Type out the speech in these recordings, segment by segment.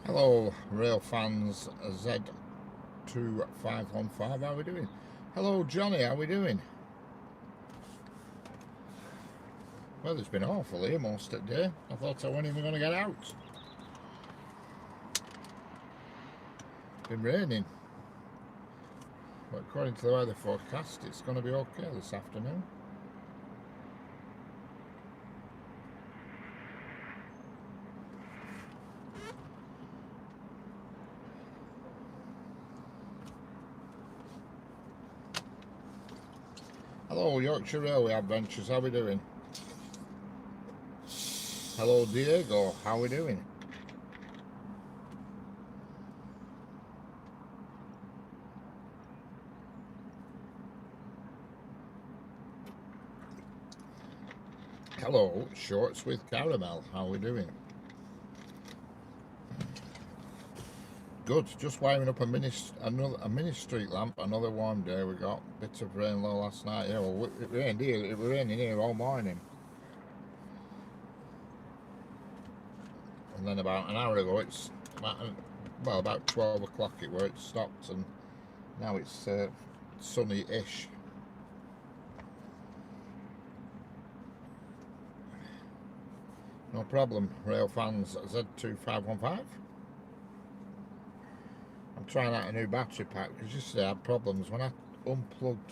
Hello, rail fans Z2515, how are we doing? Hello, Johnny, how are we doing? Well, it's been awful here most of the day. I thought I wasn't even going to get out. It's been raining. But according to the weather forecast, it's going to be okay this afternoon. Hello, Yorkshire Railway Adventures, how are we doing? Hello, Diego, how are we doing? Hello, Shorts with Caramel, how are we doing? Good, just wiring up a mini street lamp. Another warm day we got. Bit of rain low last night. Yeah, well, it rained here. It was raining here all morning. And then about an hour ago, it's about 12 o'clock. It stopped, and now it's sunny-ish. No problem, rail fans. Z2515. I'm trying out a new battery pack because yesterday I had problems when I unplugged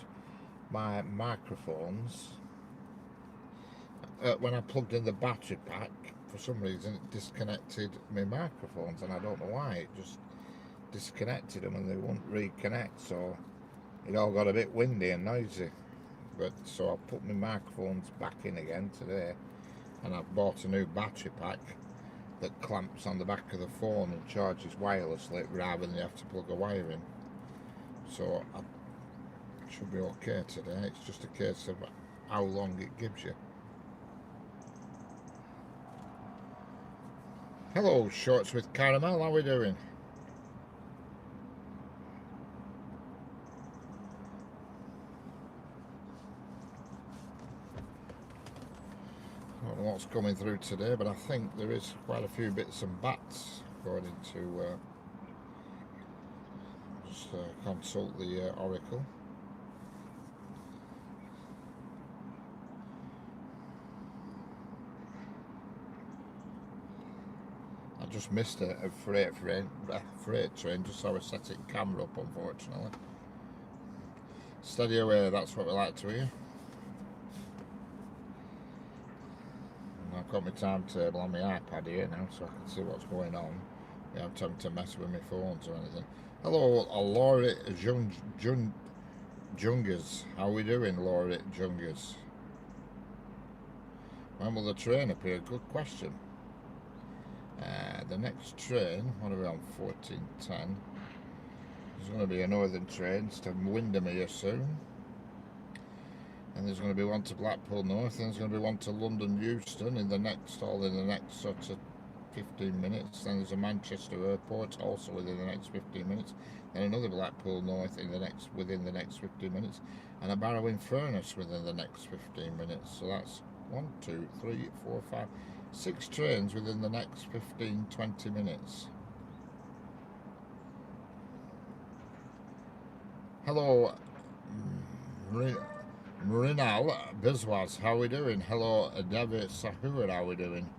my microphones. When I plugged in the battery pack, for some reason it disconnected my microphones, and I don't know why. It just disconnected them and they wouldn't reconnect, so it all got a bit windy and noisy. But so I put my microphones back in again today, and I've bought a new battery pack that clamps on the back of the phone and charges wirelessly rather than you have to plug a wire in. So I should be okay today. It's just a case of how long it gives you. Hello, Shorts with Caramel, how are we doing? I don't know what's coming through today, but I think there is quite a few bits and bats according to just consult the Oracle. I just missed a freight train just so I was setting camera up, unfortunately. Steady away, that's what we like to hear. And I've got my timetable on my iPad here now so I can see what's going on. I haven't having to mess with my phones or anything. Hello, Laurie Jungers. How are we doing, Laurie Jungers? When will the train appear? Good question. The next train, what are we on, 1410? There's going to be a northern train to Windermere soon. And there's going to be one to Blackpool North, and there's going to be one to London Euston in the next sort of 15 minutes. Then there's a Manchester Airport also within the next 15 minutes. Then another Blackpool North within the next 15 minutes, and a Barrow in Furness within the next 15 minutes. So that's 1, 2, 3, 4, 5, 6 trains within the next 15-20 minutes. Hello, Mrinal Biswas, how are we doing? Hello, David Sahur, how are we doing?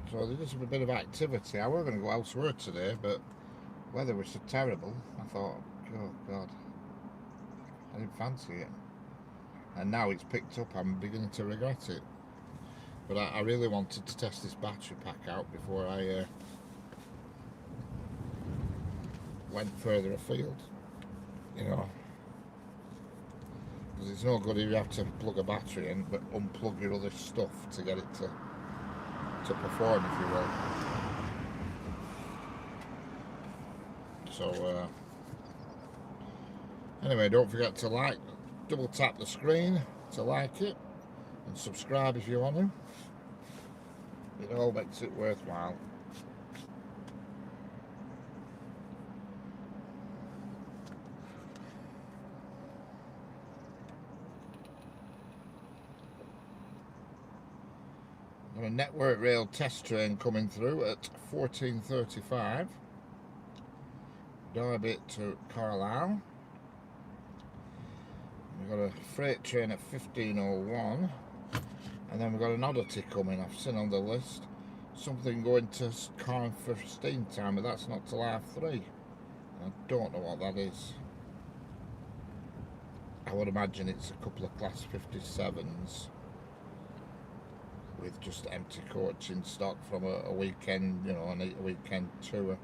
So there's a bit of activity. I was going to go elsewhere today, but weather was so terrible. I thought, oh God, I didn't fancy it. And now it's picked up, I'm beginning to regret it. But I really wanted to test this battery pack out before I went further afield, you know. Because it's no good if you have to plug a battery in, but unplug your other stuff to get it to perform, if you will. So anyway, don't forget to double tap the screen to like it, and subscribe if you want to. It all makes it worthwhile. Got a network rail test train coming through at 14:35. Derby to Carlisle. We've got a freight train at 15:01, and then we've got an oddity coming. I've seen on the list something going to Carn for steam time, but that's not till 3:30. I don't know what that is. I would imagine it's a couple of Class 57s with just empty coach in stock from a weekend, you know, a weekend tour.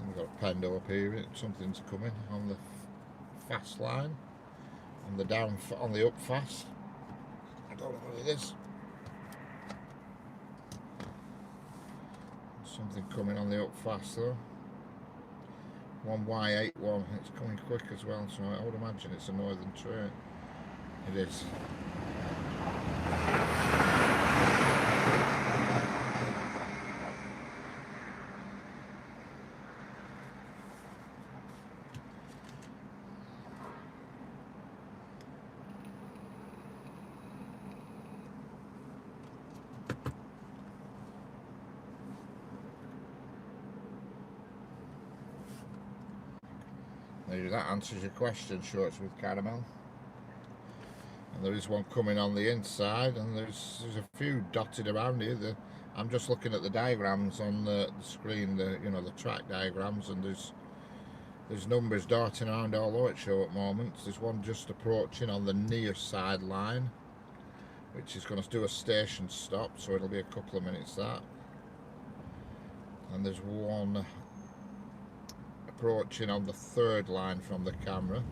We've got a pendo up here. Something's coming on the fast line, on the up fast. I don't know what it is. Something coming on the up fast though. 1Y81. It's coming quick as well, so I would imagine it's a northern train. It is. Maybe that answers your question, Shorts with Caramel. And there is one coming on the inside, and there's a few dotted around here. I'm just looking at the diagrams on the screen, the track diagrams, and there's numbers darting around all over it show at the moment. There's one just approaching on the near side line, which is going to do a station stop, so it'll be a couple of minutes that. And there's one approaching on the third line from the camera.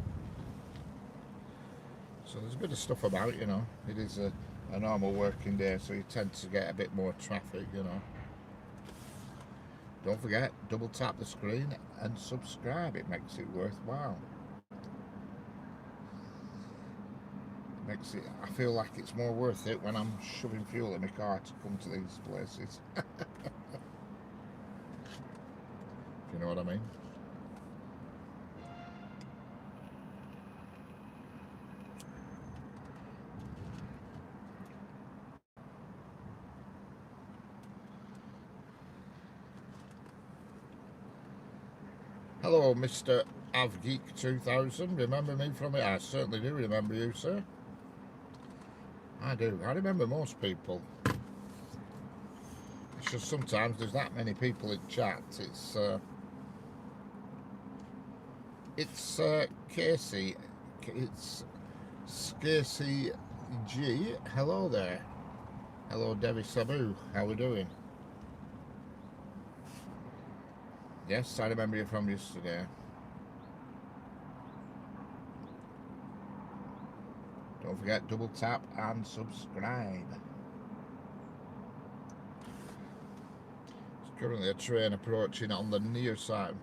So there's a bit of stuff about, you know. It is a normal working day, so you tend to get a bit more traffic, you know. Don't forget, double tap the screen and subscribe. It makes it worthwhile. I feel like it's more worth it when I'm shoving fuel in my car to come to these places. If you know what I mean. Hello, Mr. AvGeek2000. Remember me from it? I certainly do remember you, sir. I do. I remember most people. It's just sometimes there's that many people in chat. It's Casey. It's Casey G. Hello there. Hello, Debbie Sabu. How we doing? Yes, I remember you from yesterday. Don't forget, double tap and subscribe. There's currently a train approaching on the near side.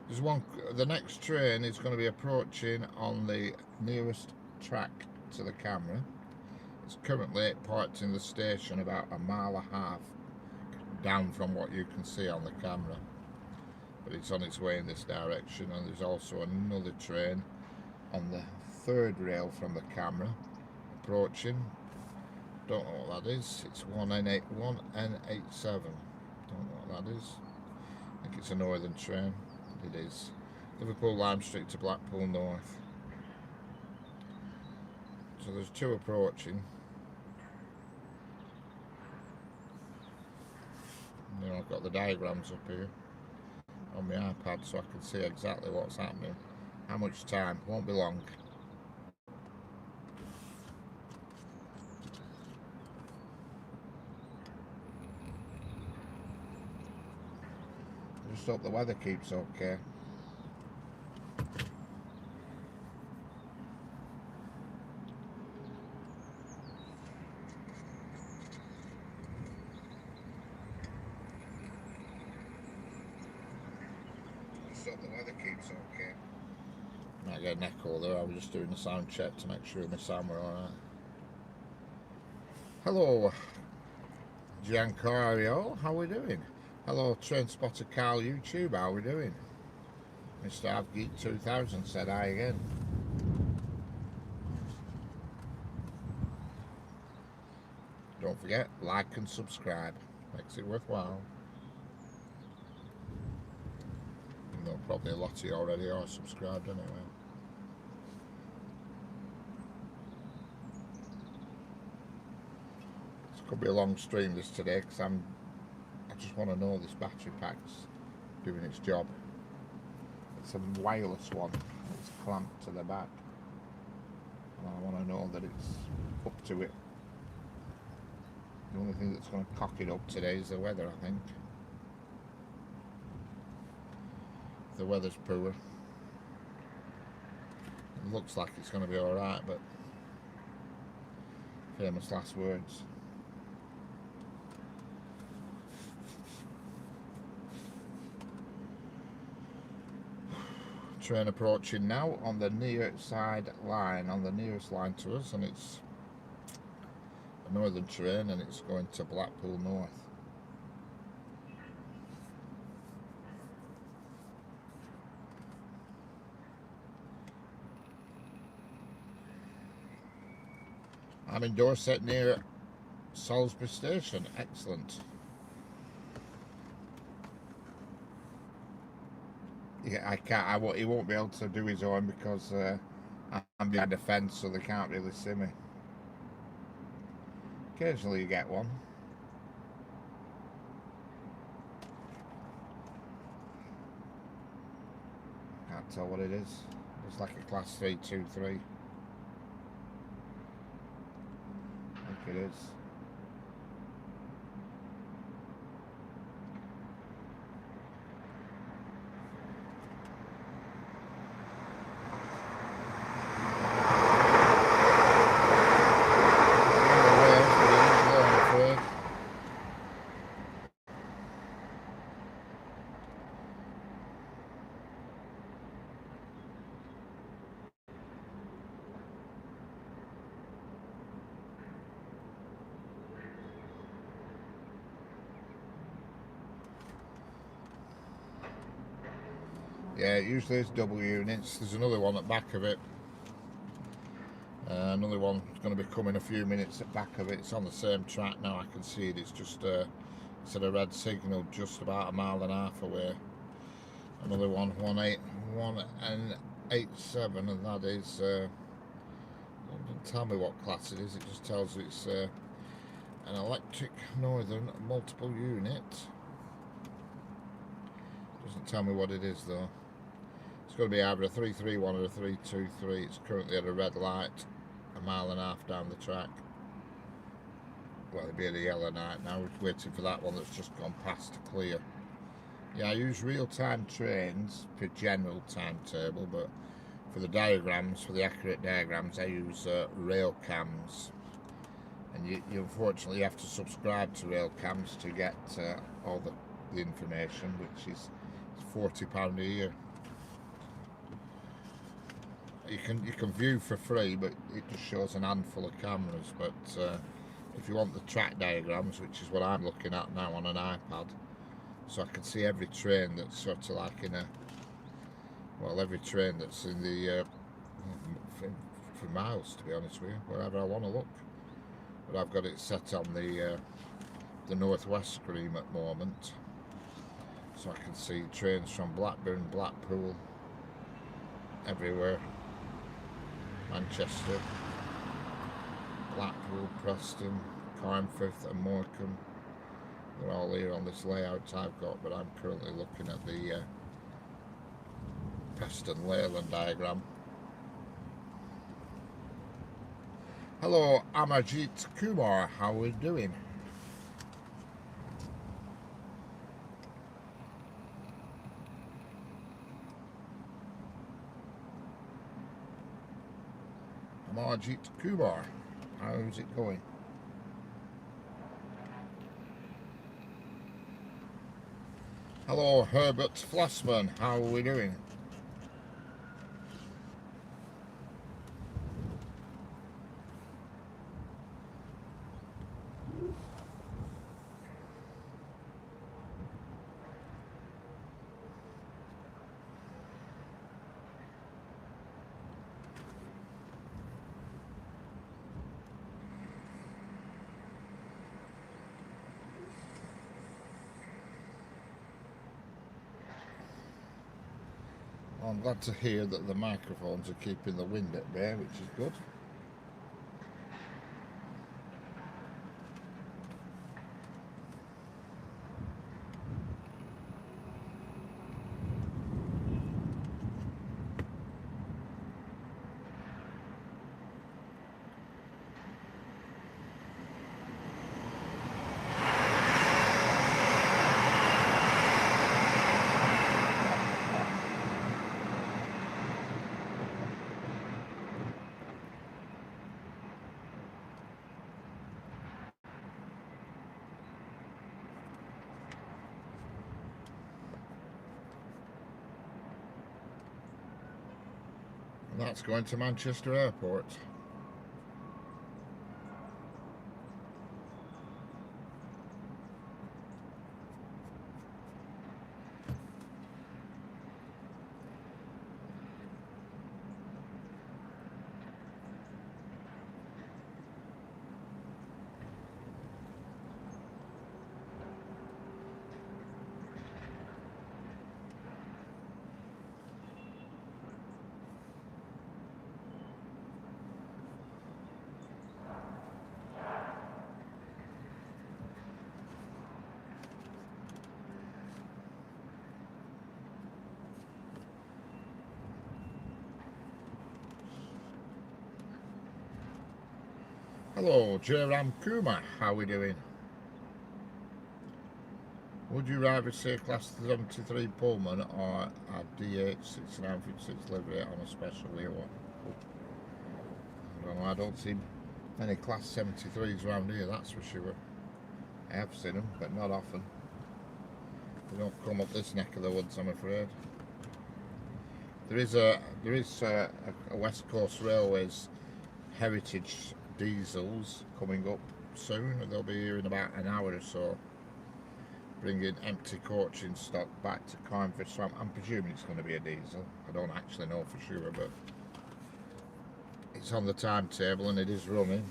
There's one. The next train is going to be approaching on the nearest track to the camera. It's currently parked in the station about 1.5 miles down from what you can see on the camera. But it's on its way in this direction, and there's also another train on the third rail from the camera approaching. Don't know what that is. It's 1N87. Don't know what that is. I think it's a northern train. It is. Liverpool Lime Street to Blackpool North. So there's two approaching. You know, I've got the diagrams up here on my iPad so I can see exactly what's happening. How much time? Won't be long. I just hope the weather keeps okay. The weather keeps okay. Might get an echo there. I was just doing a sound check to make sure my sound were alright. Hello, Giancario, how are we doing? Hello, Train Spotter Carl YouTube, how are we doing? Mr. Avgeek 2000 said hi again. Don't forget, like and subscribe. Makes it worthwhile. Even though probably a lot of you already are subscribed anyway. This could be a long stream this today because I just want to know this battery pack's doing its job. It's a wireless one. It's clamped to the back. And I want to know that it's up to it. The only thing that's going to cock it up today is the weather, I think. If the weather's poor, it looks like it's going to be alright, but famous last words. Train approaching now on the near side line, on the nearest line to us, and it's a northern train and it's going to Blackpool North. I'm in Dorset near Salisbury Station. Excellent. Yeah, he won't be able to do his own because I'm behind a fence, so they can't really see me. Occasionally you get one. Can't tell what it is. It's like a class 323. I think it is. Yeah, it usually is double units. There's another one at the back of it. Another one is going to be coming a few minutes at the back of it. It's on the same track now. I can see it. It's just it's at a red signal just about a mile and a half away. Another one, 181 and 87, and that is. It doesn't tell me what class it is. It just tells you it's an electric northern multiple unit. Doesn't tell me what it is though. It's going to be either a 331 or a 323. It's currently at a red light, a mile and a half down the track. Well, it'll be at a yellow light now. We're waiting for that one that's just gone past to clear. Yeah, I use real-time trains for general timetable, but for the diagrams, for the accurate diagrams, I use rail cams. And you unfortunately have to subscribe to rail cams to get all the information, which is £40 a year. You can view for free, but it just shows an handful of cameras. But if you want the track diagrams, which is what I'm looking at now on an iPad, so I can see every train that's sort of like in a, well, every train that's in the for miles, to be honest with you, wherever I want to look. But I've got it set on the northwest screen at the moment, so I can see trains from Blackburn, Blackpool, everywhere. Manchester, Blackpool, Preston, Carnforth and Morecambe. They're all here on this layout I've got, but I'm currently looking at the Preston Leyland diagram. Hello, Amajit Kumar, how are we doing? Amajit Kumar, how's it going? Hello, Herbert Flassman, how are we doing? I'm glad to hear that the microphones are keeping the wind at bay, which is good. And that's going to Manchester Airport. Hello, Jairam Kumar, how are we doing? Would you rather say Class 73 Pullman or a D8 6956 livery on a special year one? I don't know, I don't see many Class 73s around here, that's for sure. I have seen them, but not often. They don't come up this neck of the woods, I'm afraid. There is a West Coast Railways heritage diesels coming up soon. They'll be here in about an hour or so, bringing empty coaching stock back to Carnforth. So I'm presuming it's going to be a diesel. I don't actually know for sure, but it's on the timetable and it is running.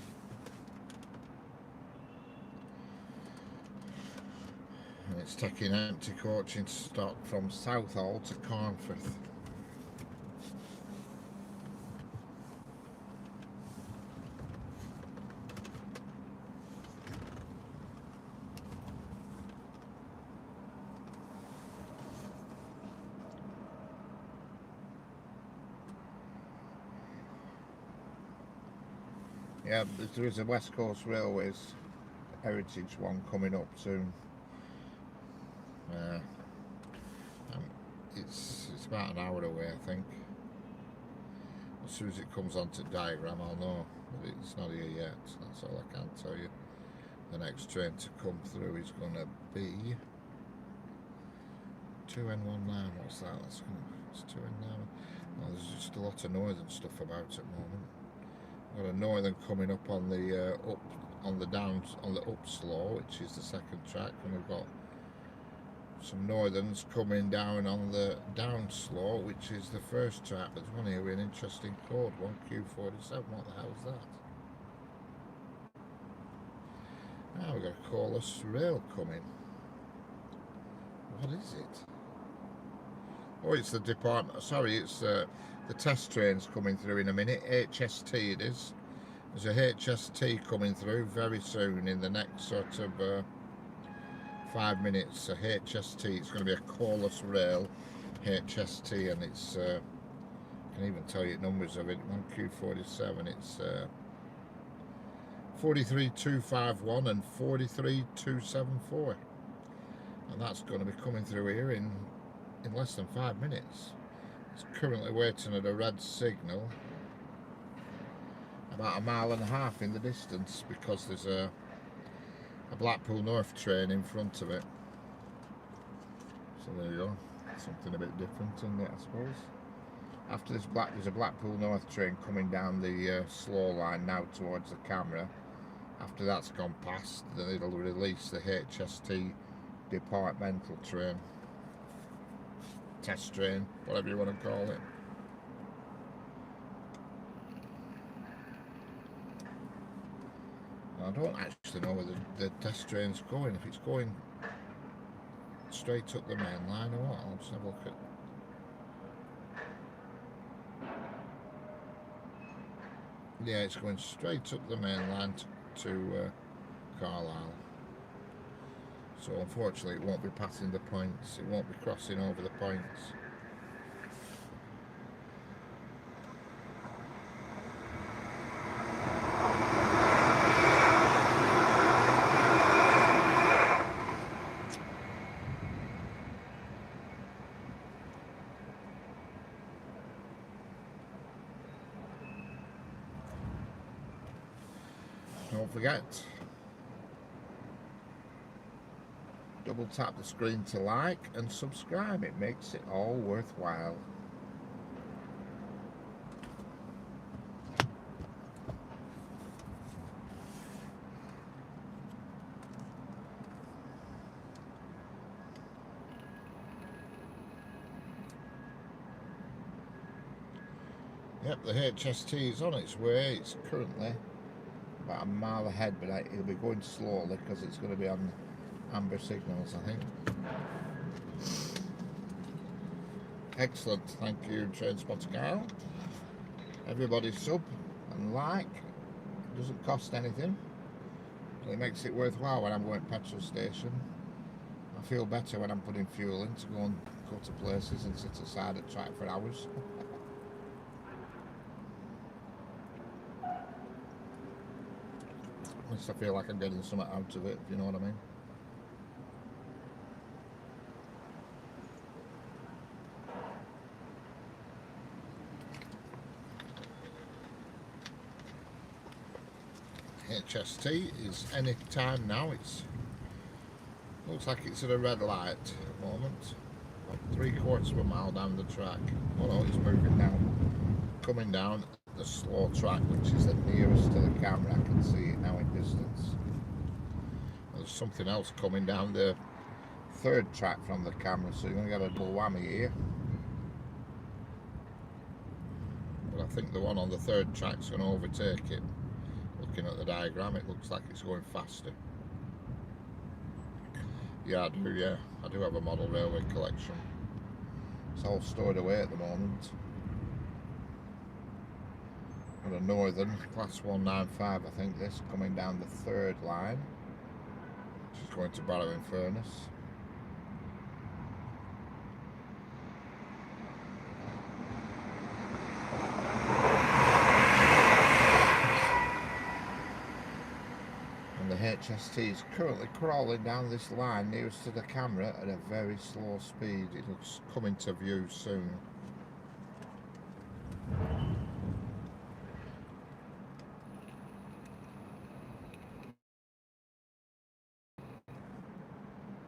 And it's taking empty coaching stock from Southall to Carnforth. Yeah, there is a West Coast Railways heritage one coming up soon. It's about an hour away, I think. As soon as it comes onto diagram, I'll know. But it's not here yet. That's all I can tell you. The next train to come through is going to be 2N19. What's that? It's 2N9. Oh, there's just a lot of northern stuff about at the moment. We've got a northern coming up on the upslow, which is the second track, and we've got some northerns coming down on the downslow, which is the first track. There's one here with an interesting code, 1Q47. What the hell is that? Now we've got a Corliss rail coming. What is it? Oh, it's the department. Sorry, it's the test train's coming through in a minute. HST it is. There's a HST coming through very soon in the next sort of 5 minutes. A HST. It's going to be a Corliss rail HST, and it's I can even tell you the numbers of it. 1Q47. It's 43251 and 43274, and that's going to be coming through here in less than 5 minutes. It's currently waiting at a red signal about 1.5 miles in the distance because there's a Blackpool North train in front of it. So there you go, something a bit different, isn't it, I suppose. After this there's a Blackpool North train coming down the slow line now towards the camera. After that's gone past, then it'll release the HST departmental train. Test train, whatever you want to call it. I don't actually know where the test train's going, if it's going straight up the main line or what. I'll just have a look at Yeah, it's going straight up the main line to Carlisle. So unfortunately it won't be passing the points, it won't be crossing over the points. Don't forget, double tap the screen to like and subscribe, it makes it all worthwhile. Yep, the HST is on its way. It's currently about a mile ahead, but it'll be going slowly because it's going to be on amber signals, I think. Excellent, thank you, Train Spotter Kyle. Everybody sub and like. It doesn't cost anything. It makes it worthwhile when I'm going to petrol station. I feel better when I'm putting fuel in to go to places and sit aside at track for hours. At least I feel like I'm getting something out of it, if you know what I mean. HST is any time now. It's looks like it's at a red light at the moment. About 3/4 of a mile down the track. Oh no, it's moving now. Coming down the slow track, which is the nearest to the camera. I can see it now in distance. There's something else coming down the third track from the camera, so you're going to get a double whammy here. But I think the one on the third track's going to overtake it. Looking at the diagram, it looks like it's going faster. Yeah, I do have a model railway collection. It's all stored away at the moment. Got a Northern Class 195, I think this, coming down the third line. She's going to Barrow-in-Furness. And the HST is currently crawling down this line nearest to the camera at a very slow speed. It looks coming to view soon.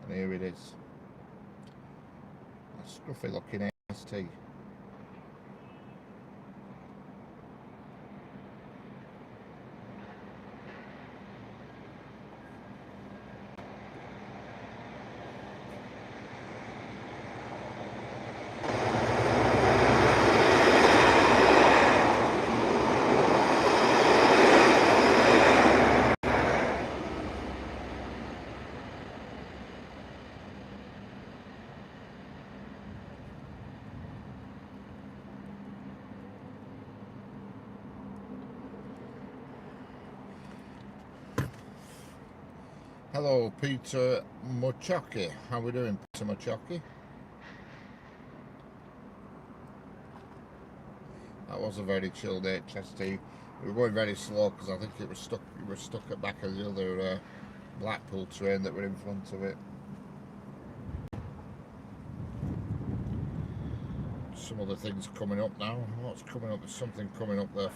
And here it is. A scruffy looking HST. Hello, Peter Mochoki. How are we doing, Peter Mochoki? That was a very chilled HST. We were going very slow because I think it was stuck. We were stuck at back of the other Blackpool train that were in front of it. Some other things coming up now. What's coming up? There's something coming up there.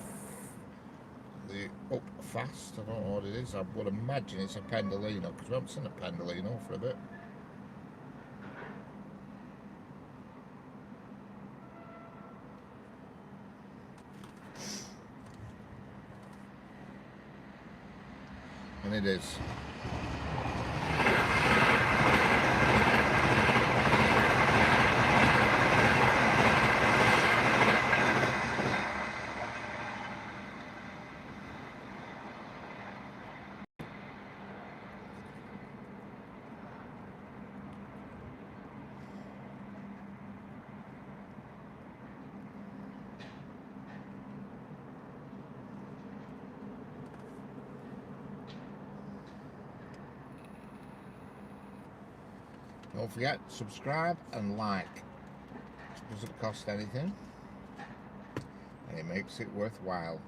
The up fast. I don't know what it is. I would imagine it's a Pendolino because we haven't seen a Pendolino for a bit. And it is. Don't forget, subscribe and like. It doesn't cost anything, and it makes it worthwhile.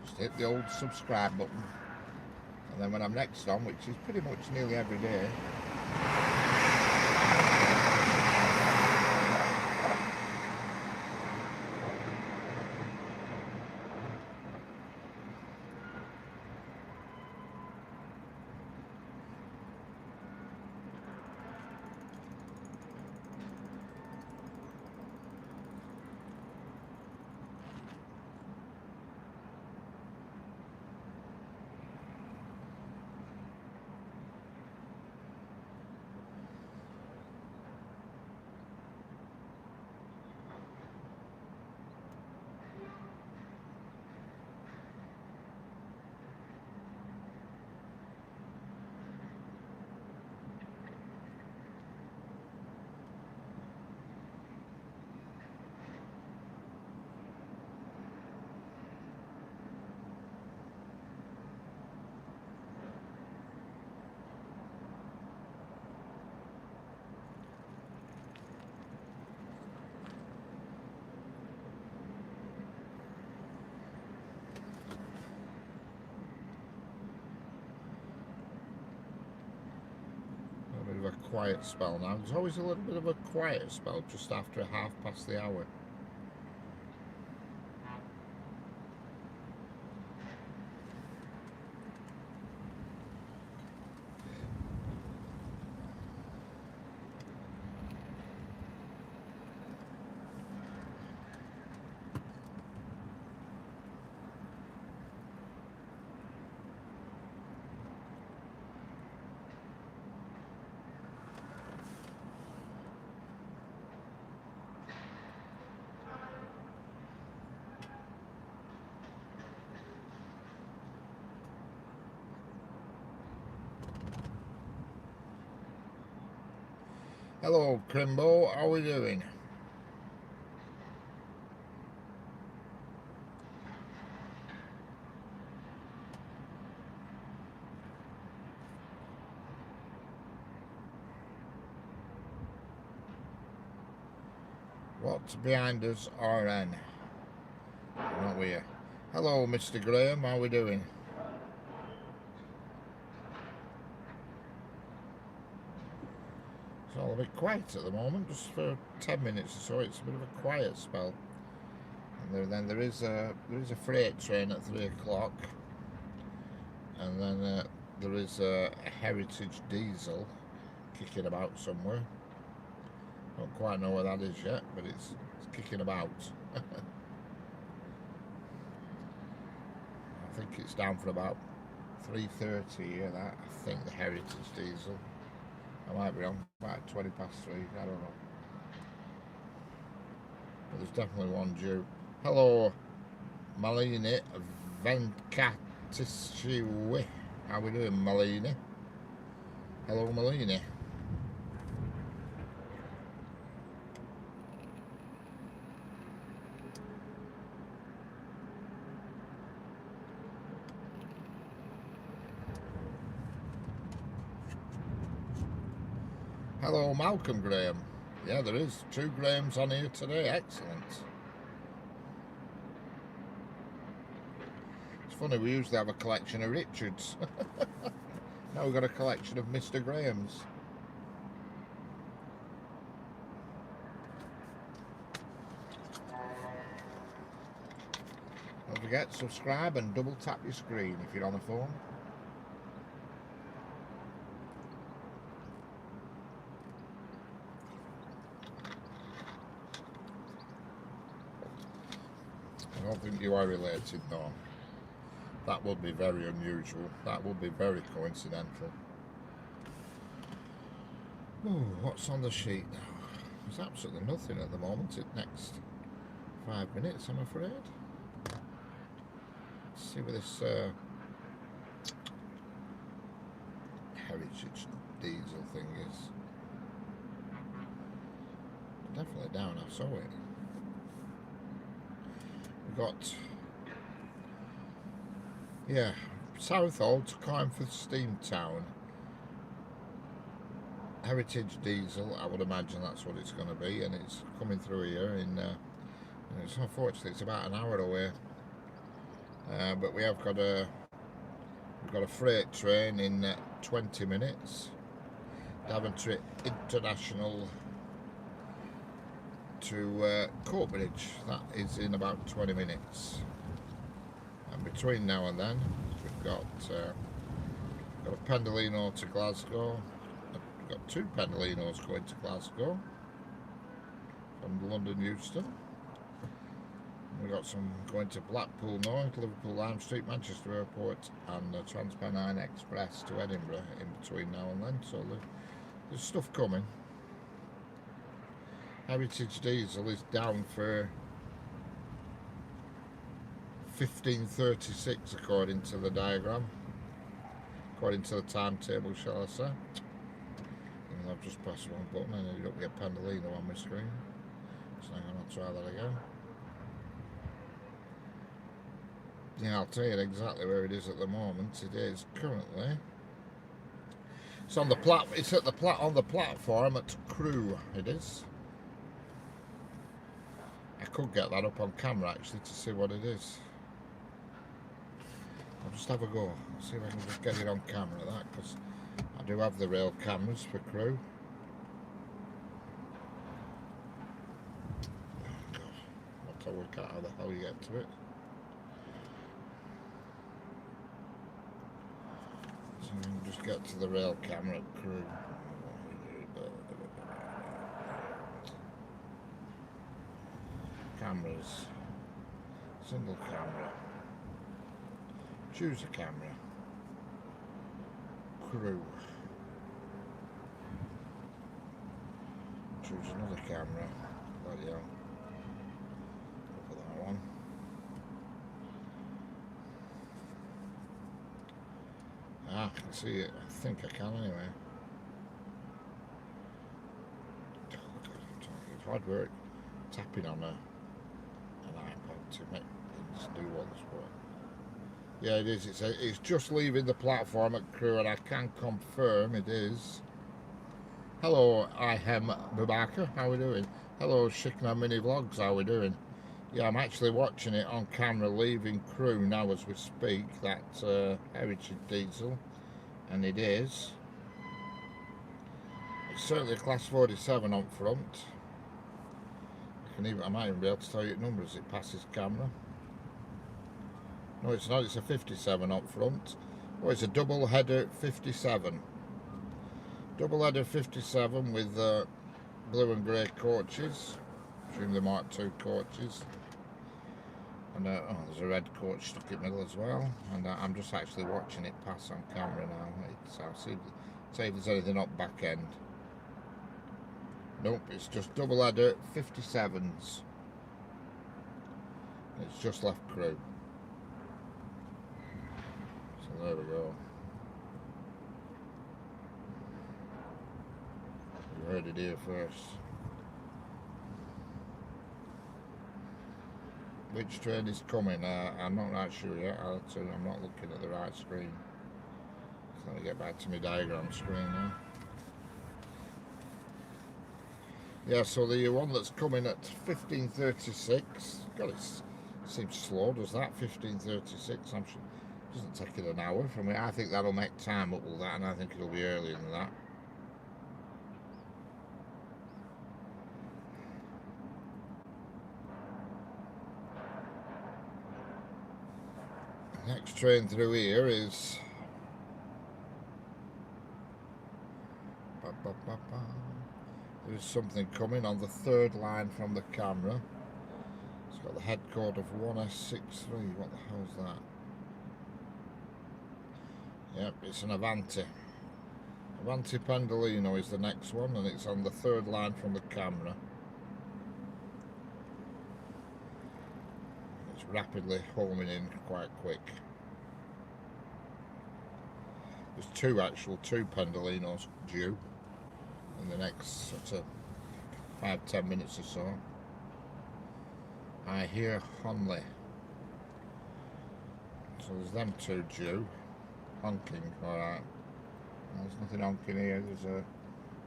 Just hit the old subscribe button, and then when I'm next on, which is pretty much nearly every day, a quiet spell now. There's always a little bit of a quiet spell just after 1/2 past the hour. Hello, Crimbo. How are we doing? What's behind us? RN. Not we? Hello, Mr. Graham. How are we doing? It's all a bit quiet at the moment, just for 10 minutes or so. It's a bit of a quiet spell. And then there is a freight train at 3 o'clock, and then there is a heritage diesel kicking about somewhere. Don't quite know where that is yet, but it's kicking about. I think it's down for about 3:30 here. That I think the heritage diesel. I might be wrong, about 20 past 3, I don't know. But there's definitely one due. Hello, Malini Venkatishiwi. How we doing, Malini? Hello, Malini. Hello, Malcolm Graham. Yeah, there is 2 Grahams on here today. Excellent. It's funny, we usually have a collection of Richards. Now we've got a collection of Mr. Grahams. Don't forget, subscribe and double tap your screen if you're on the phone. I don't think you are related, no. That would be very unusual. That would be very coincidental. Oh, what's on the sheet now? There's absolutely nothing at the moment. It next 5 minutes, I'm afraid. Let's see where this heritage diesel thing is. Definitely down, I saw it. We've got, yeah, Southall to Coimford Steamtown. Heritage diesel, I would imagine that's what it's going to be, and it's coming through here in it's unfortunately it's about an hour away, but we've got a freight train in 20 minutes, Daventry International to Coatbridge. That is in about 20 minutes, and between now and then we've got a Pendolino to Glasgow. We've got 2 Pendolinos going to Glasgow from London Euston. We've got some going to Blackpool North, Liverpool Lime Street, Manchester Airport, and the Transpennine Express to Edinburgh in between now and then. So there's stuff coming. Heritage Diesel is down for 15:36 according to the diagram, according to the timetable, shall I say. And I've just pressed one button and ended up with a Pendolino on my screen. So I'm going to try that again. Yeah, I'll tell you exactly where it is at the moment. It is currently. It's on the It's at on the platform at Crewe. It is. I could get that up on camera actually to see what it is. I'll just have a go. See if I can just get it on camera. That because I do have the rail cameras for Crewe. Oh God, I'll tell you how the hell you get to it. Just get to the rail camera at Crewe. Cameras. Single camera. Choose a camera. Crewe. Choose another camera. Bloody hell. Go for that one. I can see it. I think I can anyway. Oh God, it's hard work tapping on an iPod to make things do what's work. Yeah, it is. It's just leaving the platform at Crewe, and I can confirm it is. Hello, Ihem Babaka. How are we doing? Hello, Shikna Mini Vlogs. How are we doing? Yeah, I'm actually watching it on camera leaving Crewe now as we speak. That's Heritage Diesel, and it is. It's certainly a Class 47 on front. I might even be able to tell you the number as it passes camera. No, it's not. It's a 57 up front. Oh, it's a double header 57. Double header 57 with blue and grey coaches. I presume they Mark II coaches. And there's a red coach stuck in the middle as well. And I'm just actually watching it pass on camera now. I'll see if there's anything up back end. Nope, it's just double header 57s. It's just left Crewe. So there we go. You heard it here first. Which train is coming? I'm not right sure yet. I'm not looking at the right screen. So let me get back to my diagram screen now. Yeah, so the one that's coming at 15:36. God, it seems slow, does that? 15:36. I'm sure it doesn't take it an hour from me. I think that'll make time up with that, and I think it'll be earlier than that. Next train through here is there's something coming on the third line from the camera. It's got the head code of 1S63. What the hell's that? Yep, it's an Avanti. Avanti Pendolino is the next one, and it's on the third line from the camera. It's rapidly homing in quite quick. There's two Pendolinos due in the next sort of 5-10 minutes or so. I hear Honley. So there's them two due. Honking, alright. There's nothing honking here. There's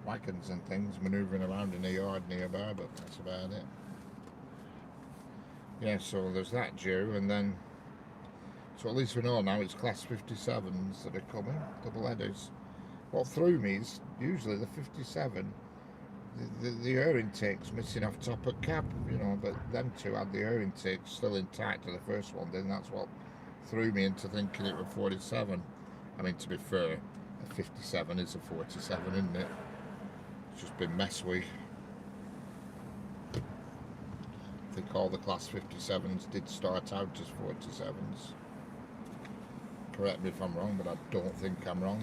wagons and things manoeuvring around in the yard nearby, but that's about it. Yeah, so there's that due, and then so at least we know now it's class 57s that are coming, double headers. What threw me is usually the 57, the air intake's missing off top of cab, you know, but them two had the air intake still intact to the first one, then that's what threw me into thinking it was 47. I mean, to be fair, a 57 is a 47, isn't it? It's just been messed with. I think all the class 57s did start out as 47s. Correct me if I'm wrong, but I don't think I'm wrong.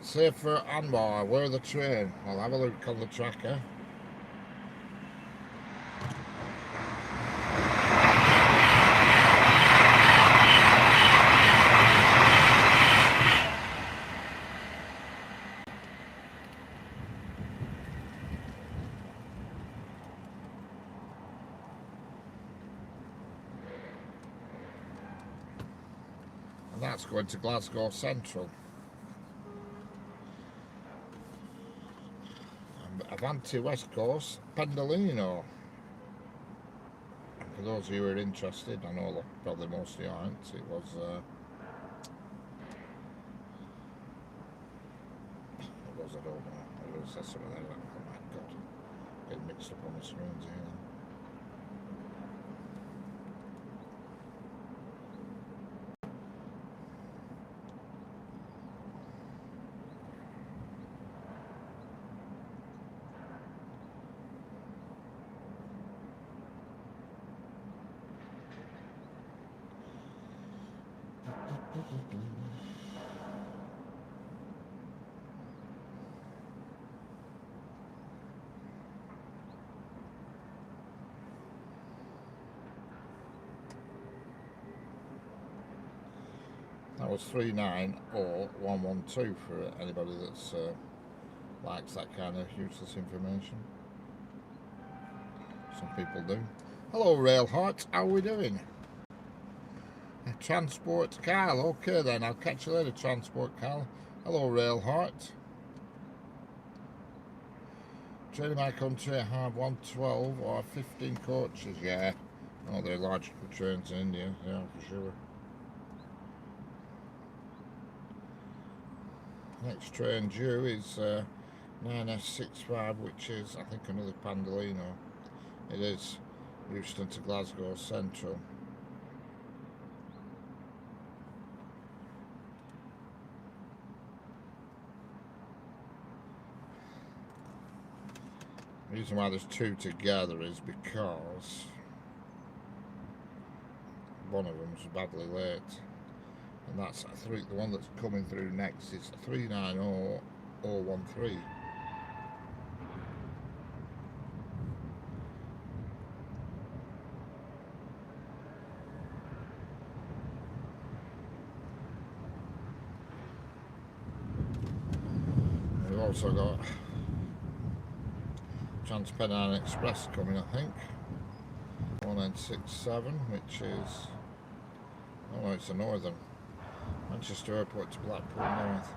Safer and more, where the train? I'll have a look on the tracker. And that's going to Glasgow Central. Avanti West Coast, Pendolino. And for those of you who are interested, I know probably most of you aren't, it was I don't know, it was some of that, oh my god, getting mixed up on the screens here. That was 390-112 for anybody that's likes that kind of useless information. Some people do. Hello Railheart, how are we doing? Transport Carl, okay then, I'll catch you later Transport Carl. Hello Railheart. Train in my country have 112 or 15 coaches, yeah. Oh, they're large trains in India, yeah, for sure. Next train due is 9S65, which is, I think, another Pendolino. It is Euston to Glasgow Central. The reason why there's two together is because one of them's badly late. And that's the one that's coming through next is 390013. We've also got Trans-Pennine Express coming, I think. 1967, which is, oh no, it's the Northern. Manchester Airport to Blackpool North.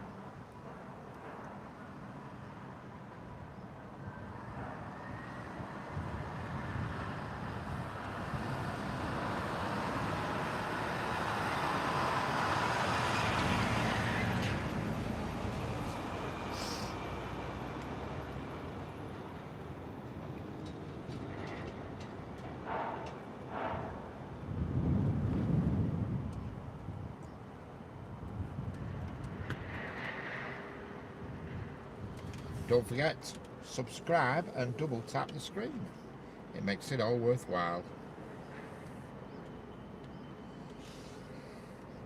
Don't forget, subscribe and double tap the screen. It makes it all worthwhile.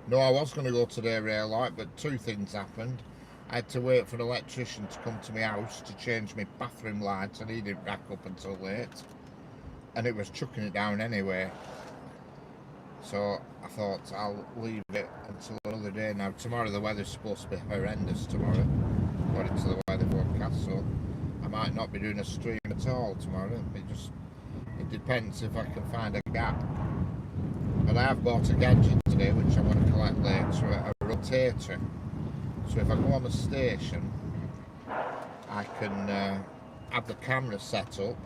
No, I was going to go today, Raillight, but two things happened. I had to wait for an electrician to come to my house to change my bathroom lights, and he didn't rack up until late. And it was chucking it down anyway. So I thought I'll leave it until another day. Now, tomorrow the weather's supposed to be horrendous tomorrow, according to the weather forecast, so I might not be doing a stream at all tomorrow. It depends if I can find a gap. But I have bought a gadget today, which I'm going to collect later, a rotating rotator. So if I go on a station, I can have the camera set up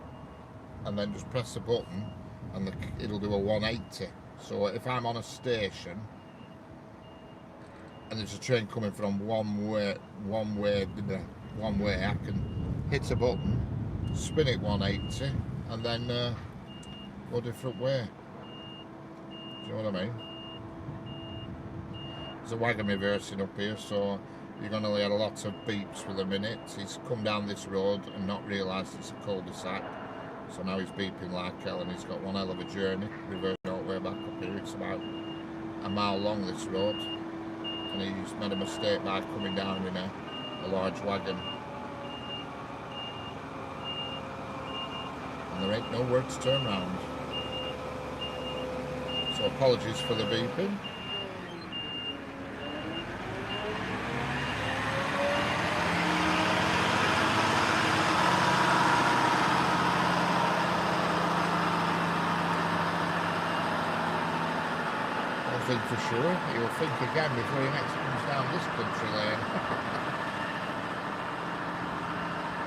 and then just press a button and it'll do a 180. So if I'm on a station and there's a train coming from one way, I can hit a button, spin it 180, and then go a different way. Do you know what I mean? There's a wagon reversing up here, so you're going to hear a lot of beeps for the minute. He's come down this road and not realised it's a cul-de-sac, so now he's beeping like hell, and he's got one hell of a journey reversing all the way back up here. It's about a mile long, this road, and he's made a mistake by coming down in a large wagon. And there ain't nowhere to turn round. So apologies for the beeping. One thing for sure, he'll think again before he next comes down this country lane.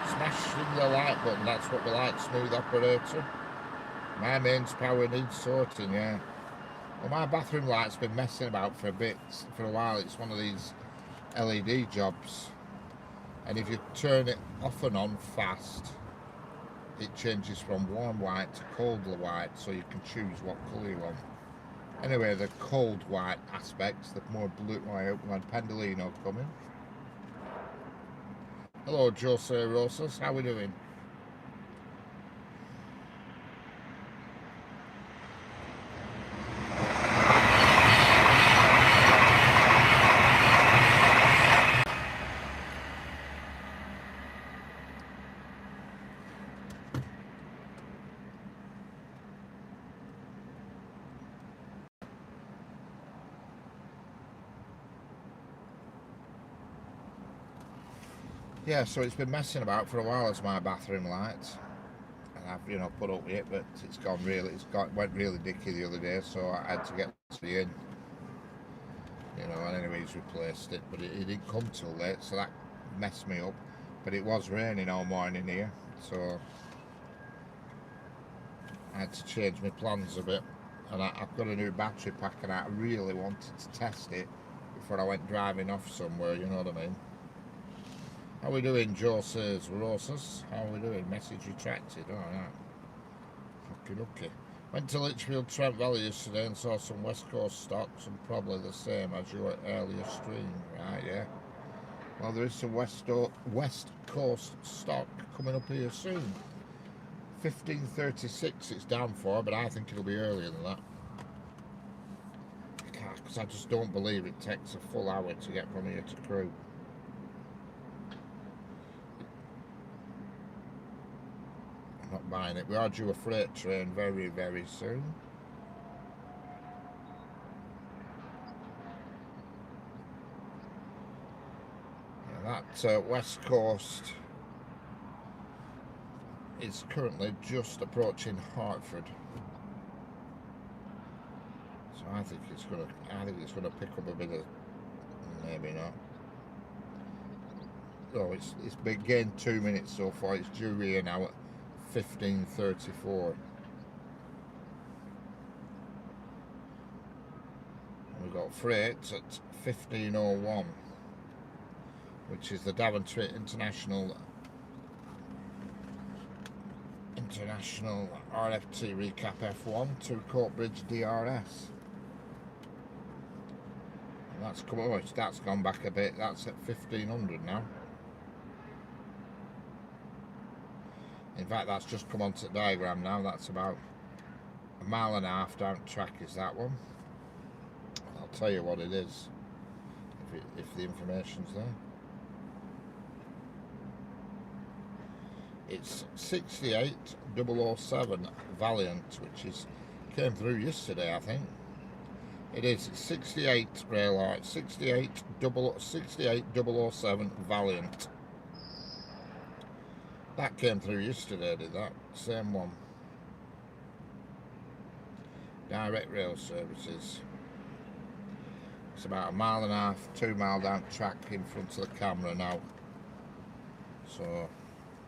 Smashing the light button, that's what we like, smooth operator. My mains power needs sorting, yeah. Well, my bathroom light's been messing about for a while. It's one of these LED jobs, and if you turn it off and on fast, it changes from warm white to cold white, so you can choose what colour you want. Anyway, the cold white aspects, the more blue, I hope we had Pendolino coming. Hello, Jose Rosas, how are we doing? Yeah, so it's been messing about for a while as my bathroom light, and I've put up with it, but went really dicky the other day, so I had to get in, and anyway he's replaced it, but it didn't come till late, so that messed me up. But it was raining all morning here, so I had to change my plans a bit, and I've got a new battery pack, and I really wanted to test it before I went driving off somewhere, you know what I mean? How are we doing, Joses Rosas? How are we doing? Message retracted. Oh, yeah. Okay. Went to Litchfield Trent Valley yesterday and saw some West Coast stocks, and probably the same as your earlier stream. Right, yeah. Well, there is some West Coast stock coming up here soon. 15:36 it's down for, but I think it'll be earlier than that. Because I just don't believe it takes a full hour to get from here to Crewe. Not buying it. We are due a freight train very, very soon. Yeah, that West Coast is currently just approaching Hartford, so I think it's gonna pick up a bit of, maybe not. Oh, it's been gained 2 minutes so far. It's due here now at 15:34. We've got freight at 15:01, which is the Daventry International RFT Recap F1 to Courtbridge DRS. And that's gone back a bit. That's at 1500 now. In fact, that's just come onto the diagram now. That's about a mile and a half down track is that one. I'll tell you what it is if the information's there. It's 68007 Valiant, which came through yesterday, I think. It is 68 rail height, 68007 Valiant. That came through yesterday, did that? Same one. Direct rail services. It's about 1.5 miles, 2 miles down track in front of the camera now. So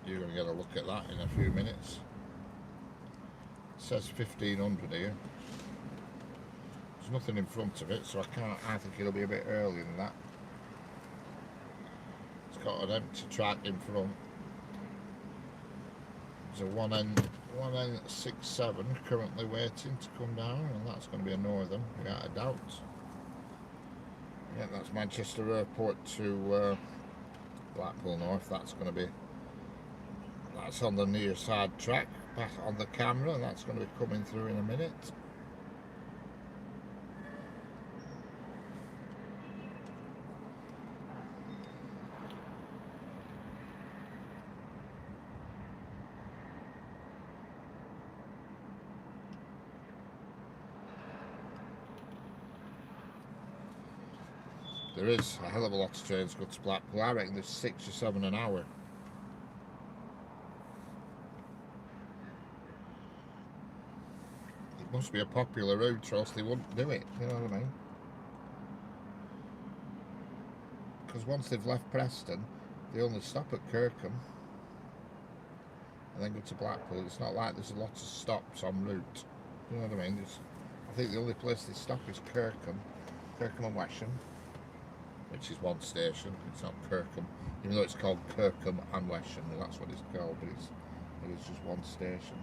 you're going to get a look at that in a few minutes. It says 1500 here. There's nothing in front of it, so I think it'll be a bit earlier than that. It's got an empty track in front. There's a 1N67 currently waiting to come down, and that's going to be a northern, without a doubt. Yeah, that's Manchester Airport to Blackpool North. That's on the near side track, back on the camera, and that's going to be coming through in a minute. There is a hell of a lot of trains go to Blackpool. I reckon there's 6 or 7 an hour. It must be a popular route, or else they wouldn't do it, you know what I mean? Because once they've left Preston, they only stop at Kirkham and then go to Blackpool. It's not like there's a lot of stops en route, you know what I mean? I think the only place they stop is Kirkham and Wesham, which is one station. It's not Kirkham, even though it's called Kirkham and Wesham, and that's what it's called, but it's just one station.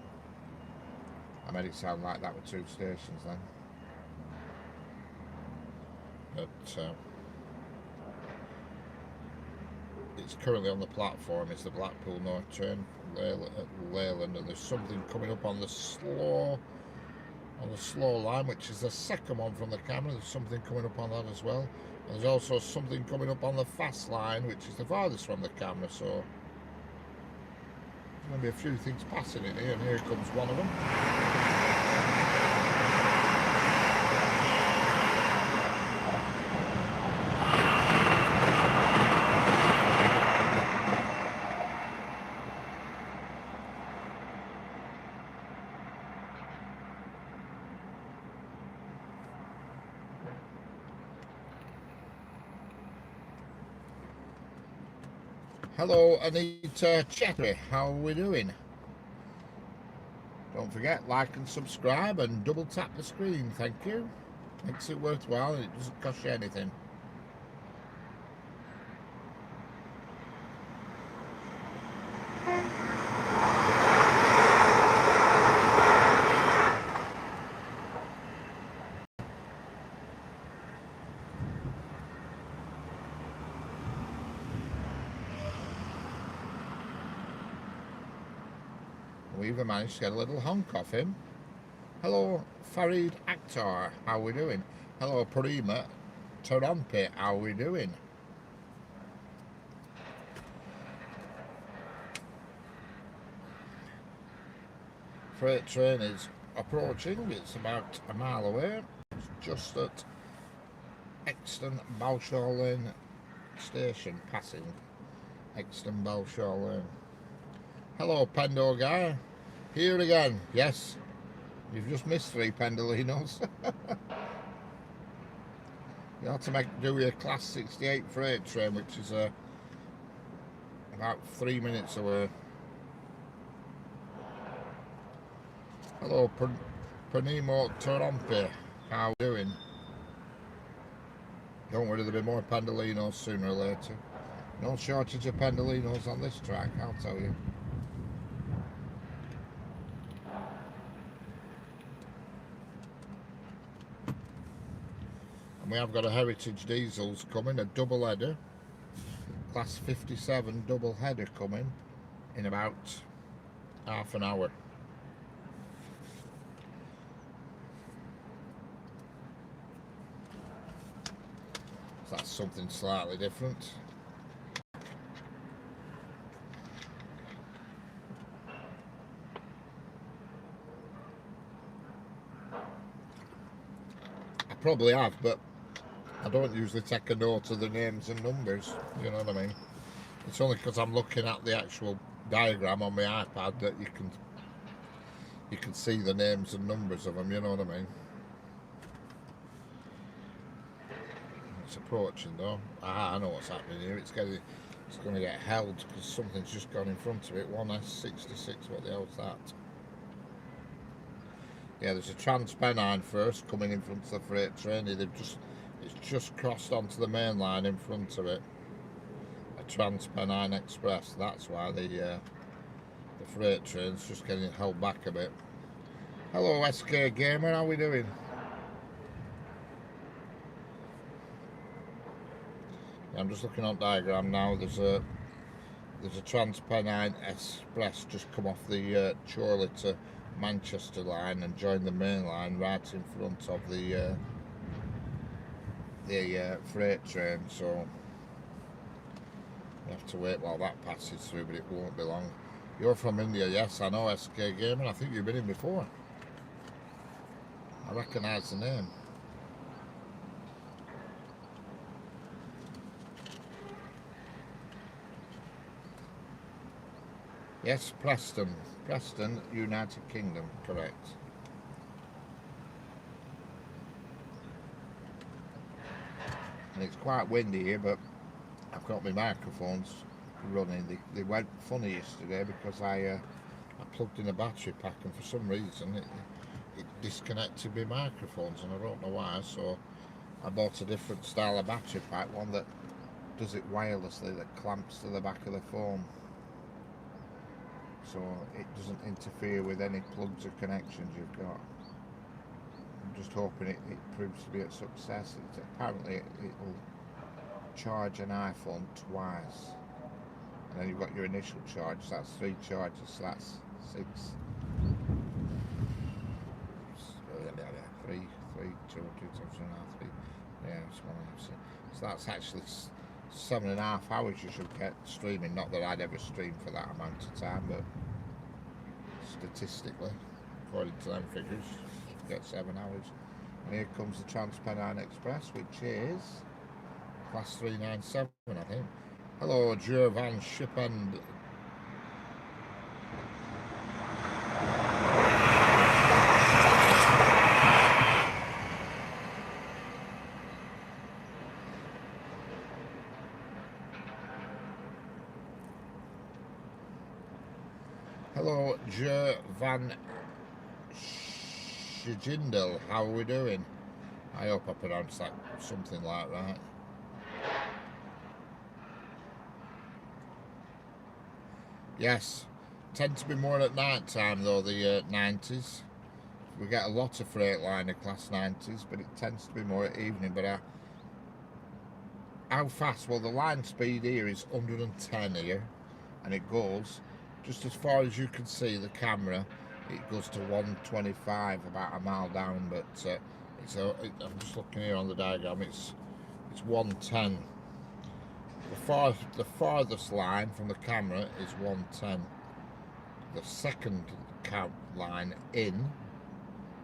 I made it sound like that were 2 stations then. But it's currently on the platform. It's the Blackpool North train at Leyland, and there's something coming up on the slow line, which is the second one from the camera. There's something coming up on that as well. And there's also something coming up on the fast line, which is the farthest from the camera. So there's going to be a few things passing in here, and here comes one of them. Hello, Anita Chettery, how are we doing? Don't forget, like and subscribe and double tap the screen, thank you. Makes it worthwhile and it doesn't cost you anything. We even managed to get a little honk off him. Hello, Farid Akhtar, how are we doing? Hello, Parima Tarampi, how are we doing? Freight train is approaching. It's about a mile away. It's just at Exton Balshaw Lane station, passing Exton Balshaw Lane. Hello, Pendo guy. Here again. Yes, you've just missed 3 Pendolinos. You have to do your Class 68 freight train, which is about 3 minutes away. Hello, Panimo Tarampi. How are you doing? Don't worry, there'll be more Pendolinos sooner or later. No shortage of Pendolinos on this track, I'll tell you. We have got a Heritage Diesels coming, a double header, Class 57 double header coming in about half an hour. So that's something slightly different. I probably have, but I don't usually take a note of the names and numbers, you know what I mean? It's only because I'm looking at the actual diagram on my iPad that you can see the names and numbers of them, you know what I mean? It's approaching though. I know what's happening here. It's going to get held because something's just gone in front of it. 1S66. What the hell's that? Yeah, there's a Transpennine first coming in front of the freight train. It's just crossed onto the main line in front of it. A Transpennine Express. That's why the freight train's just getting held back a bit. Hello, SK Gamer. How we doing? I'm just looking on diagram now. There's a Transpennine Express just come off the Chorley to Manchester line and joined the main line right in front of the freight train. So we have to wait while that passes through, but it won't be long. You're from India, yes, I know, SK Gamer. I think you've been in before. I recognise the name. Yes, Preston, United Kingdom, correct. And it's quite windy here, but I've got my microphones running. They went funny yesterday because I plugged in a battery pack, and for some reason it disconnected my microphones, and I don't know why. So I bought a different style of battery pack, one that does it wirelessly, that clamps to the back of the phone, so it doesn't interfere with any plugs or connections you've got. I'm just hoping it proves to be a success. Apparently it'll charge an iPhone twice, and then you've got your initial charge, so that's 3 charges, so that's 6. 3, 2, 2 times 2.5, 3. Yeah, it's 1.5. So that's actually 7.5 hours you should get streaming. Not that I'd ever stream for that amount of time, but statistically, according to them figures, you get 7 hours. And here comes the Transpennine Express, which is class 397, I think. Hello, Jovan Shipend. Hello, Jovan Shijindel. How are we doing? I hope I pronounced that something like right. Yes, tend to be more at night time though, the 90s. We get a lot of Freightliner class 90s, but it tends to be more at evening. But how fast? Well, the line speed here is 110 here, and it goes just as far as you can see the camera. It goes to 125, about a mile down, but I'm just looking here on the diagram. It's 110. The farthest line from the camera is 110. The second line in,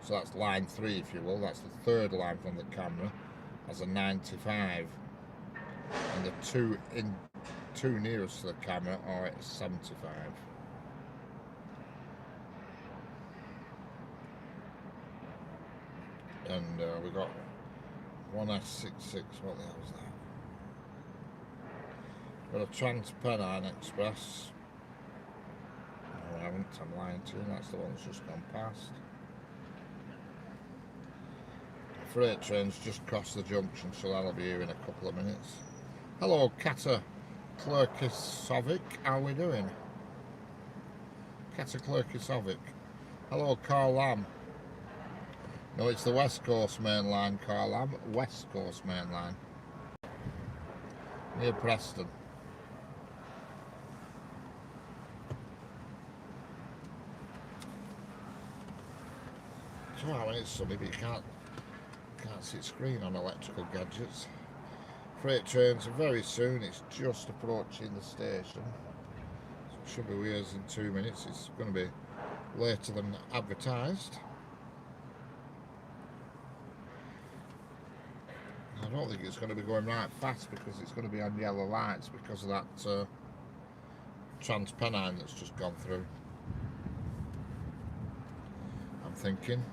so that's line 3 if you will, that's the third line from the camera, has a 95. And the two nearest to the camera are at 75. And we got 1S66, what the hell is that? Got a Transpennine Express. No, I haven't, I'm lying to you, that's the one that's just gone past. The freight train's just crossed the junction, so that'll be here in a couple of minutes. Hello, Kata Klerkisovic, how are we doing? Kata Klerkisovic. Hello, Carl Lamb. No, it's the West Coast main line, Carl Lamb. West Coast main line. Near Preston. 2 minutes sunny, but you can't see screen on electrical gadgets. Freight trains are very soon. It's just approaching the station. So it should be with us in 2 minutes. It's going to be later than advertised. I don't think it's going to be going right fast because it's going to be on yellow lights because of that Transpennine that's just gone through. I'm thinking.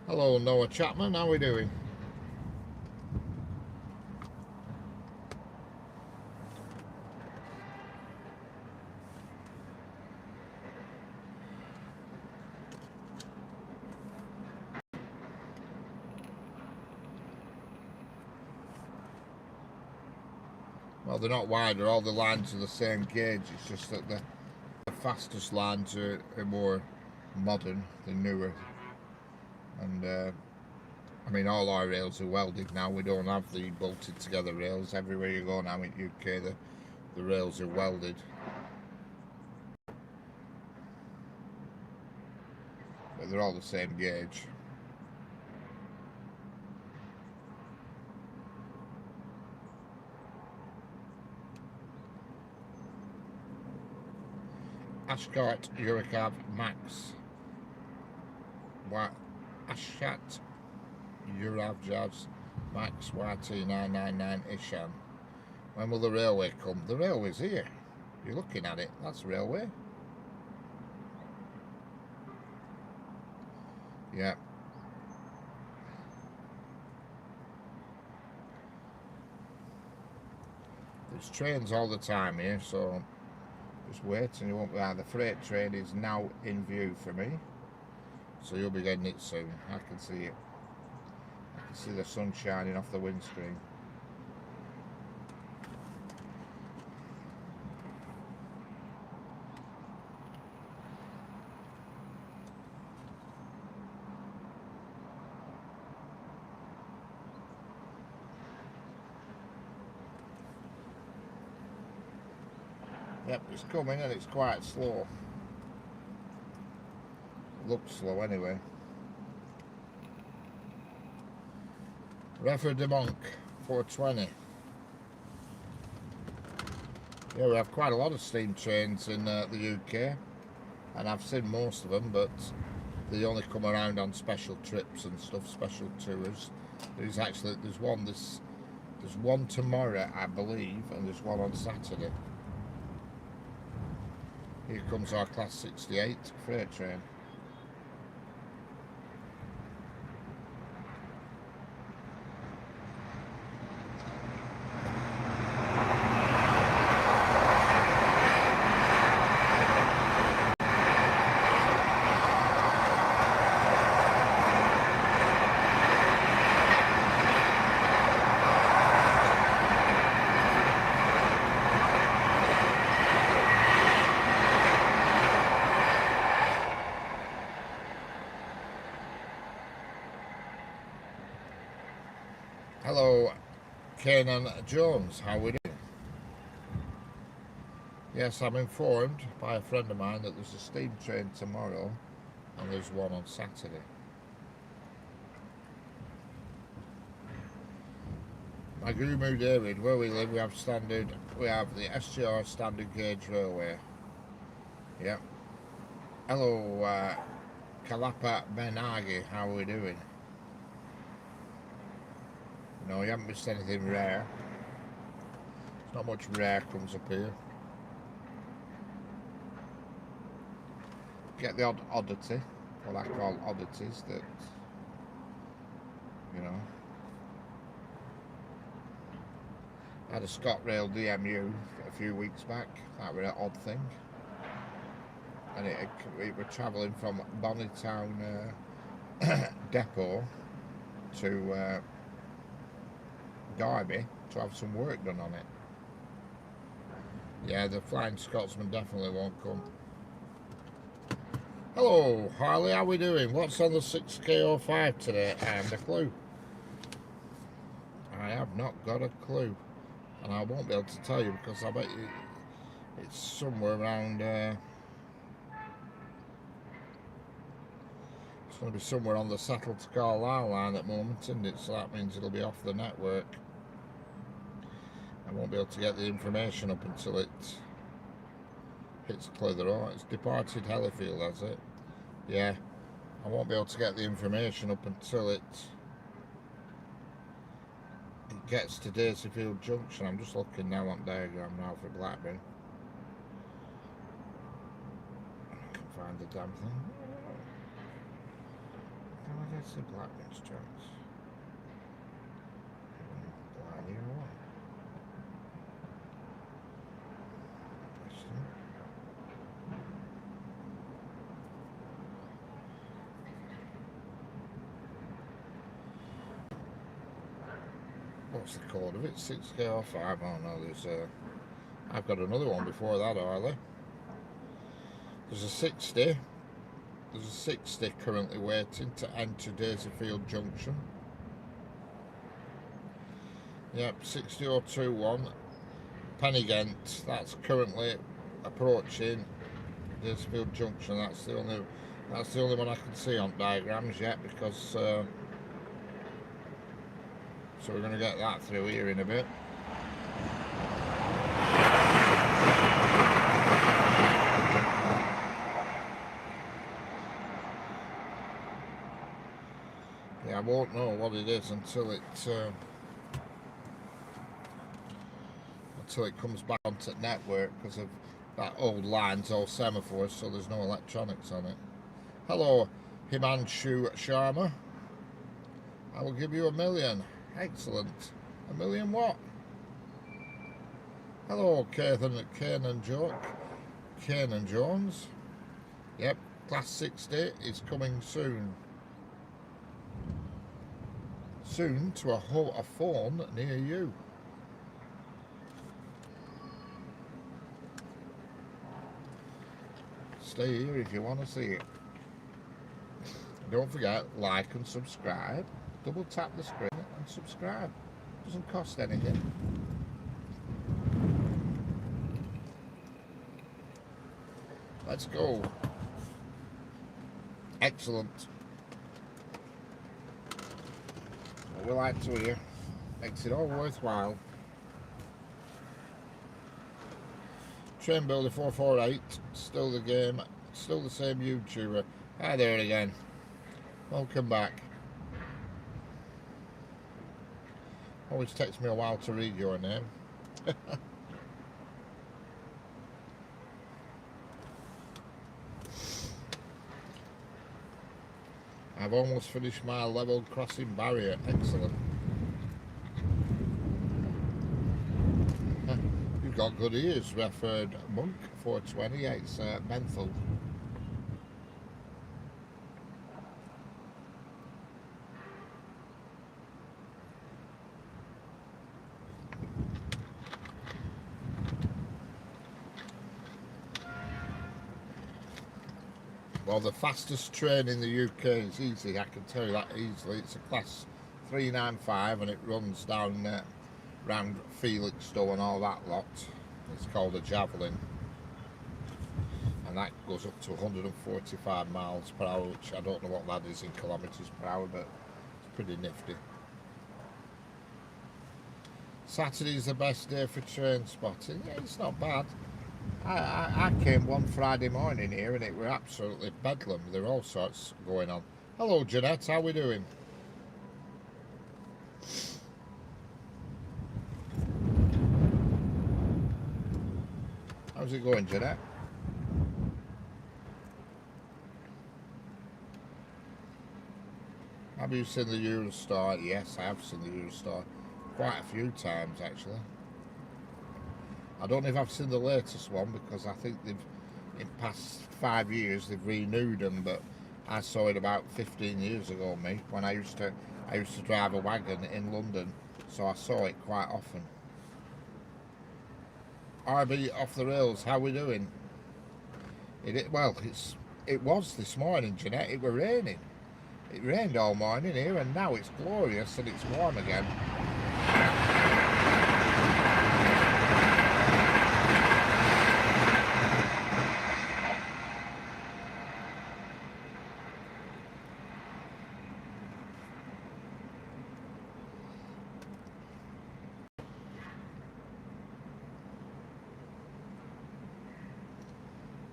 Hello, Noah Chapman, how are we doing? Well, they're not wider, all the lines are the same gauge, it's just that the fastest lines are more modern, they're newer. And I mean, all our rails are welded now, we don't have the bolted together rails. Everywhere you go now in UK, the rails are welded. But they're all the same gauge. Ashcart Eurocav Max. Ashat Euravjavs Max YT999 Ishan. When will the railway come? The railway's here. You're looking at it. That's the railway. Yeah. There's trains all the time here, so just wait and you won't be out. The freight train is now in view for me, so you'll be getting it soon. I can see it. I can see the sun shining off the windscreen. Yep, it's coming and it's quite slow. Looks slow anyway. Refer de Monk, 420. Yeah, we have quite a lot of steam trains in the UK, and I've seen most of them, but they only come around on special trips and stuff, special tours. There's one tomorrow, I believe, and there's one on Saturday. Here comes our Class 68 freight train. Hello, Kenan Jones, how are we doing? Yes, I'm informed by a friend of mine that there's a steam train tomorrow and there's one on Saturday. My Gumu David, where we live, we have the SGR standard gauge railway. Yeah. Hello, Kalapa Benagi, how are we doing? No, you haven't missed anything rare. Not much rare comes up here. Get the odd oddity, what I call oddities, that, you know. I had a ScotRail DMU a few weeks back. That was an odd thing. And it were travelling from Bonnytown depot to Derby to have some work done on it. Yeah, the Flying Scotsman definitely won't come. Hello, Harley, how we doing? What's on the 6K05 today? I haven't a clue. I have not got a clue. And I won't be able to tell you because I bet you it's somewhere around... it's going to be somewhere on the Settle to Carlisle line at the moment, isn't it? So that means it'll be off the network. I won't be able to get the information up until it hits Clitheroe. It's departed Hellifield, has it? Yeah. I won't be able to get the information up until it gets to Daisyfield Junction. I'm just looking now on diagram now for Blackburn. I can find the damn thing. How do I get to Blackburn Strats? Blind or what? what's the code of it? 6K or 5? Oh no, there's I've got another one before that, Harley. There's a 60. There's a 60 currently waiting to enter Daisyfield Junction. Yep, 60021. Pennygent. That's currently approaching Daisyfield Junction. That's the only one I can see on diagrams yet, because so we're going to get that through here in a bit. Yeah, I won't know what it is until it comes back onto the network, because of that old line's all semaphores, so there's no electronics on it. Hello, Himanshu Sharma. I will give you $1 million. Excellent. $1 million what? Hello, Kane and Jones. Yep, Class 60 is coming soon. Soon to a phone near you. Stay here if you want to see it. Don't forget, like and subscribe. Double tap the screen and subscribe. Doesn't cost anything. Let's go. Excellent. What we like to hear. Makes it all worthwhile. Train Builder 448, still the game, still the same YouTuber. Hi there again. Welcome back. Always takes me a while to read your name. I've almost finished my level crossing barrier. Excellent. You've got good ears, Reford Monk 420. It's menthol. Well, the fastest train in the UK is easy, I can tell you that easily. It's a class 395 and it runs down round Felixstowe and all that lot. It's called a Javelin. And that goes up to 145 miles per hour, which I don't know what that is in kilometres per hour, but it's pretty nifty. Saturday's the best day for train spotting. Yeah, it's not bad. I came one Friday morning here and it were absolutely bedlam. There were all sorts going on. Hello Jeanette, how we doing? How's it going, Jeanette? Have you seen the Eurostar? Yes, I have seen the Eurostar quite a few times actually. I don't know if I've seen the latest one because I think they've, in past 5 years, they've renewed them. But I saw it about 15 years ago, me, when I used to drive a wagon in London, so I saw it quite often. RB off the rails, how we doing? It was this morning, Jeanette. It were raining. It rained all morning here, and now it's glorious and it's warm again.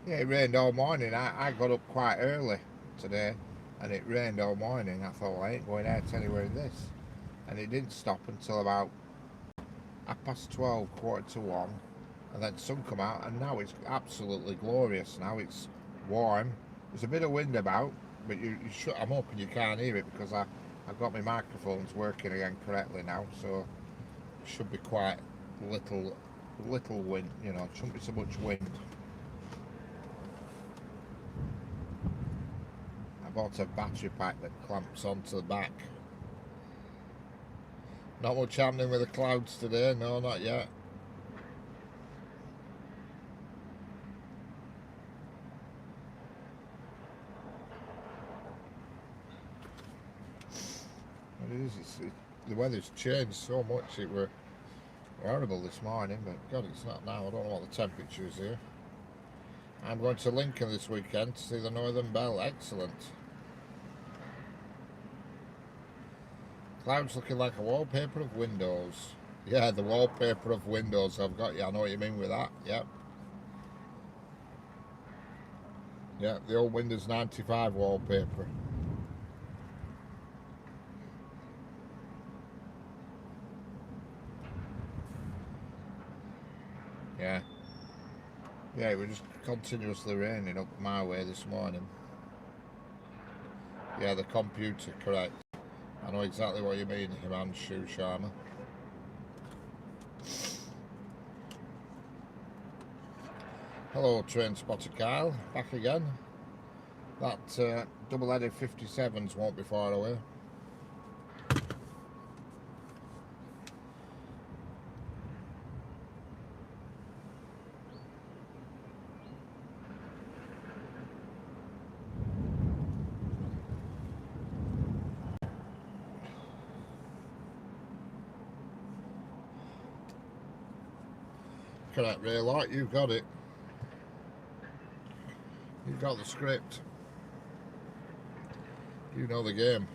Yeah, it rained all morning. I got up quite early today and it rained all morning. I thought, well, I ain't going out anywhere in this. And it didn't stop until about 12:30, 1:45, and then sun come out, and now it's absolutely glorious. Now it's warm. There's a bit of wind about, but you should, I'm hoping you can't hear it because I've got my microphones working again correctly now, so it should be quite little wind, you know, it shouldn't be so much wind. I bought a battery pack that clamps onto the back. Not much happening with the clouds today, no, not yet. The weather's changed so much. It were horrible this morning, but God, it's not now. I don't know what the temperature is here. I'm going to Lincoln this weekend to see the Northern Belle. Excellent. Clouds looking like a wallpaper of windows. Yeah, the wallpaper of windows. I've got you. I know what you mean with that. Yep. Yeah, the old Windows 95 wallpaper. Yeah. Yeah, it was just continuously raining up my way this morning. Yeah, the computer, correct. I know exactly what you mean, Himanshu Sharma. Hello, train spotter Kyle. Back again. That double-headed 57s won't be far away. Correct, Ray Light, you've got it. You've got the script. You know the game.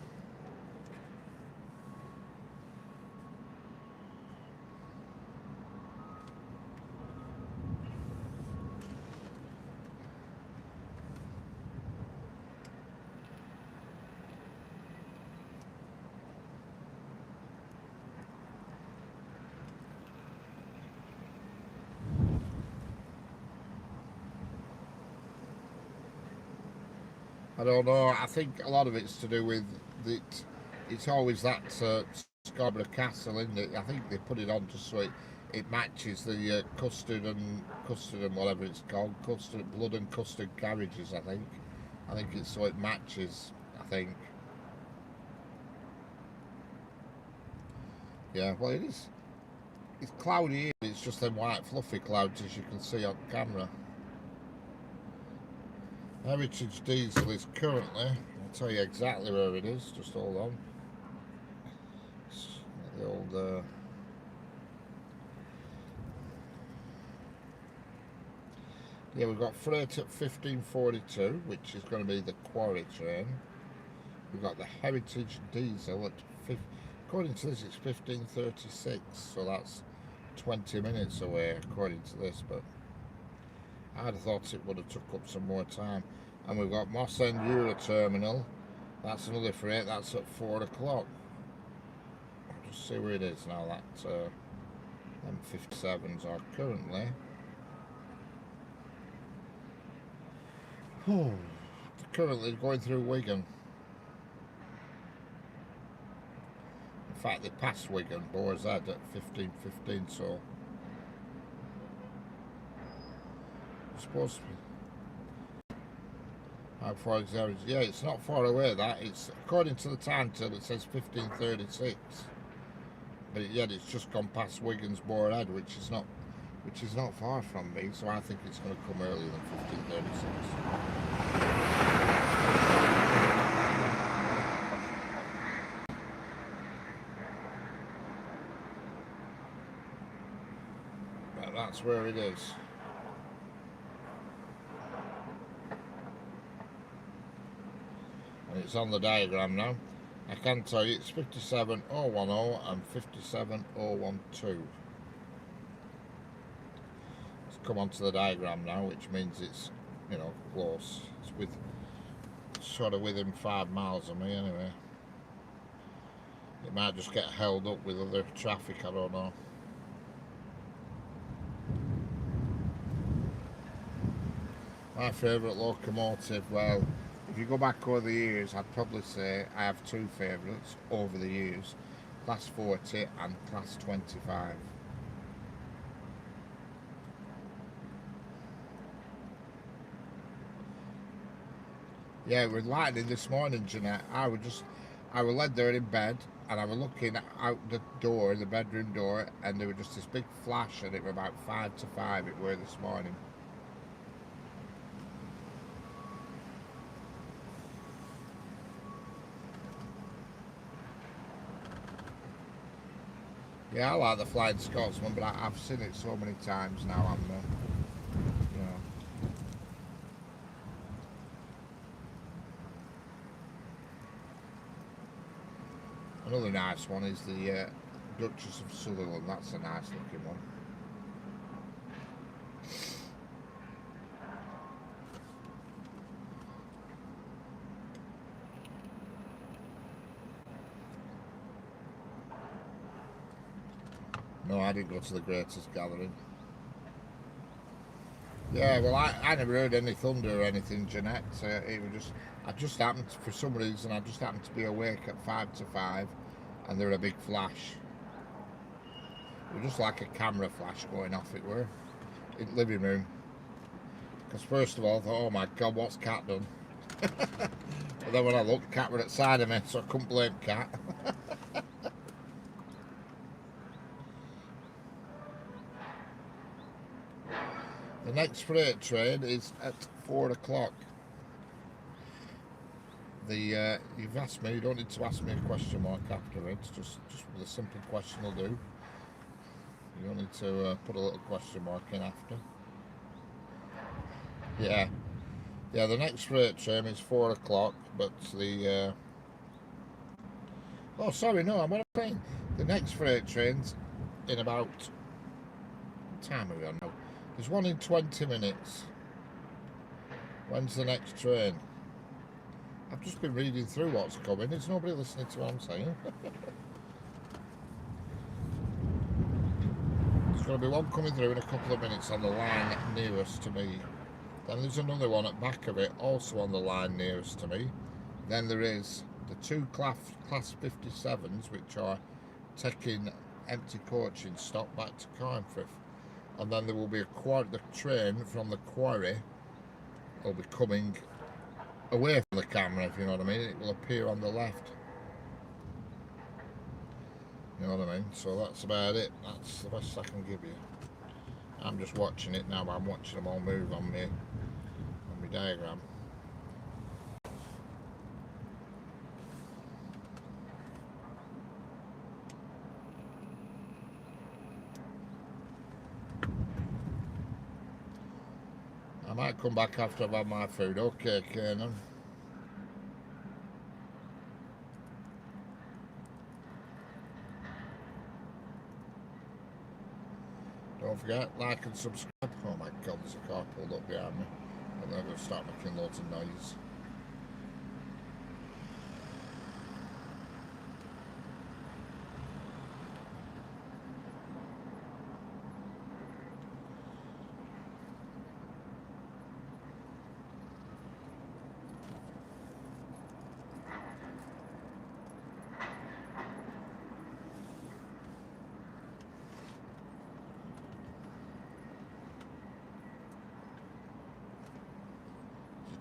I don't know. I think a lot of it's to do with it. It's always that Scarborough Castle, isn't it? I think they put it on just so it matches the custard and whatever it's called, custard blood and custard carriages. I think it's so it matches. I think. Yeah. Well, it is. It's cloudy here. It's just them white fluffy clouds as you can see on camera. Heritage Diesel is currently, I'll tell you exactly where it is, just hold on. The old, yeah, we've got freight at 1542, which is going to be the quarry train. We've got the Heritage Diesel at, according to this, it's 1536, so that's 20 minutes away, according to this, but I'd have thought it would have took up some more time. And we've got Moss End Euro Terminal. That's another freight. That's at 4 o'clock. I'll just see where it is now. That M57s are currently. Currently going through Wigan. In fact, they passed Wigan, Boar's Head at 15:15. So it's supposed to be. How far is there? Yeah, it's not far away. That it's according to the timetable. It says 15:36, but yet it's just gone past Wigan's Boar's Head, which is not far from me. So I think it's going to come earlier than 15:36. But that's where it is. And it's on the diagram now. I can tell you it's 57010 and 57012. It's come onto the diagram now, which means it's, you know, close. It's sort of within 5 miles of me anyway. It might just get held up with other traffic, I don't know. My favourite locomotive, well, if you go back over the years, I'd probably say I have two favourites over the years, Class 40 and Class 25. Yeah, we're lightning this morning, Jeanette. I was led there in bed, and I was looking out the door, the bedroom door, and there was just this big flash, and it was about 5 to 5, it were this morning. Yeah, I like the Flying Scotsman, but I've seen it so many times now, you know. Another nice one is the Duchess of Sutherland. That's a nice looking one. No, I didn't go to the Greatest Gathering. Yeah, well, I never heard any thunder or anything, Jeanette. It was just, I just happened, for some reason, I just happened to be awake at 5 to 5, and there was a big flash. It was just like a camera flash going off, it were, in the living room. Because first of all, I thought, oh my God, what's Cat done? But then when I looked, Cat were outside of me, so I couldn't blame Cat. The next freight train is at 4 o'clock. You've asked me, you don't need to ask me a question mark afterwards, just with a simple question will do. You don't need to put a little question mark in after. Yeah, the next freight train is 4 o'clock, but oh, sorry, no, what I'm saying, the next freight train's in about, what time are we on now? There's one in 20 minutes. When's the next train? I've just been reading through what's coming. There's nobody listening to what I'm saying. There's going to be one coming through in a couple of minutes on the line nearest to me. Then there's another one at back of it, also on the line nearest to me. Then there is the two Class 57s, which are taking empty coaching stock back to Carnforth. And then there will be the train from the quarry will be coming away from the camera, if you know what I mean. It will appear on the left. You know what I mean? So that's about it. That's the best I can give you. I'm just watching it now. I'm watching them all move on my diagram. I might come back after I've had my food. Okay, Kanan. Don't forget, like and subscribe. Oh my God, there's a car pulled up behind me. And they're going to start making loads of noise.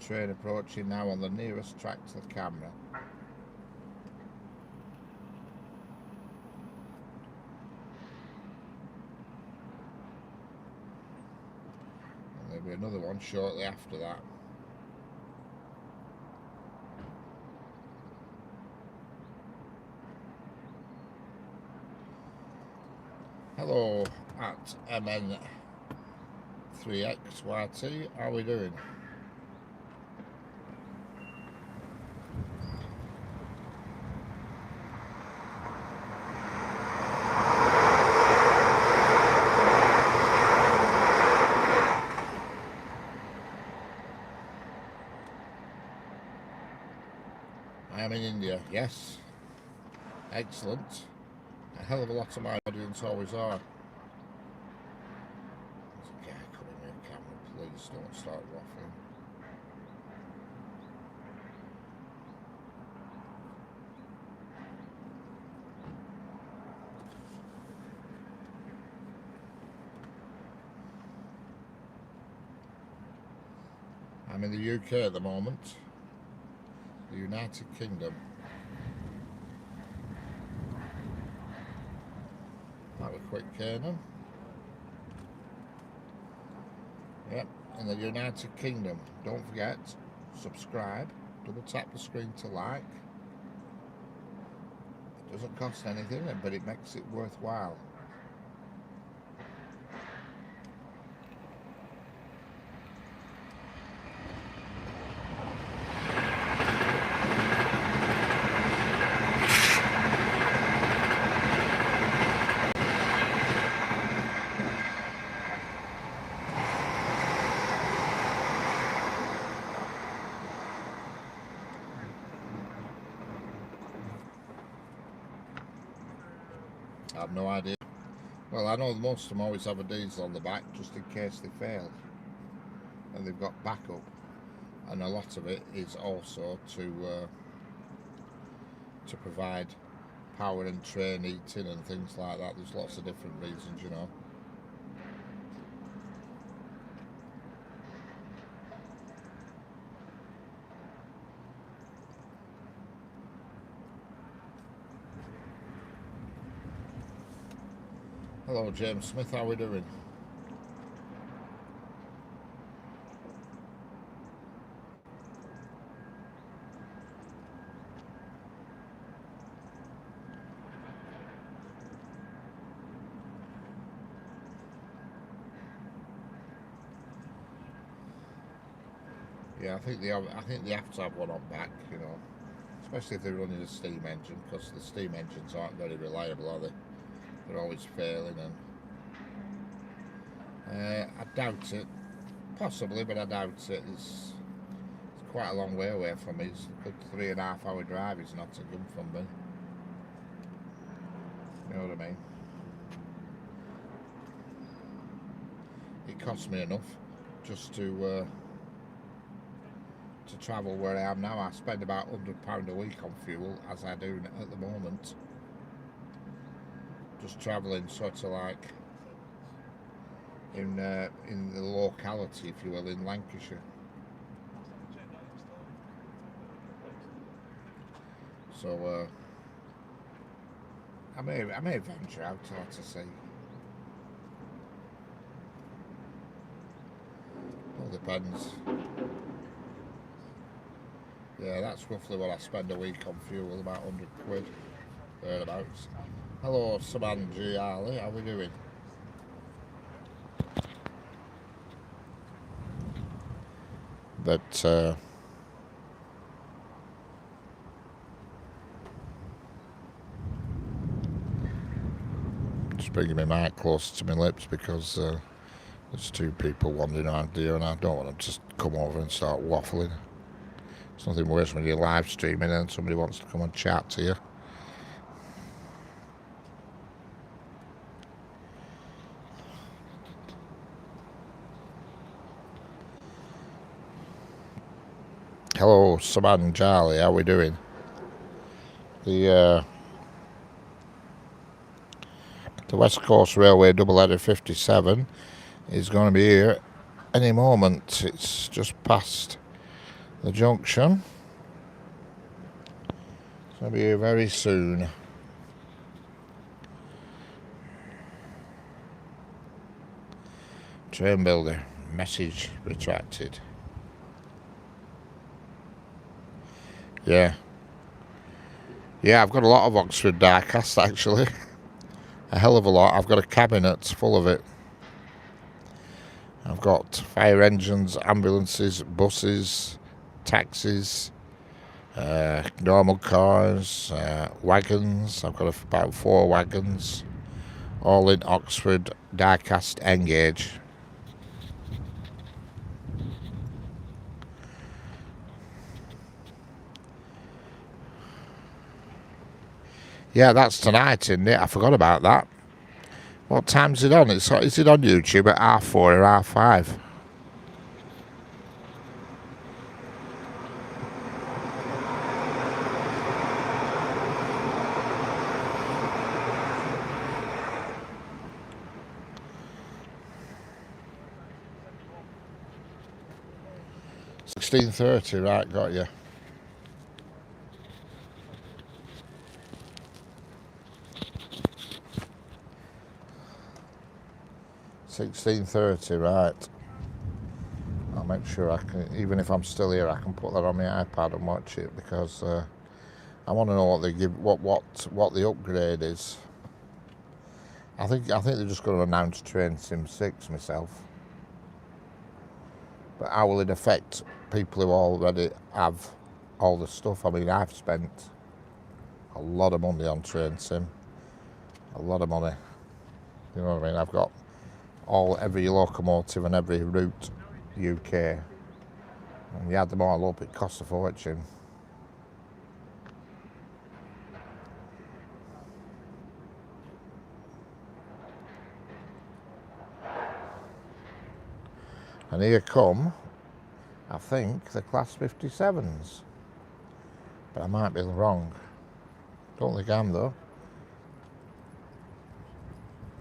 Train approaching now on the nearest track to the camera. And there'll be another one shortly after that. Hello at MN3XYT, how are we doing? I am in India, yes. Excellent. A hell of a lot of my audience always are. There's a guy coming with a camera, please don't start waffling. I'm in the UK at the moment, the United Kingdom. quick Canaan. Yep, in the United Kingdom. Don't forget, subscribe, double tap the screen to like. It doesn't cost anything, but it makes it worthwhile. I have no idea. Well, I know most of them always have a diesel on the back just in case they fail, and they've got backup, and a lot of it is also to provide power and train heating and things like that. There's lots of different reasons, you know. Hello James Smith, how are we doing? Yeah, I think they have to have one on back, you know, especially if they're running a steam engine, because the steam engines aren't very reliable, are they? They're always failing, and I doubt it. Possibly, but I doubt it. It's quite a long way away from me. It's a good 3.5 hour drive. It's Nottingham from me. You know what I mean? It costs me enough just to travel where I am now. I spend about £100 a week on fuel, as I do at the moment. Just travelling sort of like in the locality, if you will, in Lancashire. So I may venture out to sea. All depends. Yeah, that's roughly what I spend a week on fuel, about 100 quid, thereabouts. Hello, Saman Ali, how are we doing? But just bringing my mic closer to my lips because there's two people wandering around here, and I don't want them to just come over and start waffling. It's nothing worse when you're live streaming and somebody wants to come and chat to you. Hello, Saman Charlie, how are we doing? The West Coast Railway double-header 57 is going to be here any moment. It's just past the junction. It's going to be here very soon. Train builder, message retracted. Yeah, I've got a lot of Oxford diecast actually. A hell of a lot. I've got a cabinet full of it. I've got fire engines, ambulances, buses, taxis, normal cars, wagons. I've got about 4 wagons, all in Oxford diecast N-gauge. Yeah, that's tonight, isn't it? I forgot about that. What time's it on? Is it on YouTube at 4:30 or 5:30? £16:30, right, got you. 16:30, right. I'll make sure I can, even if I'm still here, I can put that on my iPad and watch it, because I want to know what they give, what the upgrade is. I think they're just going to announce Train Sim 6 myself. But how will it affect people who already have all the stuff? I mean, I've spent a lot of money on Train Sim. A lot of money. You know what I mean? I've got every locomotive and every route UK. And you add them all up, it costs a fortune. And here come, I think, the Class 57s. But I might be wrong. Don't think I am, though.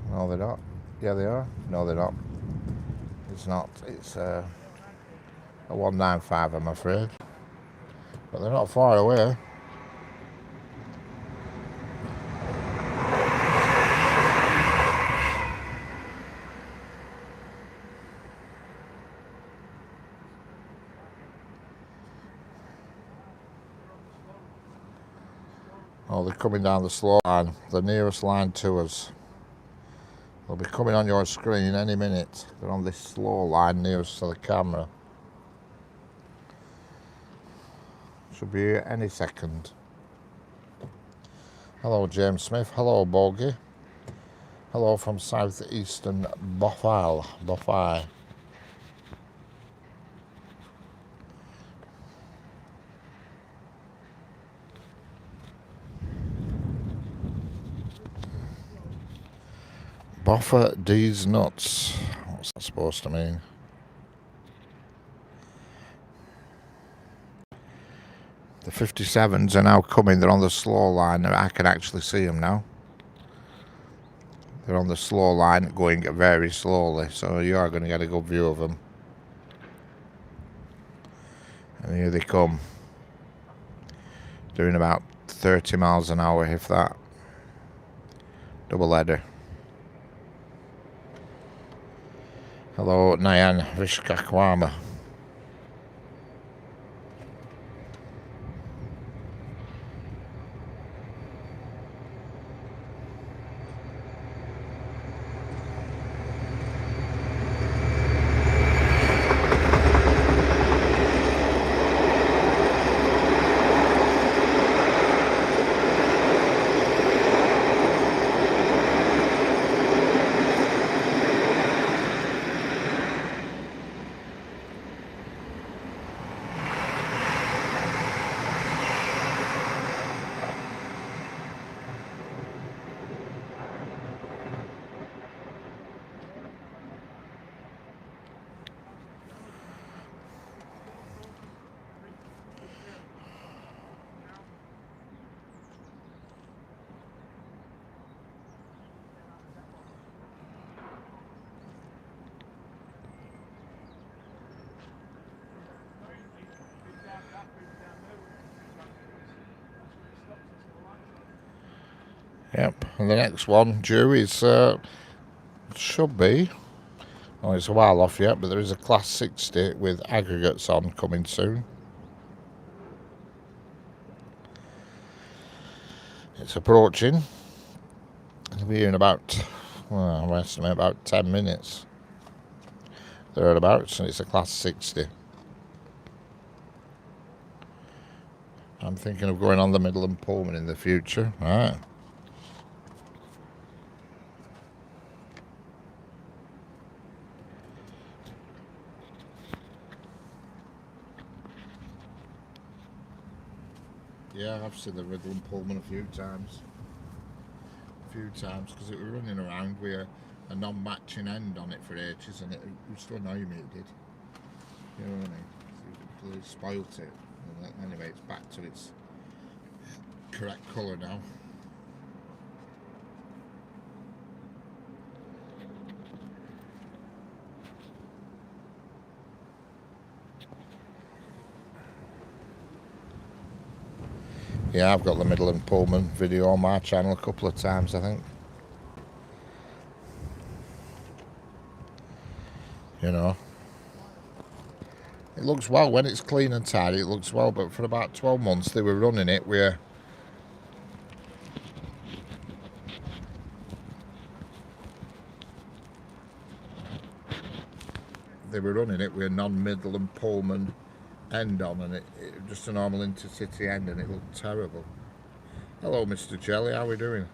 No, they're not. Yeah, they are. No, they're not. It's not. It's a 195, I'm afraid. But they're not far away. Oh, they're coming down the slow line, the nearest line to us. They'll be coming on your screen any minute. They're on this slow line nearest to the camera. Should be here any second. Hello, James Smith. Hello, Bogey. Hello from southeastern Boffay. Boffer D's nuts. What's that supposed to mean? The 57s are now coming. They're on the slow line. I can actually see them now. They're on the slow line, going very slowly, so you are going to get a good view of them. And here they come, doing about 30 miles an hour, if that. Double header. Hello, Nayan Vishkakwama. Yep, and the next one due is, should be, oh, it's a while off yet, but there is a Class 60 with aggregates on coming soon. It's approaching. It'll be here in about, well, I estimate about 10 minutes. Thereabouts, and it's a Class 60. I'm thinking of going on the Midland Pullman in the future. Right. Yeah, I've seen the Midland Pullman a few times. Because it was running around with a non-matching end on it for ages, and it used to annoy me, it did. You know what I mean? It spoilt it. And anyway, it's back to its correct colour now. Yeah, I've got the Midland Pullman video on my channel a couple of times, I think. You know, it looks well when it's clean and tidy. It looks well, but for about 12 months they were running it with a non-Midland Pullman end on, and it just a normal intercity end, and it looked terrible. Hello, Mr. Jelly. How are we doing?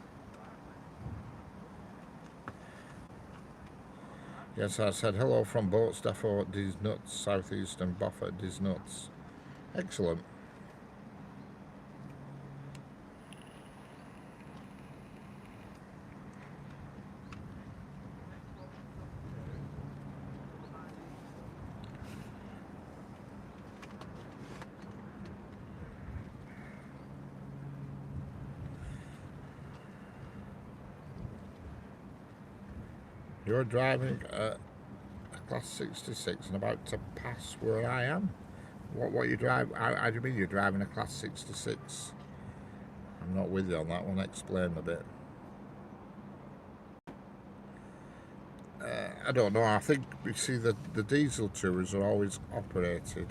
Yes, I said hello from Boat Stafford, These Nuts, Southeast and Buffett, These Nuts. Excellent. You're driving a Class 66 and about to pass where I am. What you drive? How do you mean you're driving a Class 66? I'm not with you on that one. Explain a bit. I don't know. I think you see the diesel tours are always operated.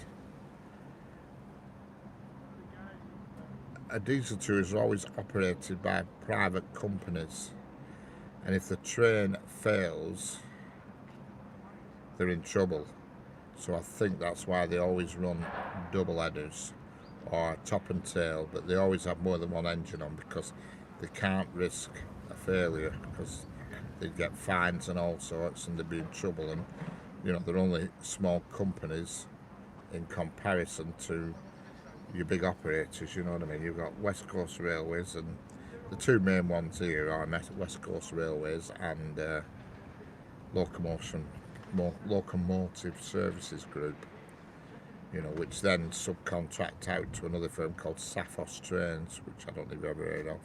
A diesel tour is always operated by private companies, and if the train fails, they're in trouble. So I think that's why they always run double headers or top and tail, but they always have more than one engine on because they can't risk a failure because they'd get fines and all sorts and they'd be in trouble. And you know, they're only small companies in comparison to your big operators, you know what I mean? You've got West Coast Railways, and the two main ones here are West Coast Railways and Locomotive Services Group, you know, which then subcontract out to another firm called Safos Trains, which I don't think you've ever heard of.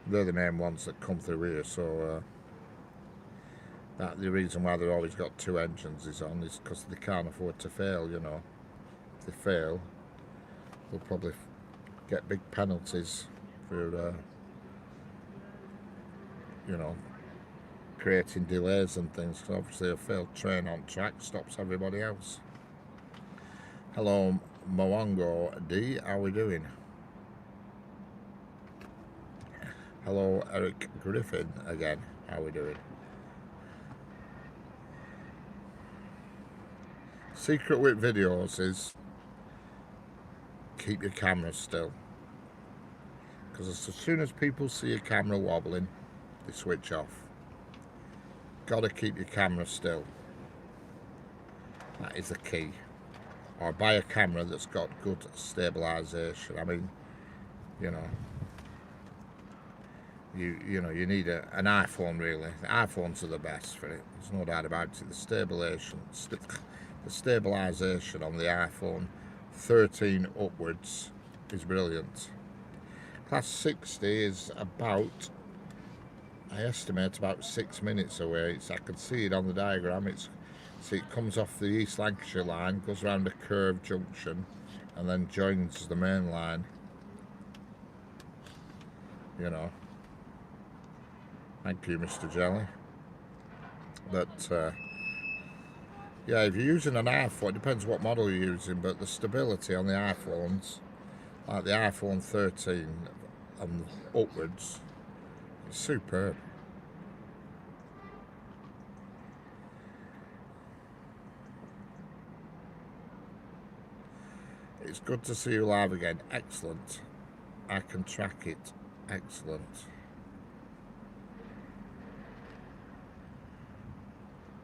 They're the main ones that come through here, so that the reason why they've always got two engines is because they can't afford to fail, you know. If they fail, they'll probably get big penalties for, you know, creating delays and things, because obviously a failed train on track stops everybody else. Hello, Moango D, how are we doing? Hello, Eric Griffin again, how are we doing? Secret with videos is keep your camera still, because as soon as people see your camera wobbling, they switch off. Gotta keep your camera still. That is the key. Or buy a camera that's got good stabilisation. I mean, you know, you know, you need an iPhone really. The iPhones are the best for it. There's no doubt about it. The stabilisation on the iPhone 13 upwards is brilliant. Class 60 is about, I estimate, about 6 minutes away. I can see it on the diagram. See, it comes off the East Lancashire line, goes around a curved junction, and then joins the main line. You know. Thank you, Mr. Jelly. But yeah, if you're using an iPhone, it depends what model you're using, but the stability on the iPhones, like the iPhone 13 and upwards, is superb. It's good to see you live again. Excellent. I can track it. Excellent.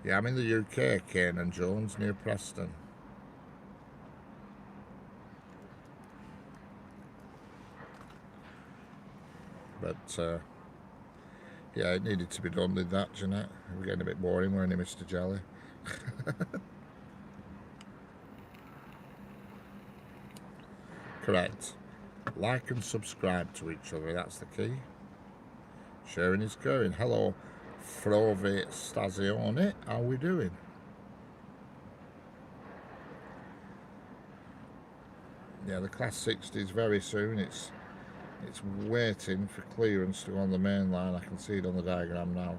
Yeah, I'm in the UK, Kane and Jones, near Preston. But yeah, it needed to be done, did that, Jeanette? We're getting a bit boring, weren't we, Mr. Jelly? Correct. Like and subscribe to each other, that's the key. Sharing is caring. Hello, Frove Stazione, how are we doing? Yeah, the Class 60 is very soon. It's waiting for clearance to go on the main line. I can see it on the diagram now.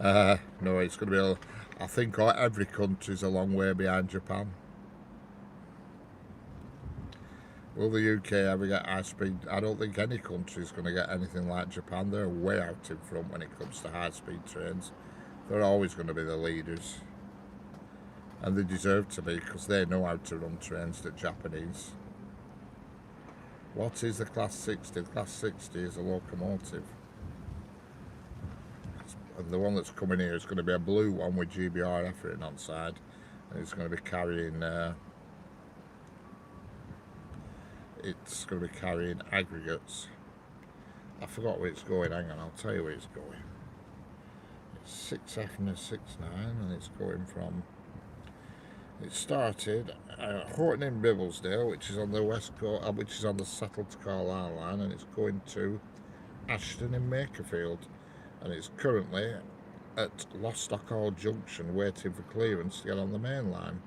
No, it's going to be, I think every country's a long way behind Japan. Will the UK ever get high speed? I don't think any country's going to get anything like Japan. They're way out in front when it comes to high speed trains. They're always going to be the leaders. And they deserve to be, because they know how to run trains, the Japanese. What is the Class 60? The Class 60 is a locomotive. And the one that's coming here is going to be a blue one with GBRF written on side. And it's going to be carrying aggregates. I forgot where it's going. Hang on, I'll tell you where it's going. It's 6F and a 69, and it's going from. It started at Horton in Bibblesdale, which is on the west coast, which is on the Settle to Carlisle line, and it's going to Ashton in Makerfield, and it's currently at Lostock Hall Junction waiting for clearance to get on the main line.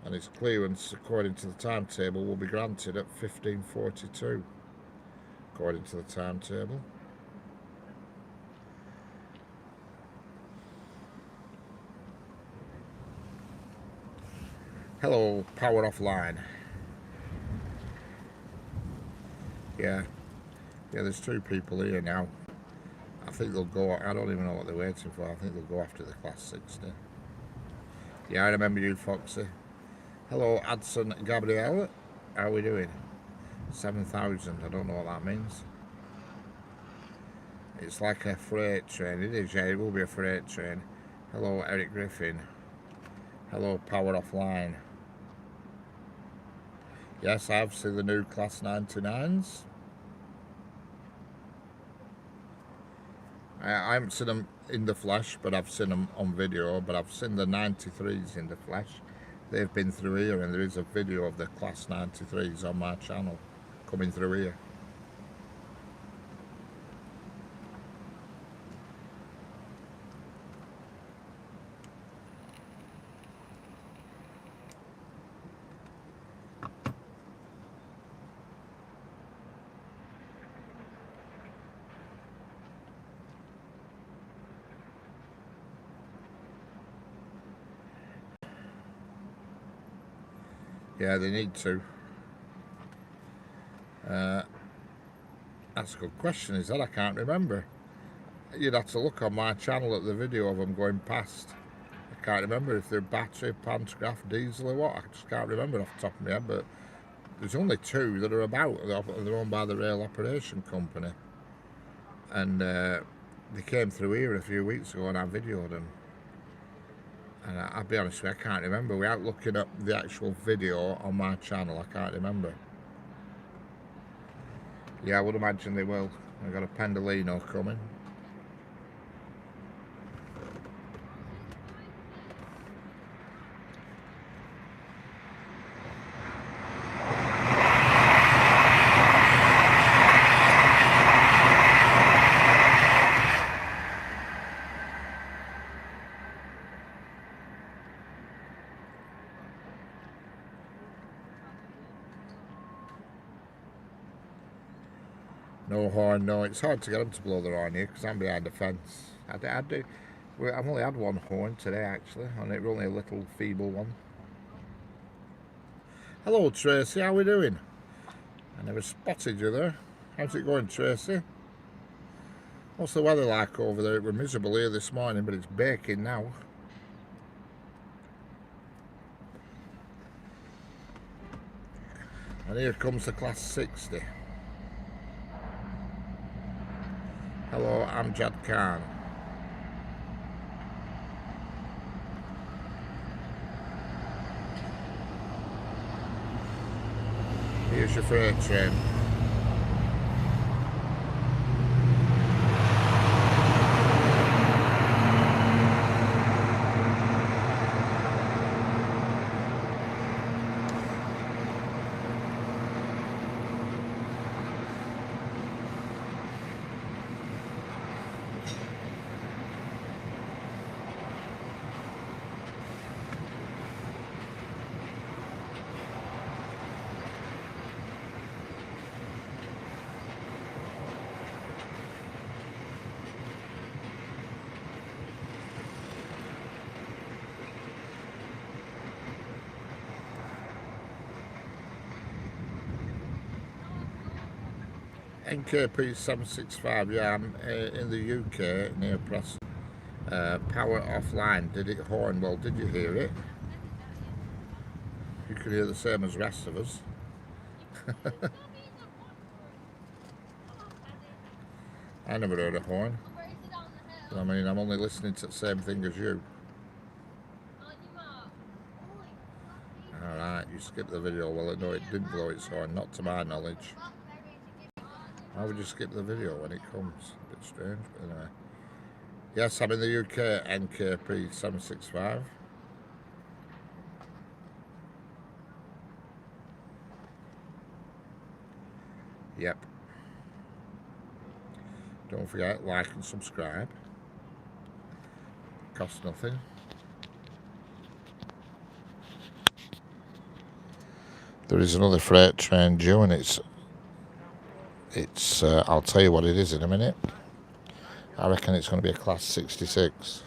And its clearance, according to the timetable, will be granted at 15:42, according to the timetable. Hello, power offline. Yeah, there's two people here now. I think they'll go, I don't even know what they're waiting for. I think they'll go after the Class 60. Yeah, I remember you, Foxy. Hello, Adson Gabrielle. How are we doing? 7,000, I don't know what that means. It's like a freight train. It is, yeah, it will be a freight train. Hello, Eric Griffin. Hello, Power Offline. Yes, I've seen the new Class 99s. I haven't seen them in the flesh, but I've seen them on video. But I've seen the 93s in the flesh. They've been through here, and there is a video of the Class 93s on my channel coming through here. Yeah, they need to. That's a good question, is that? I can't remember. You'd have to look on my channel at the video of them going past. I can't remember if they're battery, pantograph, diesel or what. I just can't remember off the top of my head, but there's only two that are about. They're owned by the Rail Operation Company. And they came through here a few weeks ago and I videoed them. And I'll be honest with you, I can't remember. Without looking up the actual video on my channel, I can't remember. Yeah, I would imagine they will. I've got a Pendolino coming. No horn, no. It's hard to get them to blow their horn here because I'm behind the fence. I've only had one horn today actually, and it was only a little feeble one. Hello Tracy, how are we doing? I never spotted you there. How's it going, Tracy? What's the weather like over there? It was miserable here this morning, but it's baking now. And here comes the Class 60. Hello, Amjad Khan. Here's your freight train. NKP 765, yeah, I'm in the UK near Preston. Power offline, did it horn? Well, did you hear it? You could hear the same as the rest of us. I never heard a horn. I mean, I'm only listening to the same thing as you. Alright, you skipped the video. Well, no, it didn't blow its horn, not to my knowledge. Why would you skip the video when it comes? A bit strange, but anyway. Yes, I'm in the UK, NKP 765. Yep. Don't forget, like and subscribe. Costs nothing. There is another freight train due, and it's I'll tell you what it is in a minute. I reckon it's going to be a class 66.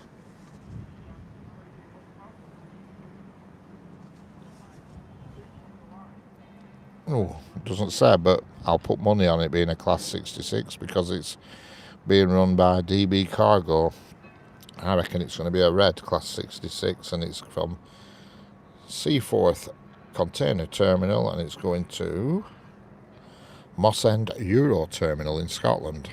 Oh, it doesn't say, but I'll put money on it being a class 66 because it's being run by DB Cargo. I reckon it's going to be a red class 66, and it's from Seaforth Container Terminal, and it's going to Moss End Euro Terminal in Scotland.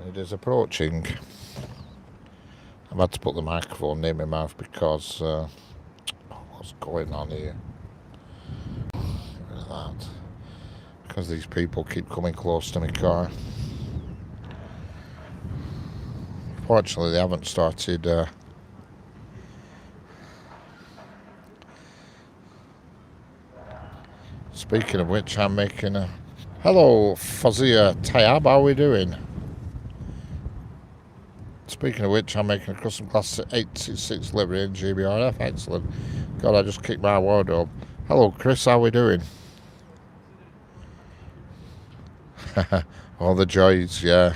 It is approaching. I've had to put the microphone near my mouth because what's going on here? Look at that. Because these people keep coming close to my car. Fortunately, they haven't started speaking of which, I'm making a... Hello, Fazia Tayab, how are we doing? Speaking of which, I'm making a custom class 866 livery in GBRF. Excellent. God, I just kicked my wardrobe. Hello, Chris. How we doing? All the joys, yeah.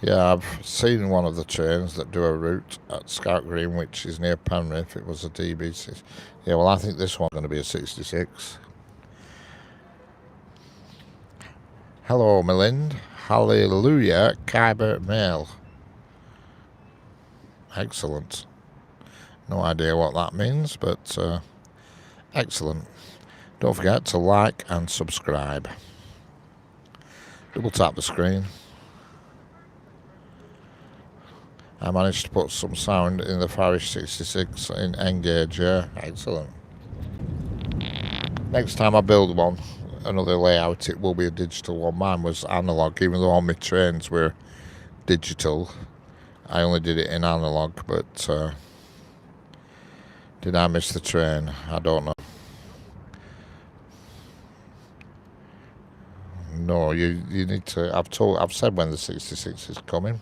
Yeah, I've seen one of the trains that do a route at Scout Green, which is near Penrith. It was a DB6. Yeah, well, I think this one's going to be a 66. Hello, Melind. Hallelujah, Kyber Mail. Excellent. No idea what that means, but excellent. Don't forget to like and subscribe. Double tap the screen. I managed to put some sound in the Farish 66 in Engage, yeah. Excellent. Next time I build one, another layout, it will be a digital one. Mine was analog, even though all my trains were digital. I only did it in analog, but did I miss the train? I don't know. No, you need to. I've said when the 66 is coming.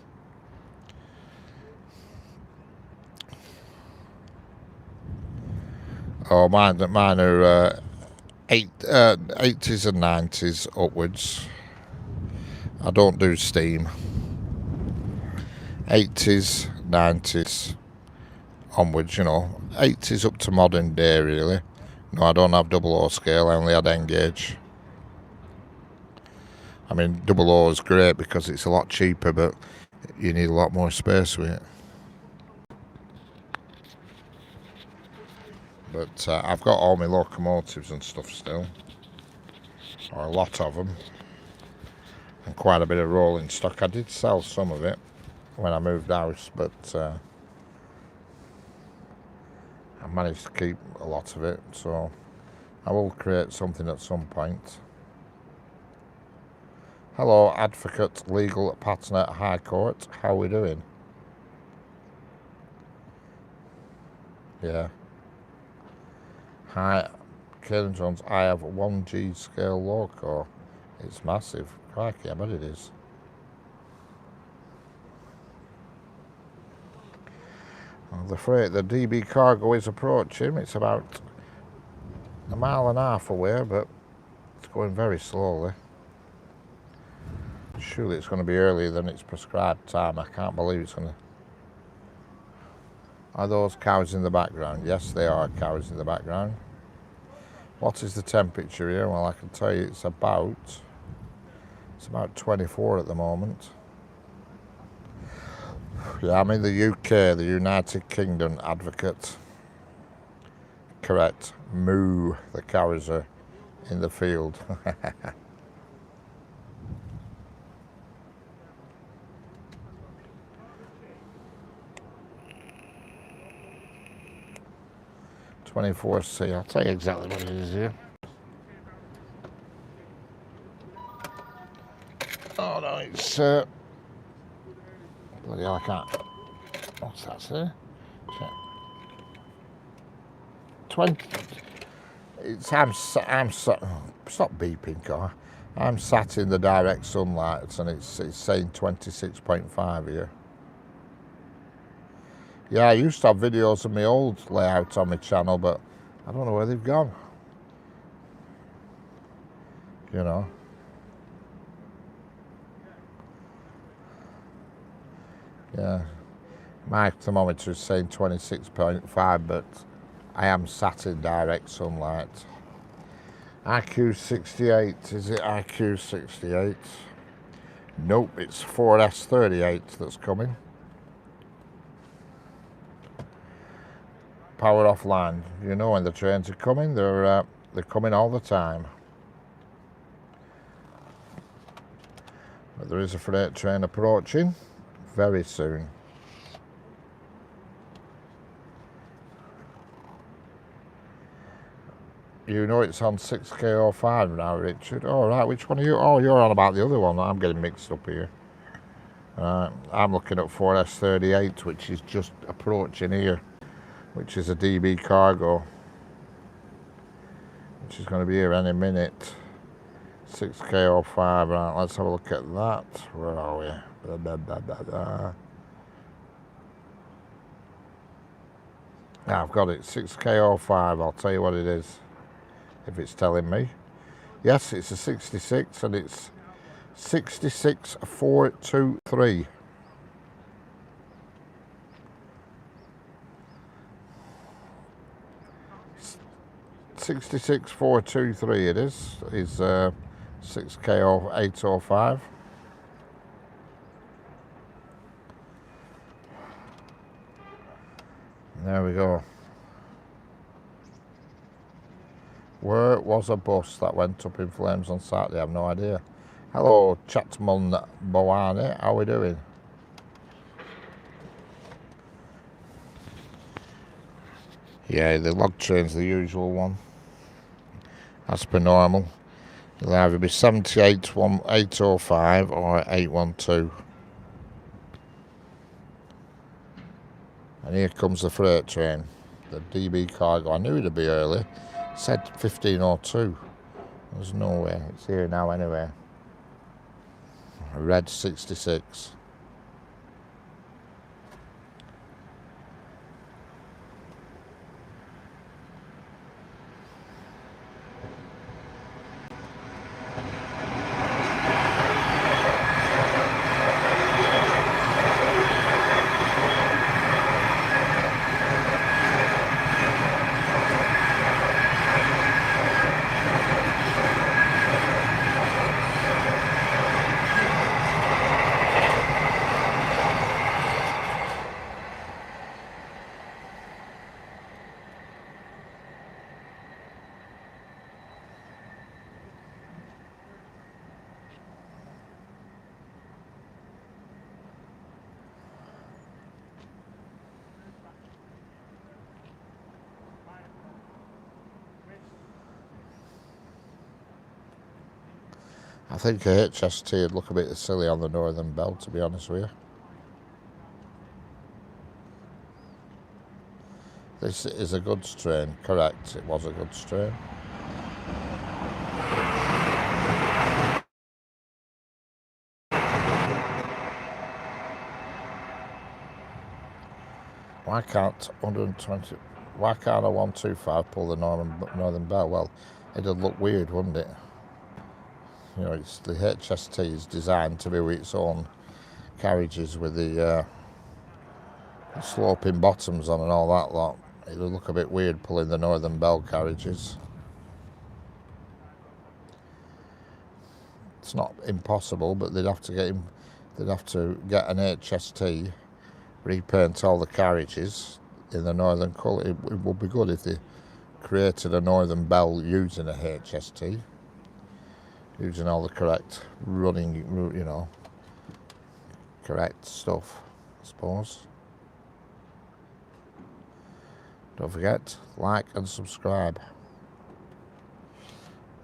Oh, mine are 80s and 90s upwards. I don't do steam. 80s, 90s onwards, you know. 80s up to modern day, really. No, I don't have double O scale. I only had Engage. I mean, double O is great because it's a lot cheaper, but you need a lot more space with it. But I've got all my locomotives and stuff still, or a lot of them, and quite a bit of rolling stock. I did sell some of it when I moved house, but I managed to keep a lot of it, so I will create something at some point. Hello, Advocate Legal Pattern at High Court. How are we doing? Yeah. Hi, Karen Jones. I have 1G scale loco. It's massive. Crikey, I bet it is. Well, the DB Cargo is approaching. It's about a mile and a half away, but it's going very slowly. Surely it's going to be earlier than its prescribed time. I can't believe it's going to... Are those cows in the background? Yes, they are cows in the background. What is the temperature here? Well, I can tell you it's about 24 at the moment. Yeah, I'm in the UK, the United Kingdom advocate. Correct. Moo, the cows are in the field. 24C, I'll tell you exactly what it is here. Oh no, it's bloody hell, I can't. What's that, sir? 20. Stop beeping, car. I'm sat in the direct sunlight and it's saying 26.5 here. Yeah, I used to have videos of my old layout on my channel, but I don't know where they've gone. You know. Yeah. My thermometer is saying 26.5, but I am sat in direct sunlight. IQ 68, is it IQ 68? Nope, it's 4S38 that's coming. Power offline. You know when the trains are coming, they're coming all the time. But there is a freight train approaching very soon. You know it's on 6K05 now, Richard. Oh, right, which one are you? Oh, you're on about the other one. I'm getting mixed up here. I'm looking at 4S38, which is just approaching here, which is a DB cargo, which is going to be here any minute. 6K05, right, let's have a look at that. Where are we? Blah, blah, blah, blah, blah. I've got it, 6K05, I'll tell you what it is, if it's telling me. Yes, it's a 66 and it's 66423. $66,423 it is 6K805. There we go. Where was a bus that went up in flames on Saturday? I have no idea. Hello, Chatmon Boane, how are we doing? Yeah, the log train's the usual one. As per normal. It'll either be 78805 or 812. And here comes the freight train, the DB cargo. I knew it'd be early. It said 1502. There's no way. It's here now anyway. Red 66. I think a HST would look a bit silly on the Northern Belt, to be honest with you. This is a goods train, correct, it was a goods train. Why can't a 125 pull the Northern Belt? Well, it'd look weird, wouldn't it? You know, it's the HST is designed to be with its own carriages with the sloping bottoms on and all that lot. It would look a bit weird pulling the Northern Bell carriages. It's not impossible, but they'd have to get an HST, repaint all the carriages in the Northern colour. It would be good if they created a Northern Bell using a HST, using all the correct running, you know, correct stuff, I suppose. Don't forget, like and subscribe.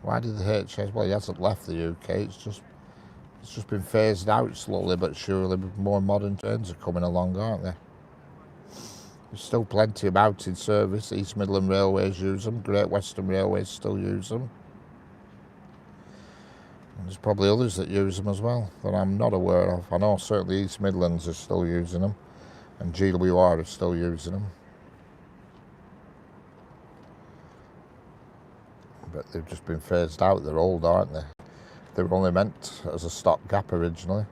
Why did the HS? Well, he hasn't left the UK. It's just been phased out slowly but surely. More modern trains are coming along, aren't there? There's still plenty about in service. East Midland Railways use them. Great Western Railways still use them. And there's probably others that use them as well that I'm not aware of. I know certainly East Midlands are still using them, and GWR are still using them. But they've just been phased out. They're old, aren't they? They were only meant as a stopgap originally.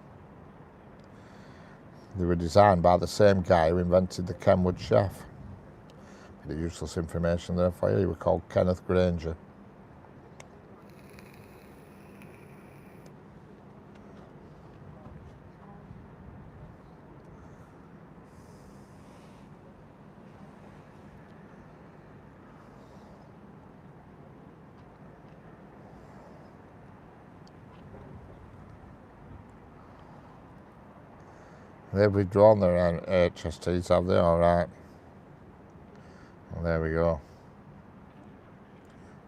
They were designed by the same guy who invented the Kenwood chef. Bit of useless information there for you. He was called Kenneth Granger. They've withdrawn their HSTs, have they? All right. Well, there we go.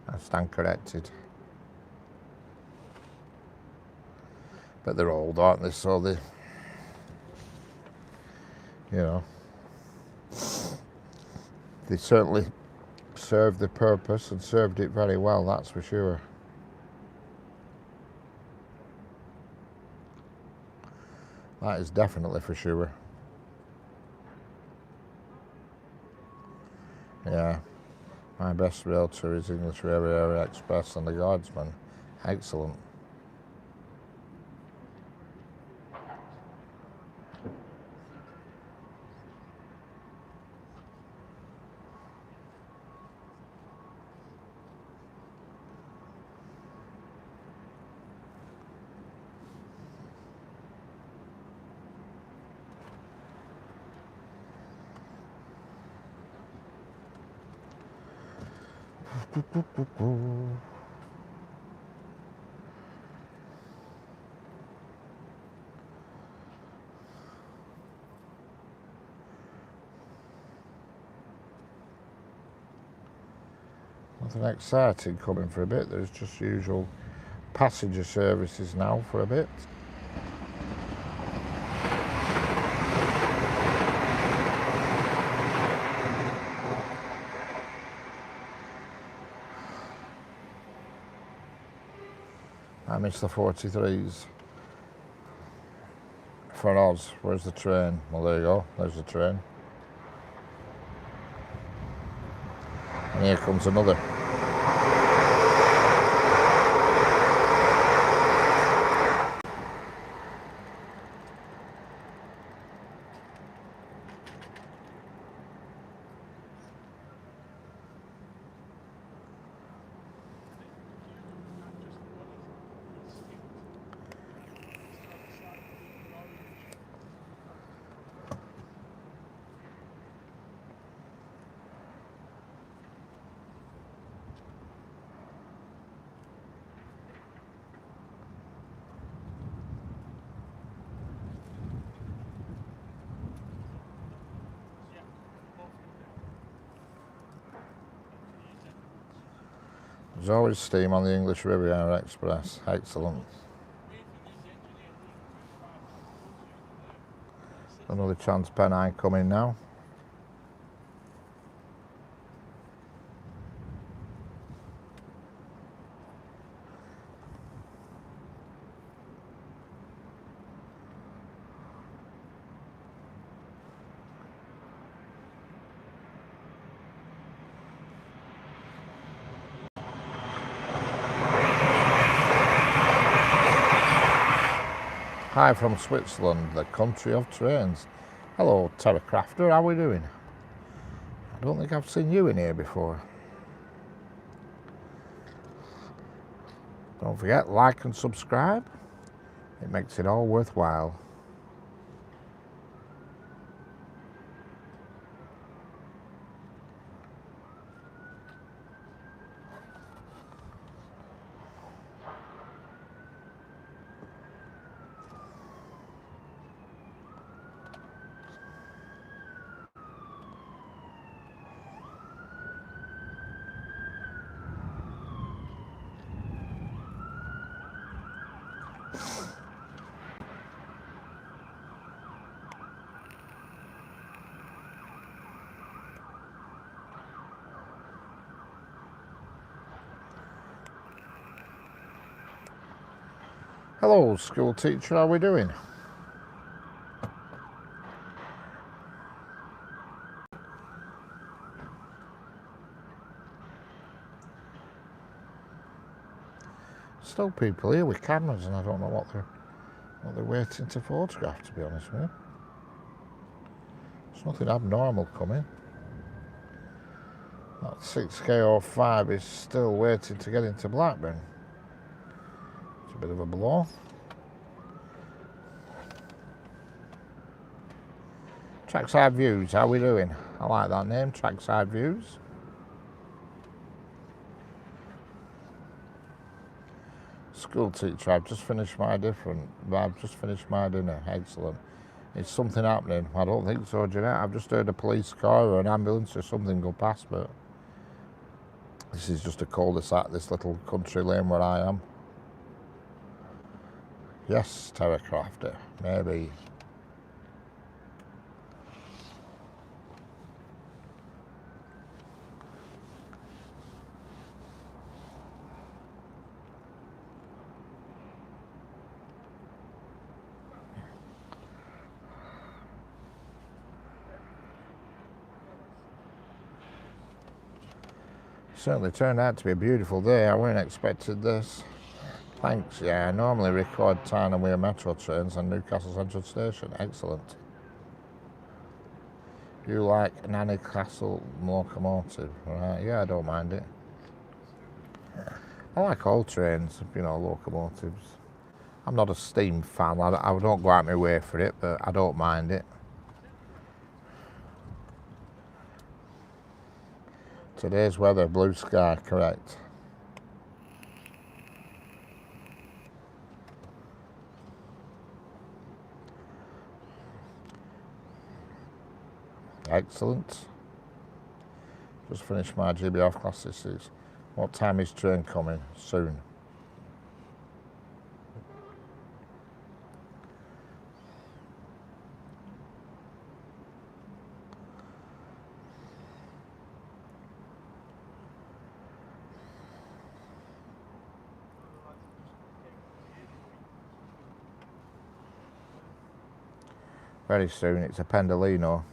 I stand corrected. But they're old, aren't they? So they, you know, they certainly served the purpose and served it very well, that's for sure. That is definitely for sure. Yeah. My best realtor is English Railway Express and the Guardsman. Excellent. Nothing exciting coming for a bit. There's just usual passenger services now for a bit. I miss the 43s. For Oz, where's the train? Well, there you go, there's the train. And here comes another. There's always steam on the English Riviera Express. Excellent. Another Trans Pennine coming now. Hi from Switzerland, the country of trains. Hello, Terracrafter, how are we doing? I don't think I've seen you in here before. Don't forget, like and subscribe. It makes it all worthwhile. Hello, school teacher, how are we doing? Still people here with cameras, and I don't know what they're waiting to photograph, to be honest with you. There's nothing abnormal coming. That 6K05 is still waiting to get into Blackburn. It's a bit of a blow. Trackside Views, how are we doing? I like that name, Trackside Views. School teacher, I've just finished my dinner. Excellent. Is something happening? I don't think so, Jeanette. I've just heard a police car or an ambulance or something go past, but this is just a cul-de-sac, this little country lane where I am. Yes, Terracrafter, maybe. Certainly turned out to be a beautiful day. I weren't expecting this. Thanks, yeah. I normally record Tyne and Weir metro trains and Newcastle Central Station. Excellent. You like Newcastle locomotive? Right, yeah, I don't mind it. I like all trains, locomotives. I'm not a steam fan. I don't go out my way for it, but I don't mind it. Today's weather, blue sky, correct. Excellent. Just finished my GB off classes. What time is train coming? Soon. Very soon. It's a Pendolino.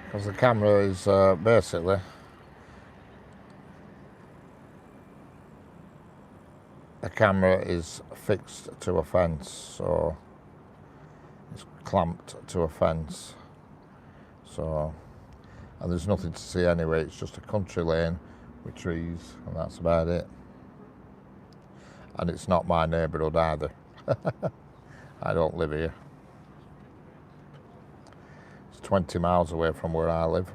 Because the camera is basically fixed to a fence, so it's clamped to a fence. So, and there's nothing to see anyway. It's just a country lane with trees, and that's about it. And it's not my neighbourhood either. I don't live here. It's 20 miles away from where I live.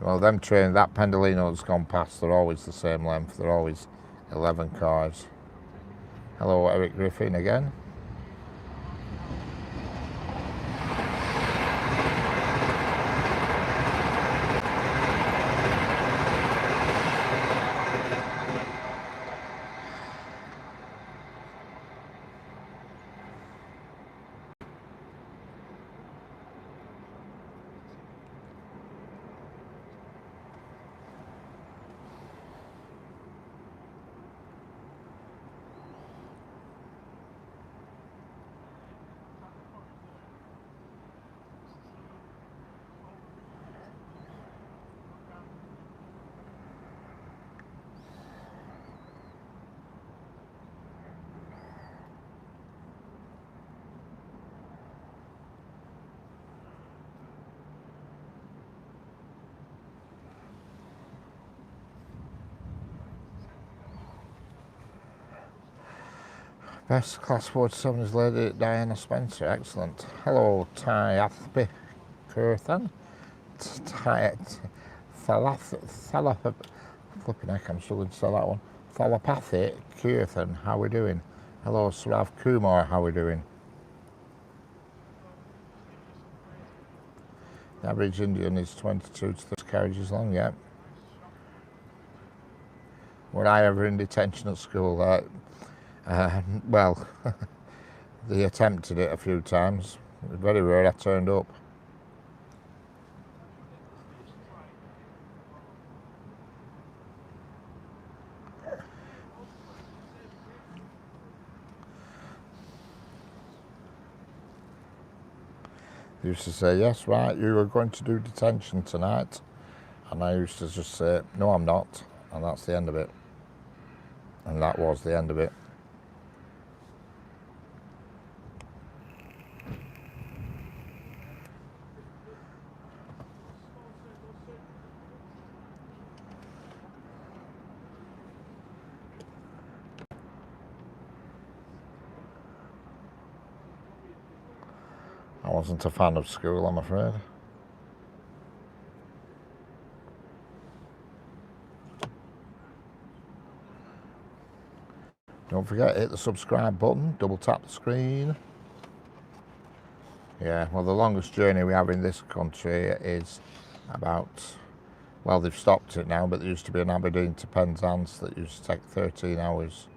Well, them trains, that Pendolino that's gone past, they're always the same length. They're always 11 cars. Hello, Eric Griffin again. Best class 47 is Lady Diana Spencer. Excellent. Hello, Ty Athby Kurthan. Flipping heck, I'm struggling to say that one. Thalapathy Kurthan, how we doing? Hello, Surav Kumar, how we doing? The average Indian is 22 to 30 carriages long, yeah. Were I ever in detention at school? Well, they attempted it a few times. It was very rare I turned up. They used to say, yes, right, you are going to do detention tonight. And I used to just say, no, I'm not. And that's the end of it. And that was the end of it. I wasn't a fan of school, I'm afraid. Don't forget, hit the subscribe button, double tap the screen. Yeah, well, the longest journey we have in this country is about, well, they've stopped it now, but there used to be an Aberdeen to Penzance that used to take 13 hours.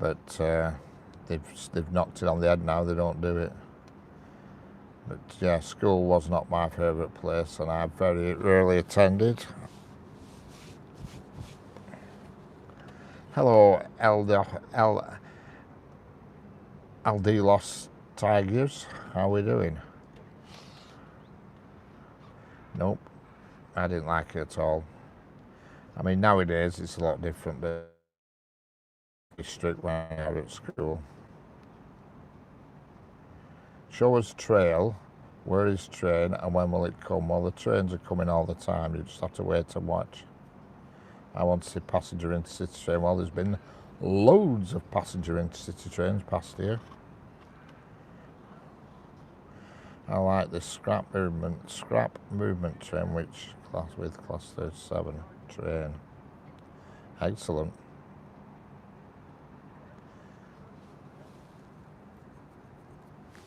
But they've knocked it on the head now, they don't do it. But yeah, school was not my favourite place, and I very rarely attended. Hello, Aldilos Tigers. How are we doing? Nope, I didn't like it at all. I mean, nowadays it's a lot different, but it's strict when I was at school. Show us trail. Where is train and when will it come? Well, the trains are coming all the time. You just have to wait and watch. I want to see passenger intercity train. Well, there's been loads of passenger intercity trains past here. I like this scrap movement train, which class 37 train. Excellent.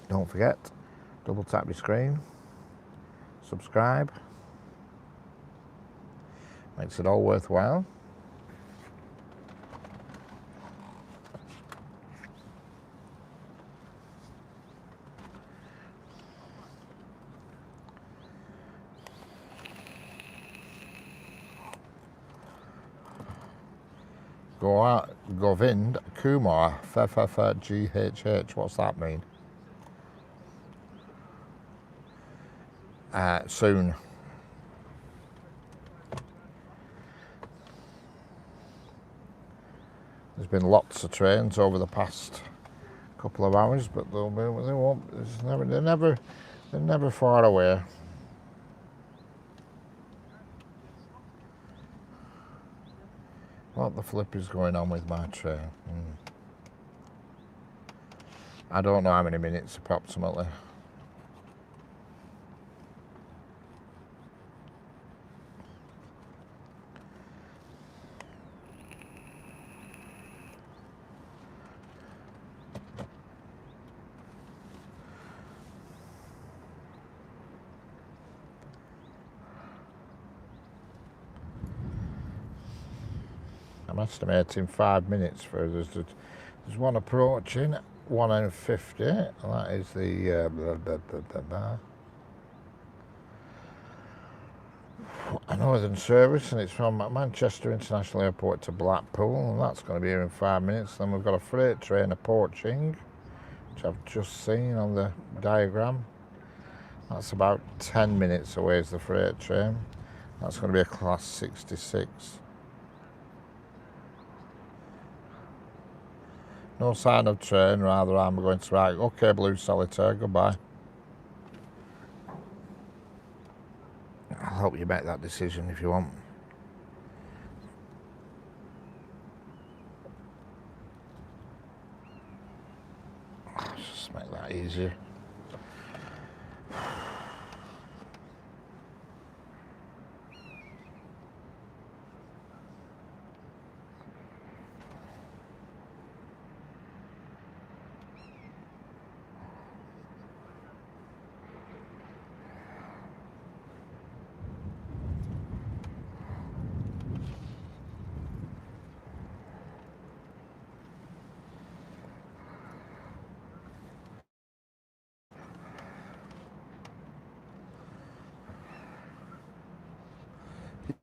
Don't forget, double tap your screen, subscribe. Makes it all worthwhile. Govind Kumar, GHH, what's that mean? Soon. There's been lots of trains over the past couple of hours, but they're never far away. What the flip is going on with my train? I don't know how many minutes approximately. I'm estimating 5 minutes for there's one approaching, 1:50, and that is the a northern service, and it's from Manchester International Airport to Blackpool, and that's going to be here in 5 minutes. Then we've got a freight train approaching, which I've just seen on the diagram. That's about 10 minutes away is the freight train. That's going to be a class 66. No sign of train, rather I'm going to write, okay, Blue Solitaire, goodbye. I'll help you make that decision if you want. that easy.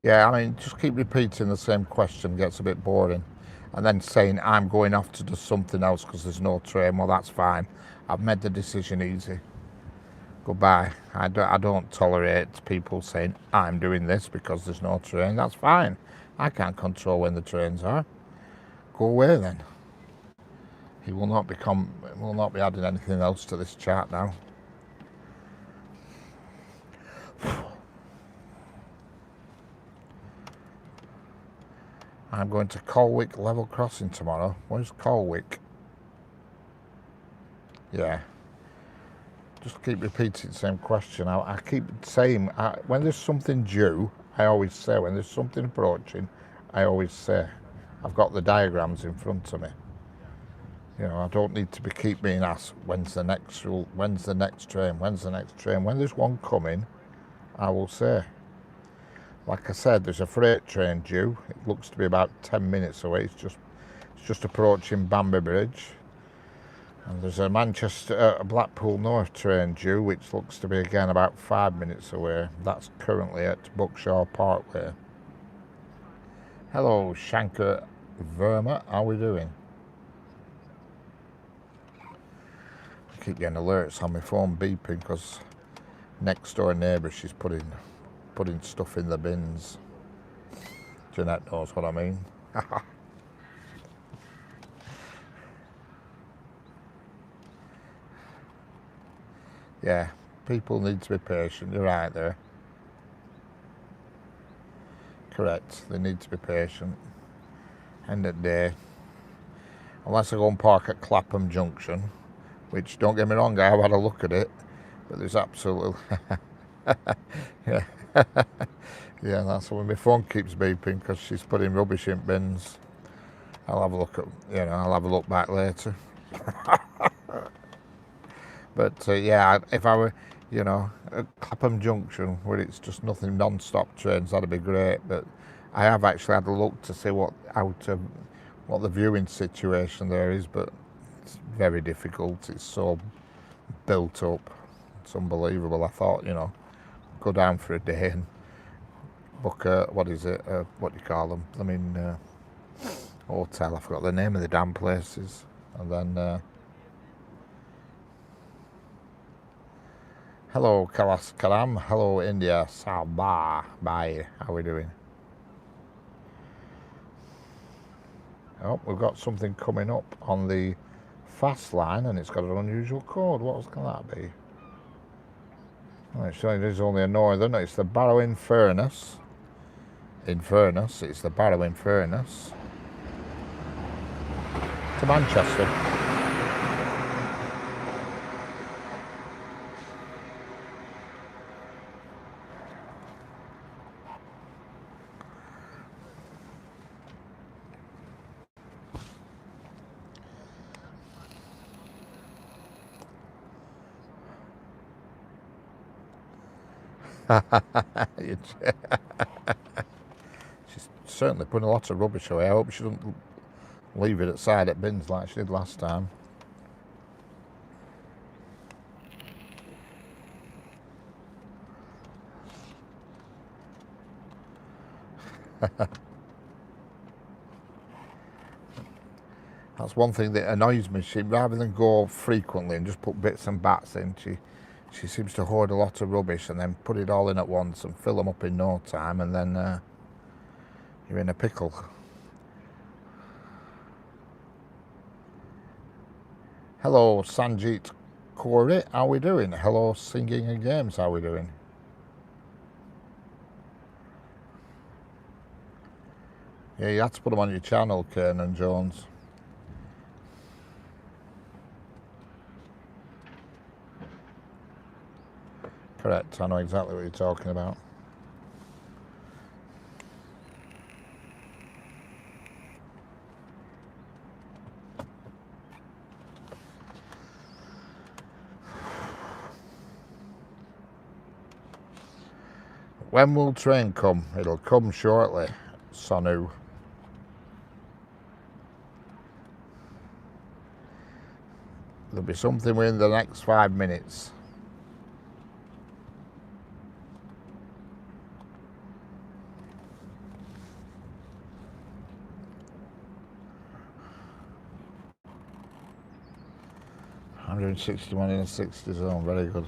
Yeah, I mean, just keep repeating the same question, gets a bit boring. And then saying, I'm going off to do something else because there's no train. Well, that's fine. I've made the decision easy. Goodbye. I don't tolerate people saying, I'm doing this because there's no train. That's fine. I can't control when the trains are. Go away then. He will not be adding anything else to this chart now. I'm going to Colwick Level Crossing tomorrow. Where's Colwick? Yeah. Just keep repeating the same question. I keep saying, when there's something due, I always say, when there's something approaching, I always say, I've got the diagrams in front of me. You know, I don't need to keep being asked, when's the next train, when's the next train. When there's one coming, I will say. Like I said, there's a freight train due. It looks to be about 10 minutes away. It's just approaching Bamber Bridge. And there's a Blackpool North train due, which looks to be again about 5 minutes away. That's currently at Buckshaw Parkway. Hello, Shankar Verma. How are we doing? I keep getting alerts on my phone beeping because next door neighbour, she's putting stuff in the bins. Jeanette knows what I mean. Yeah, people need to be patient. You're right there. Correct. They need to be patient. End of the day. Unless I go and park at Clapham Junction, which, don't get me wrong, I've had a look at it, but there's absolutely... yeah. Yeah, that's when my phone keeps beeping because she's putting rubbish in bins. I'll have a look I'll have a look back later. But yeah, if I were, at Clapham Junction where it's just nothing non-stop trains, that'd be great. But I have actually had a look to see what the viewing situation there is, but it's very difficult. It's so built up. It's unbelievable. I thought, go down for a day and book what do you call them? I mean, hotel. I forgot the name of the damn places. And then, hello, Kalam. Hello, India. Sabah. Bye. How are we doing? Oh, we've got something coming up on the fast line, and it's got an unusual code. What can that be? Oh, it is only a northern. It's the Barrow in Furness. It's the Barrow in Furness to Manchester. She's certainly putting a lot of rubbish away. I hope she doesn't leave it outside at bins like she did last time. That's one thing that annoys me. She, rather than go frequently and just put bits and bats in, she seems to hoard a lot of rubbish and then put it all in at once and fill them up in no time, and then you're in a pickle. Hello, Sanjeet Corey. How are we doing? Hello, Singing and Games. How are we doing? Yeah, you had to put them on your channel, Kiernan Jones. correct. I know exactly what you're talking about. When will train come? It'll come shortly, Sonu. There'll be something within the next 5 minutes. $161 in a 60 zone, very good.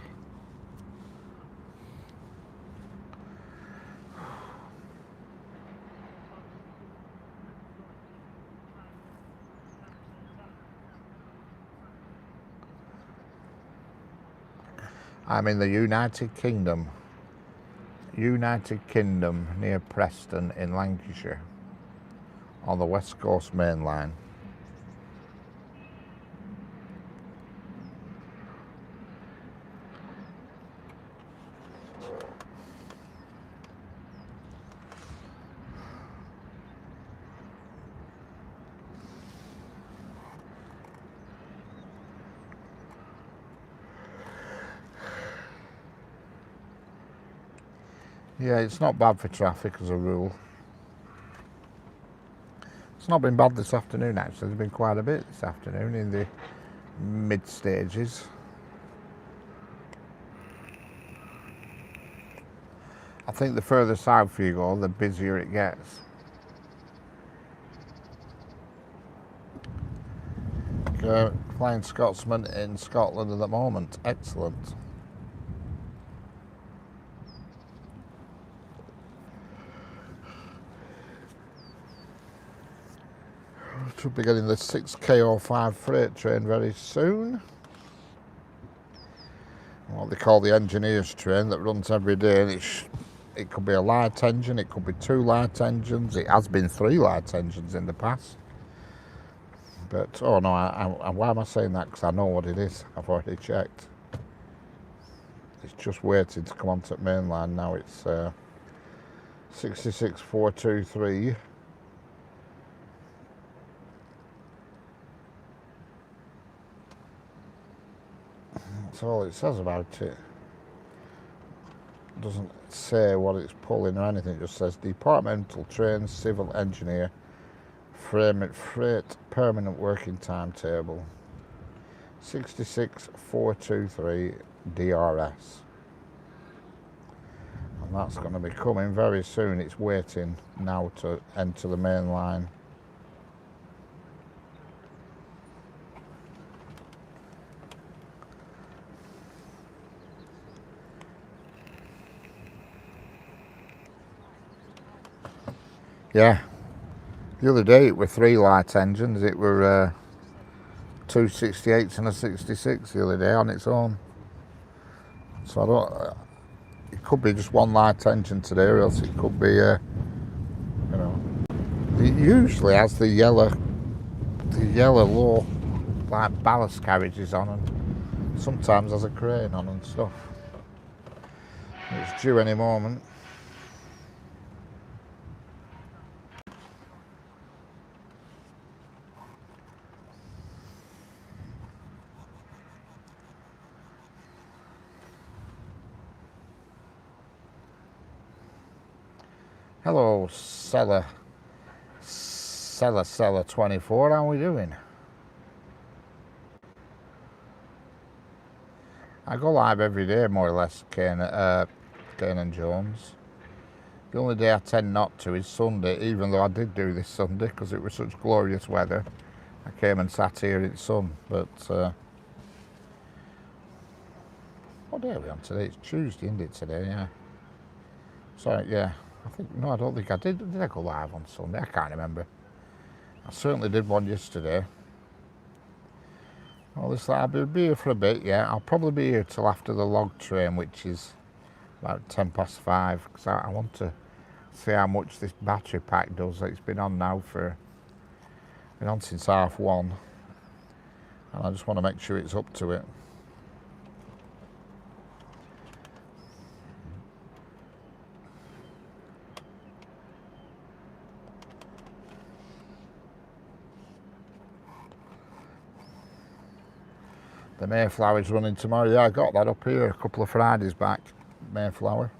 I'm in the United Kingdom. United Kingdom, near Preston in Lancashire, on the West Coast Main Line. Yeah, it's not bad for traffic as a rule. It's not been bad this afternoon actually, there's been quite a bit this afternoon in the mid stages. I think the further south you go, the busier it gets. Flying Scotsman in Scotland at the moment, excellent. Should be getting the 6KO5 freight train very soon. What they call the engineer's train that runs every day, and it could be a light engine, it could be 2 light engines, it has been 3 light engines in the past. But, oh no, why am I saying that? Because I know what it is, I've already checked. It's just waiting to come onto the main line now. It's 66423. That's all it says about it. It doesn't say what it's pulling or anything, it just says departmental train, civil engineer, freight permanent working timetable 66423 DRS. And that's going to be coming very soon. It's waiting now to enter the main line. Yeah, the other day it were 3 light engines. It were 2 68s and a 66 the other day on its own. So I don't. It could be just 1 light engine today, or else it could be, you know. It usually has the yellow low, like ballast carriages on, and sometimes has a crane on and stuff. It's due any moment. Hello, Seller 24, how are we doing? I go live every day, more or less, Kane and Jones. The only day I tend not to is Sunday, even though I did do this Sunday because it was such glorious weather. I came and sat here in the sun, but what day are we on today? It's Tuesday, isn't it, today? Yeah. Sorry, yeah. I don't think I did. Did I go live on Sunday? I can't remember. I certainly did one yesterday. Well, I'll be here for a bit, yeah. I'll probably be here till after the log train, which is about 5:10, because I want to see how much this battery pack does. It's been on now been on since 1:30, and I just want to make sure it's up to it. The Mayflower's running tomorrow. Yeah, I got that up here a couple of Fridays back. Mayflower.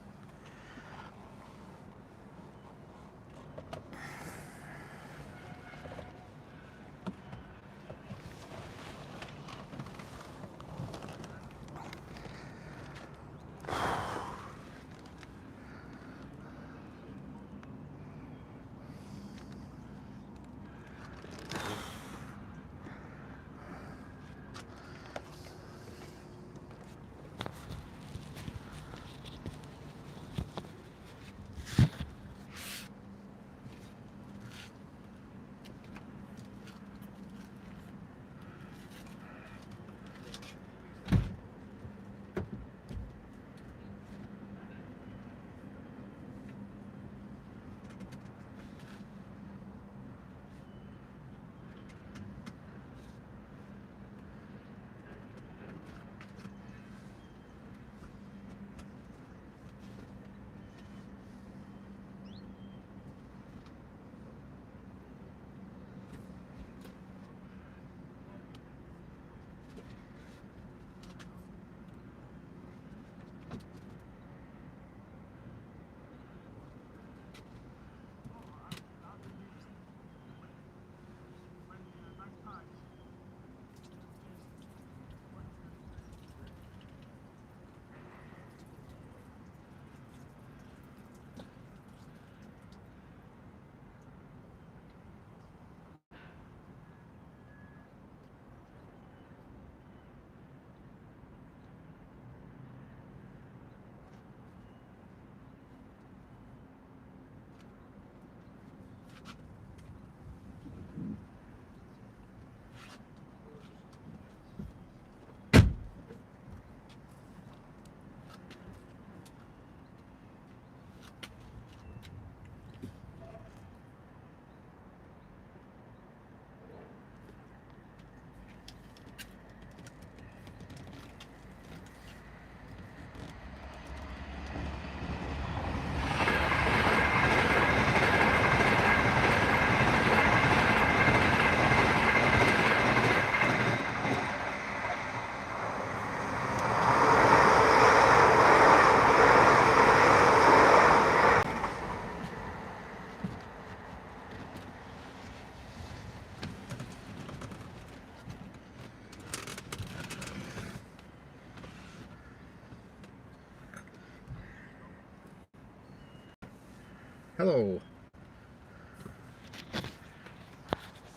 Hello.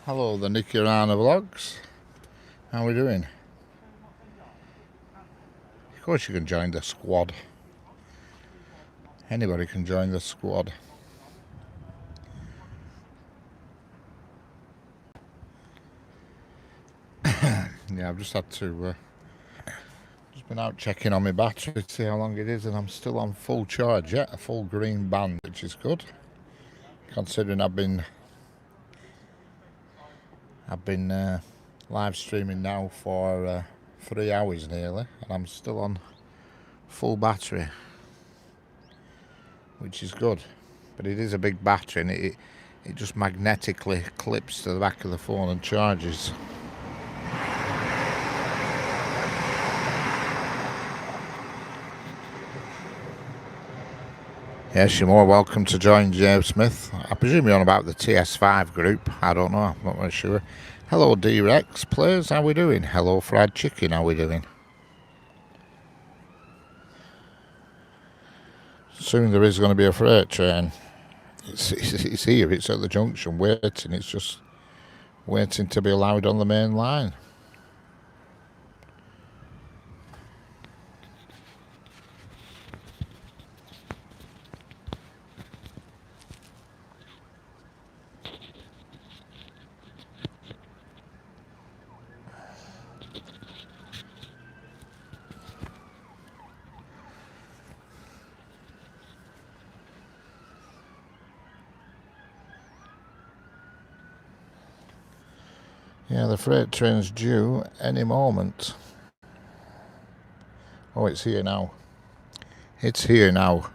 Hello, the Nicky Rana vlogs. How are we doing? Of course you can join the squad. Anybody can join the squad. Yeah, I've just had to just been out checking on my battery to see how long it is, and I'm still on full charge yet, a full green band, which is good. Considering I've been live streaming now for 3 hours nearly, and I'm still on full battery, which is good. But it is a big battery, and it just magnetically clips to the back of the phone and charges. Yes, you're more welcome to join James Smith. I presume you're on about the TS5 group. I don't know, I'm not really sure. Hello D-Rex players, how we doing? Hello Fried Chicken, how we doing? Soon there is going to be a freight train. It's here, it's at the junction waiting. It's just waiting to be allowed on the main line. Yeah, the freight train's due any moment. Oh, it's here now. It's here now.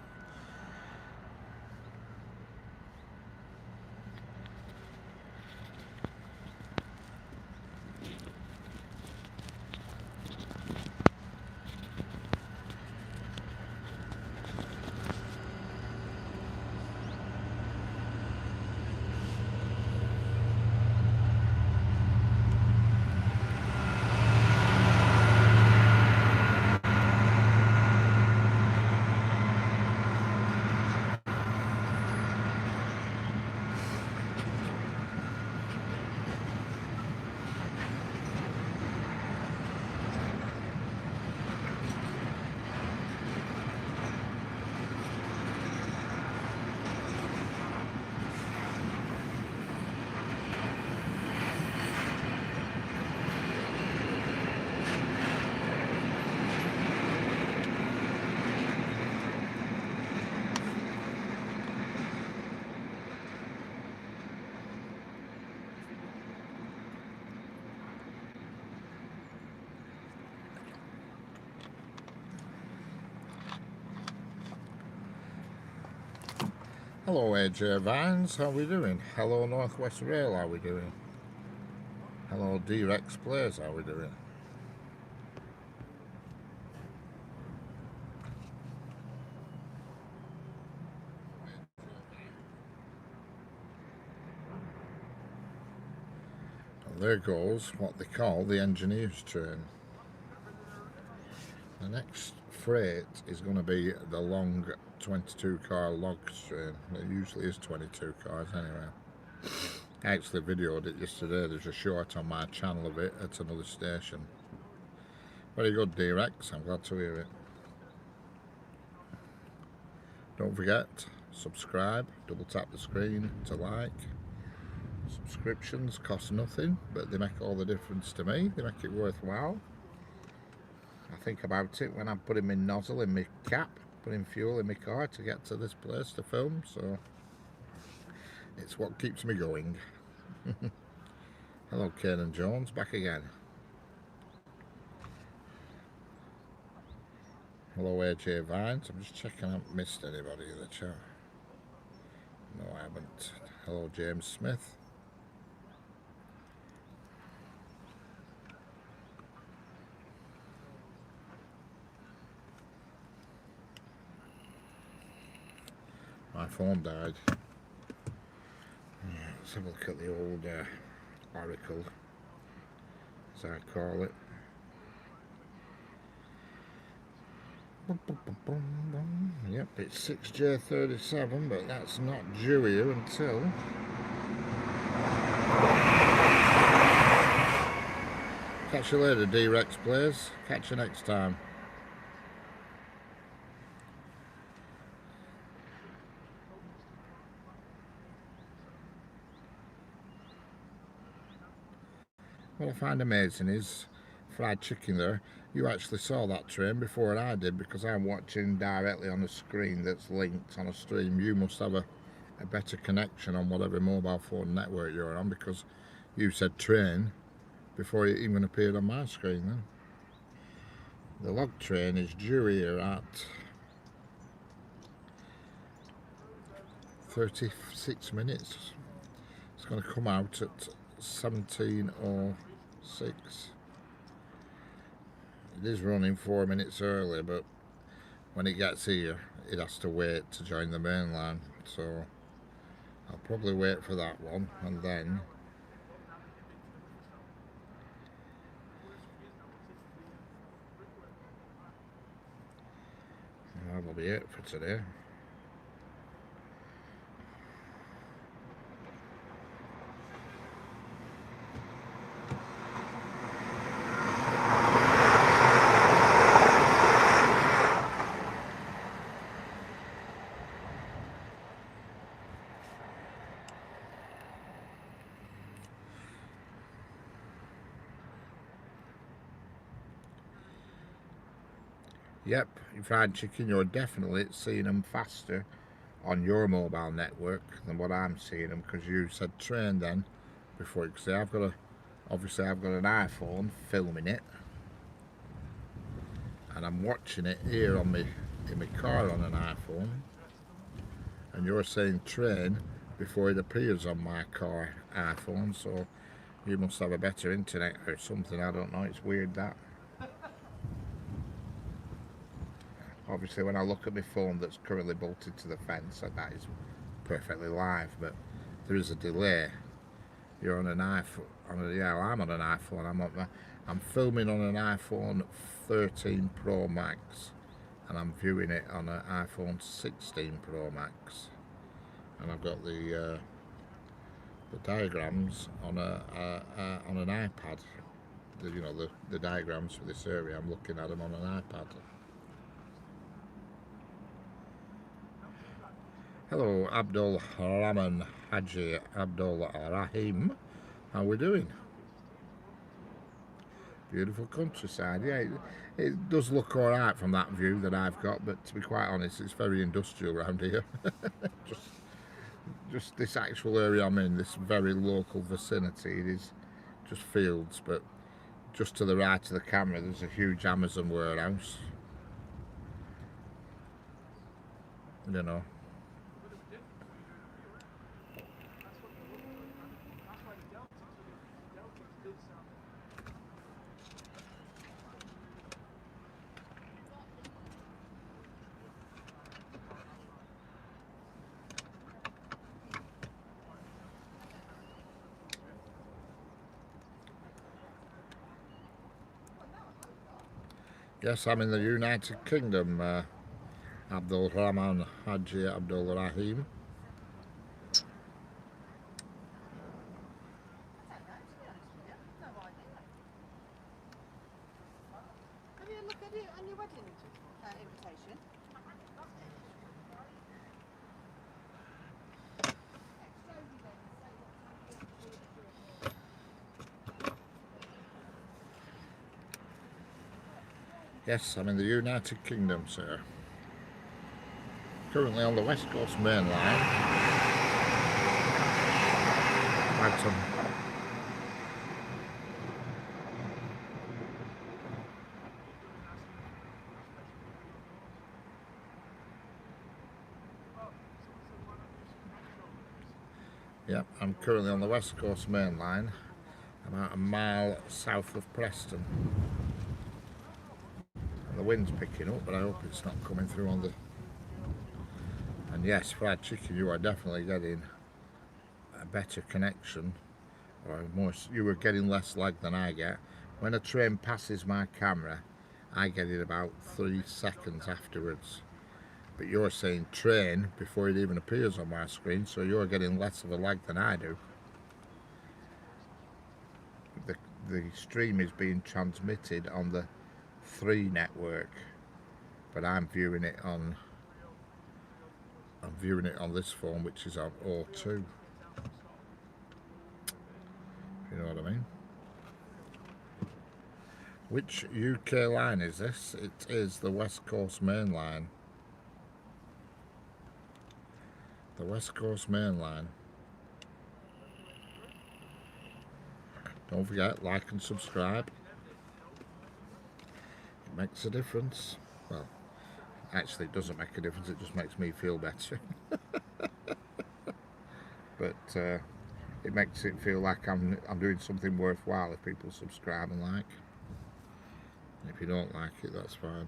Hello AJ Vines, how are we doing? Hello Northwest Rail, how are we doing? Hello D-Rex Players, how are we doing? And there goes what they call the engineer's train. The next freight is going to be the long 22 car logs train. It usually is 22 cars anyway. I actually videoed it yesterday. There's a short on my channel of it at another station. Very good D-Rex, I'm glad to hear it. Don't forget, subscribe, double tap the screen to like. Subscriptions cost nothing, but they make all the difference to me. They make it worthwhile. I think about it when I'm putting my nozzle in my cap, putting fuel in my car to get to this place to film, so it's what keeps me going. Hello Kane Jones, back again. Hello AJ Vines, I'm just checking I haven't missed anybody in the chat. No I haven't. Hello James Smith. My phone died. Let's have a look at the old Oracle, as I call it. Yep, it's 6J37, but that's not due here until catch you later, D-Rex Players. Catch you next time. What I find amazing is fried chicken there. You actually saw that train before I did because I'm watching directly on a screen that's linked on a stream. You must have a better connection on whatever mobile phone network you're on because you said train before it even appeared on my screen then. The log train is due here at 36 minutes. It's going to come out at 17:06. It is running 4 minutes early, but when it gets here it has to wait to join the main line, so I'll probably wait for that one and then that'll be it for today. Yep, fried chicken, you're definitely seeing them faster on your mobile network than what I'm seeing them because you said train then before you could say obviously I've got an iPhone filming it and I'm watching it here on in my car on an iPhone, and you're saying train before it appears on my car iPhone, so you must have a better internet or something, I don't know, it's weird that. Obviously when I look at my phone that's currently bolted to the fence, that is perfectly live, but there is a delay. You're on an iPhone, I'm on an iPhone, I'm filming on an iPhone 13 Pro Max and I'm viewing it on an iPhone 16 Pro Max, and I've got the diagrams on on an iPad. The diagrams for this area, I'm looking at them on an iPad. Hello Abdul Rahman Haji Abdul Rahim, how we doing? Beautiful countryside, yeah, it does look alright from that view that I've got, but to be quite honest it's very industrial around here. just this actual area I'm in, this very local vicinity, it is just fields, but just to the right of the camera there's a huge Amazon warehouse, you know. Yes, I'm in the United Kingdom, Abdul Rahman Haji Abdul Rahim. Have you looked at it on your wedding invitation? Yes, I'm in the United Kingdom, sir. Currently on the West Coast Main Line. Right on. Yep, I'm currently on the West Coast Main Line, about a mile south of Preston. And the wind's picking up, but I hope it's not coming through on the... And yes, fried chicken, you are definitely getting a better connection, or more, you were getting less lag than I get. When a train passes my camera, I get it about 3 seconds afterwards. But you're saying train before it even appears on my screen, so you're getting less of a lag than I do. The stream is being transmitted on the 3 network, but I'm viewing it on this phone, which is on O2. You know what I mean? Which UK line is this? It is the West Coast Main Line. The West Coast Main Line. Don't forget, like and subscribe. It makes a difference. Well, actually it doesn't make a difference, it just makes me feel better. But it makes it feel like I'm doing something worthwhile if people subscribe and like. And if you don't like it, that's fine.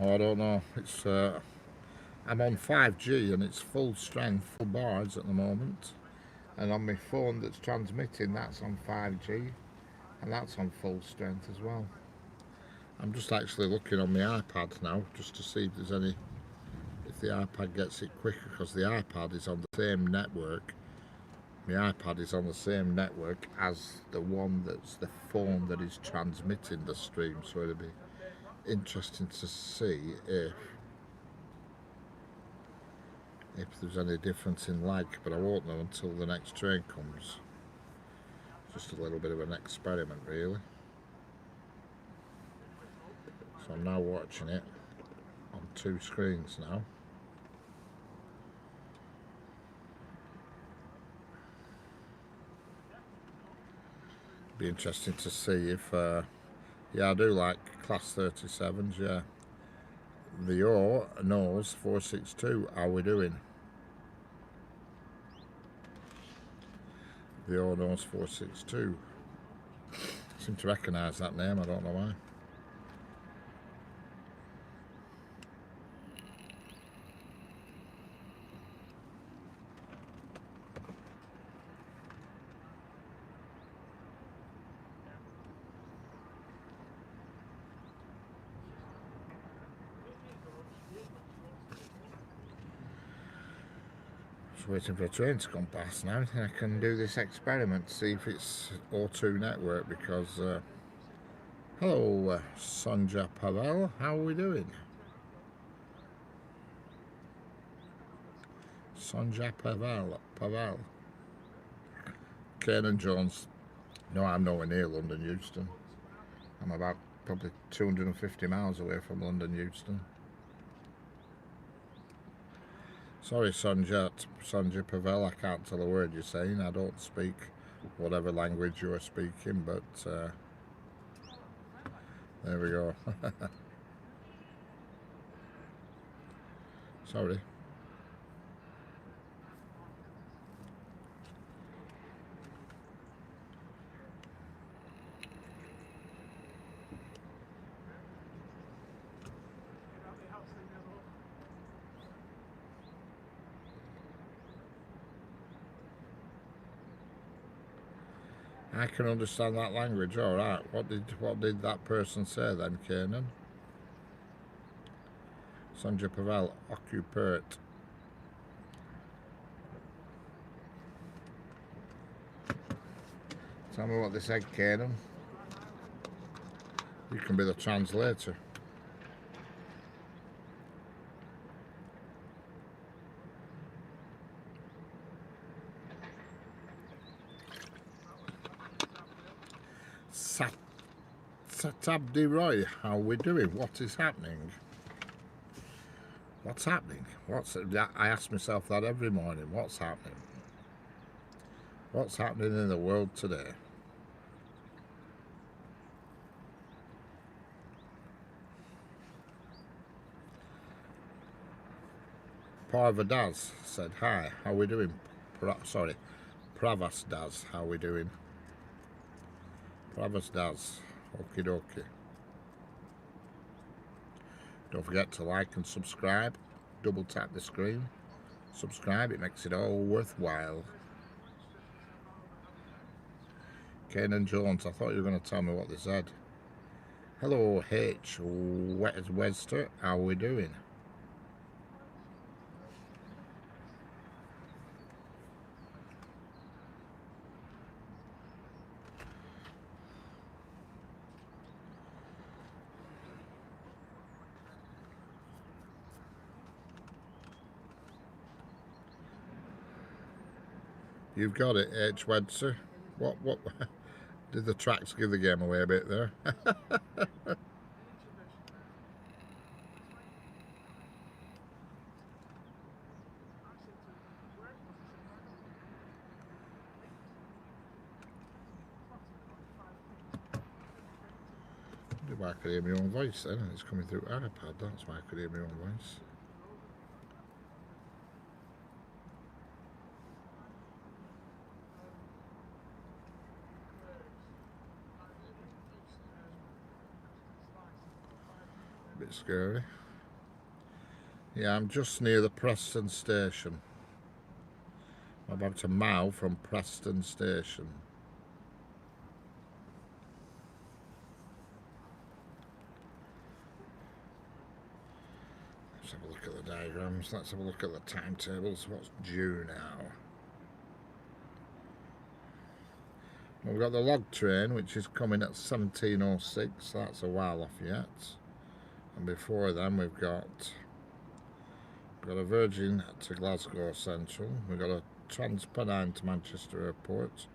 Oh, I don't know. It's I'm on 5G and it's full strength, full bars at the moment. And on my phone that's transmitting, that's on 5G, and that's on full strength as well. I'm just actually looking on my iPad now just to see if there's any, if the iPad gets it quicker, because the iPad is on the same network. My iPad is on the same network as the one that's the phone that is transmitting the stream, so it'll be interesting to see if there's any difference in lag, but I won't know until the next train comes. Just a little bit of an experiment, really. So I'm now watching it on 2 screens now. Be interesting to see if yeah, I do like class 37s, yeah. The O knows 462, how we doing? The O knows 462. I seem to recognise that name, I don't know why. Just waiting for a train to come past now, and I can do this experiment, see if it's O2 network, because hello Sonja Pavel, how are we doing? Sonja Pavel. Kane Jones. No, I'm nowhere near London Euston. I'm about probably 250 miles away from London Euston. Sorry, Sonja Pavel, I can't tell a word you're saying. I don't speak whatever language you're speaking, but there we go. Sorry. I can understand that language, all right. What did that person say then, Kanan? Sonja Pavel, occupert. Tell me what they said, Kanan. You can be the translator. Satabdi Roy, how are we doing? What is happening? What's happening? I ask myself that every morning. What's happening? What's happening in the world today? Parvadaz said, hi, how are we doing? Pravas Daz, how are we doing? Pravas Daz, okie dokie. Don't forget to like and subscribe. Double tap the screen. Subscribe, it makes it all worthwhile. Kanan Jones, I thought you were going to tell me what they said. Hello, H. Wester, how are we doing? You've got it, H. Webster. What did the tracks give the game away a bit there? I could hear my own voice then, and it's coming through iPad, that's why I could hear my own voice. A bit scary. Yeah, I'm just near the Preston station. I'm about a mile from Preston station. Let's have a look at the diagrams. Let's have a look at the timetables. What's due now? Well, we've got the log train, which is coming at 17:06. That's a while off yet. And before then, we've got a Virgin to Glasgow Central. We've got a Transpennine to Manchester Airport.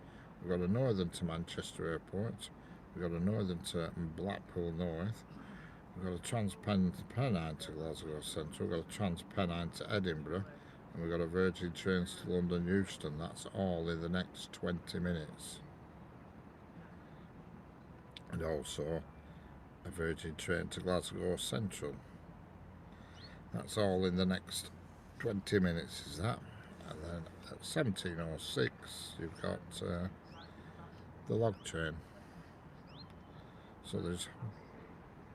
We've got a Northern to Manchester Airport. We've got a Northern to Blackpool North. We've got a Transpennine to Glasgow Central. We've got a Transpennine to Edinburgh. And we've got a Virgin trains to London Euston. That's all in the next 20 minutes. And also a Virgin train to Glasgow Central. That's all in the next 20 minutes, is that? And then at 17:06 you've got the log train. So there's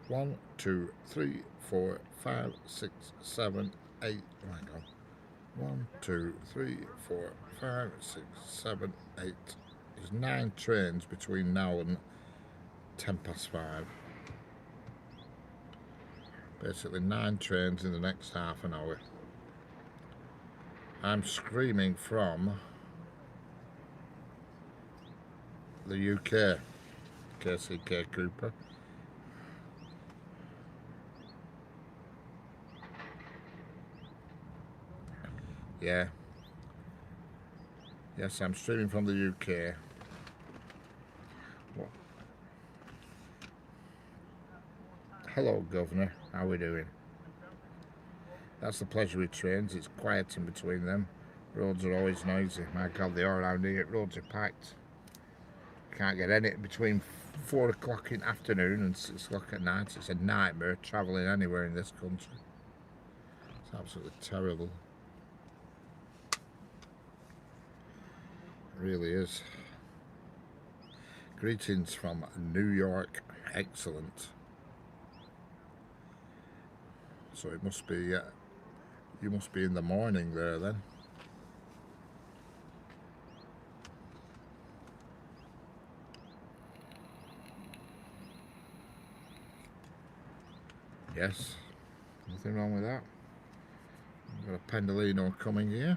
1, 2, 3, 4, 5, 6, 7, 8. Oh my God. 1, 2, 3, 4, 5, 6, 7, 8. There's 9 trains between now and 5:10. Basically 9 trains in the next half an hour. I'm screaming from the UK, KCK Cooper. Yeah. Yes, I'm streaming from the UK. What? Hello, Governor. How are we doing? That's the pleasure with trains. It's quiet in between them. Roads are always noisy. My God, they are around here. Roads are packed. Can't get any between 4 o'clock in the afternoon and 6 o'clock at night. It's a nightmare travelling anywhere in this country. It's absolutely terrible. It really is. Greetings from New York. Excellent. So it must be, you must be in the morning there then. Yes, nothing wrong with that. We've got a Pendolino coming here.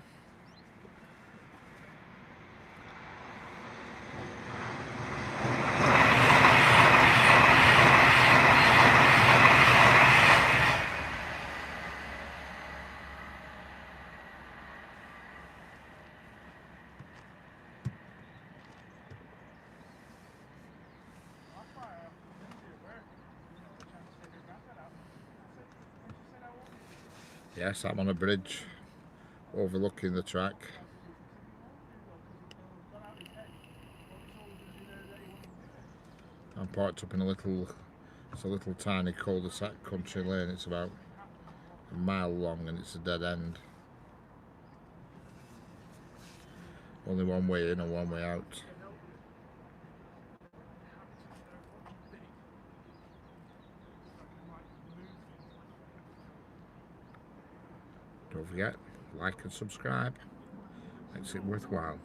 Yes, I'm on a bridge overlooking the track. I'm parked up in it's a little tiny cul-de-sac country lane. It's about a mile long and it's a dead end. Only one way in and one way out. Don't forget, like and subscribe. Makes it worthwhile.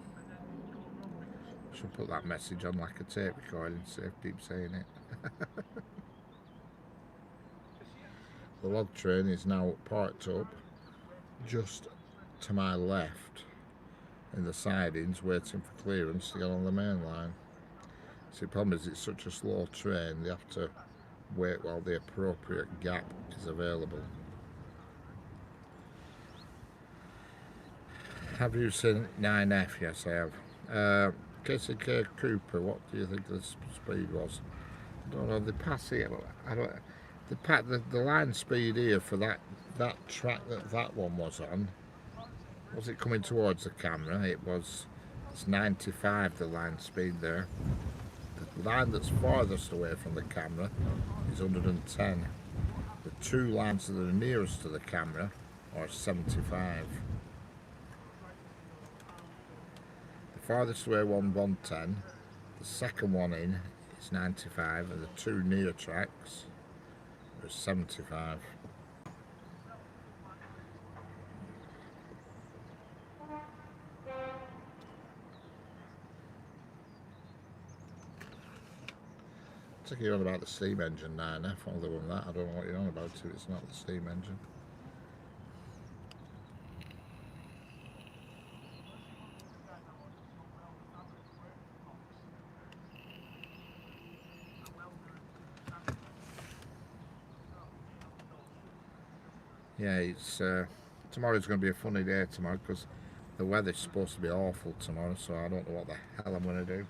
Should put that message on like a tape recording, so I keep saying it. The log train is now parked up just to my left in the sidings, waiting for clearance to get on the main line. See, the problem is it's such a slow train, they have to wait while the appropriate gap is available. Have you seen 9F? Yes, I have. KCK Cooper, what do you think the speed was? I don't know, they pass here, I don't. The line speed here for that track that one was on, was it coming towards the camera? It's 95, the line speed there. The line that's farthest away from the camera is 110. The two lines that are nearest to the camera are 75. The farthest away one 110, the second one in is 95, and the two near tracks are 75. I think you're on about the steam engine 9F, other than that I don't know what you're on about if it's not the steam engine. Yeah, it's tomorrow's going to be a funny day tomorrow because the weather's supposed to be awful tomorrow, so I don't know what the hell I'm going to do.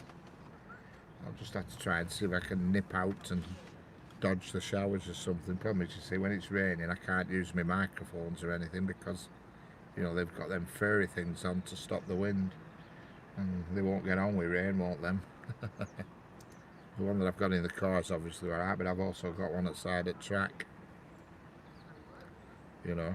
I'll just have to try and see if I can nip out and dodge the showers or something. Problem is, you see, when it's raining I can't use my microphones or anything because, you know, they've got them furry things on to stop the wind, and they won't get on with rain, won't them? The one that I've got in the car is obviously alright, but I've also got one outside at track, you know.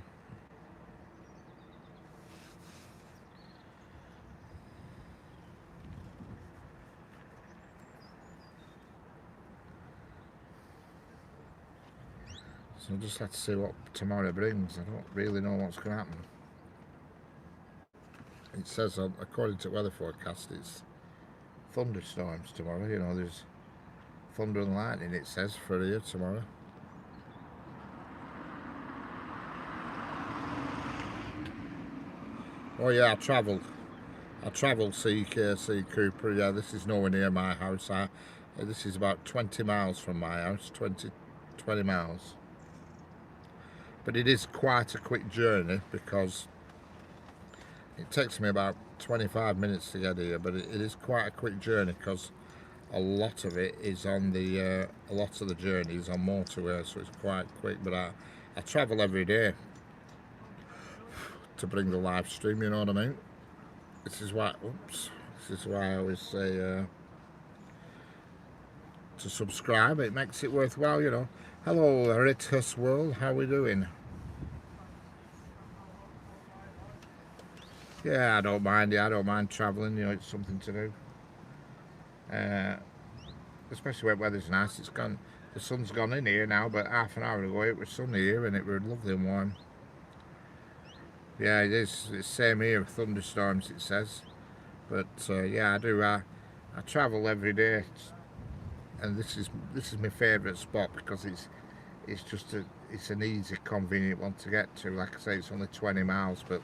So I'll just have to see what tomorrow brings. I don't really know what's going to happen. It says, according to weather forecast, it's thunderstorms tomorrow. You know, there's thunder and lightning, it says, for here tomorrow. Oh yeah, I travelled CKC Cooper. Yeah, this is nowhere near my house. This is about 20 miles from my house, 20 miles. But it is quite a quick journey because it takes me about 25 minutes to get here, but it is quite a quick journey because a lot of it is on the a lot of the journey is on motorway, so it's quite quick. But I travel every day to bring the live stream, you know what I mean? This is why I always say to subscribe. It makes it worthwhile, you know. Hello Eritus World, how we doing? Yeah, I don't mind. Yeah, I don't mind travelling. You know, it's something to do. Especially when weather's nice. It's gone. The sun's gone in here now, but half an hour ago it was sunny here and it was lovely and warm. Yeah, it is. It's same here. Thunderstorms, it says. But yeah, I do. I travel every day, and this is my favourite spot because it's just it's an easy, convenient one to get to. Like I say, it's only 20 miles, but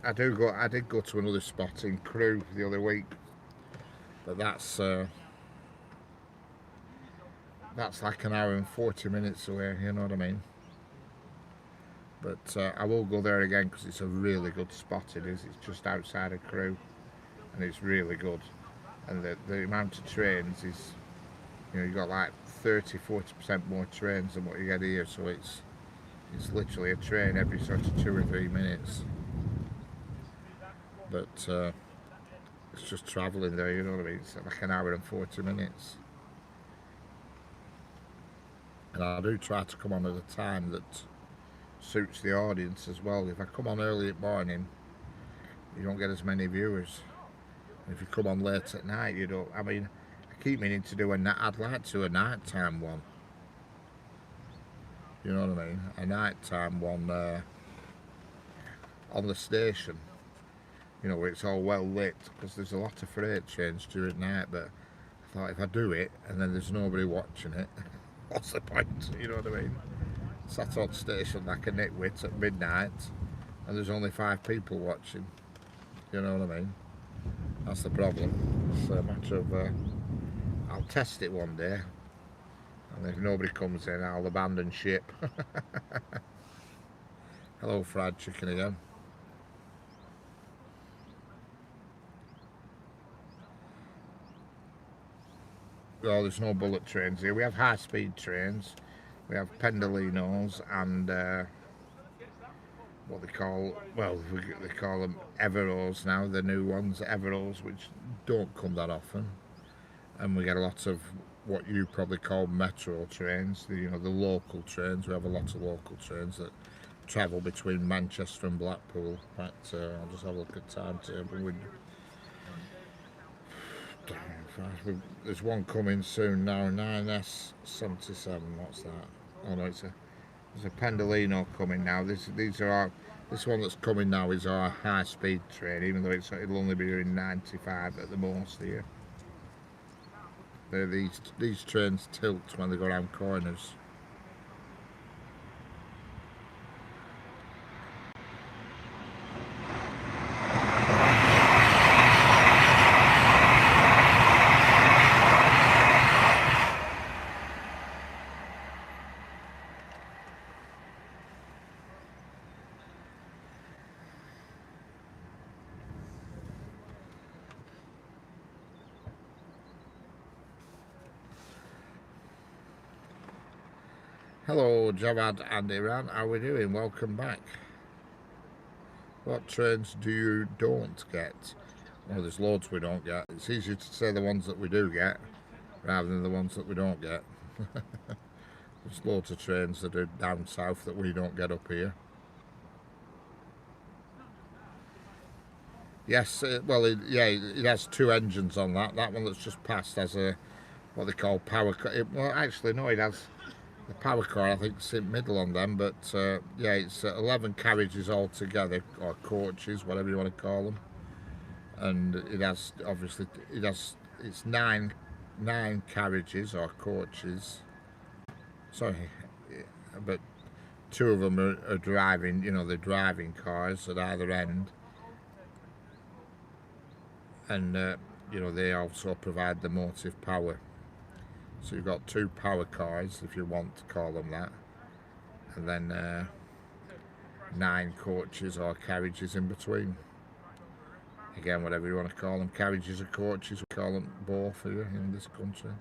I did go to another spot in Crewe the other week, but that's like an hour and 40 minutes away. You know what I mean? But I will go there again because it's a really good spot. It is. It's just outside of Crewe, and it's really good. And the amount of trains is, you know, you got like 30–40% more trains than what you get here. So it's literally a train every sort of 2 or 3 minutes. But it's just travelling there. You know what I mean? It's like an hour and 40 minutes. And I do try to come on at a time that suits the audience as well. If I come on early in the morning, you don't get as many viewers. If you come on late at night, you don't. I mean, I keep meaning to do I'd like to do a nighttime one. You know what I mean? A nighttime one on the station. You know, where it's all well lit, because there's a lot of freight trains during night. But I thought if I do it and then there's nobody watching it, what's the point? You know what I mean? Sat on station like a nitwit at midnight, and there's only 5 people watching. You know what I mean? That's the problem. It's a matter of I'll test it one day, and if nobody comes in, I'll abandon ship. Hello, fried chicken again. Well, there's no bullet trains here. We have high-speed trains. We have pendolinos and what they call, well, they call them Everos now, the new ones, Everos, which don't come that often. And we get a lot of what you probably call metro trains, you know, the local trains. We have a lot of local trains that travel between Manchester and Blackpool. But I'll just have a look at timetable. There's one coming soon now, 9S77. What's that? Oh no, there's a pendolino coming now. This one that's coming now is our high-speed train, even though it'll only be doing 95 at the most here. These trains tilt when they go around corners. Hello Javad and Iran, how are we doing? Welcome back. What trains do you don't get? Well, there's loads we don't get. It's easier to say the ones that we do get rather than the ones that we don't get. There's loads of trains that are down south that we don't get up here. Yes, well, it has 2 engines on that. That one that's just passed has a what they call power car. Well, actually, no, it has the power car. I think it's in middle on them, but yeah, it's 11 carriages altogether, or coaches, whatever you want to call them. And it has obviously it's nine carriages or coaches. Sorry, but 2 of them are driving. You know, they're driving cars at either end. And you know, they also provide the motive power. So you've got 2 power cars, if you want to call them that, and then 9 coaches or carriages in between. again, whatever you want to call them, carriages or coaches, we call them both here in this country.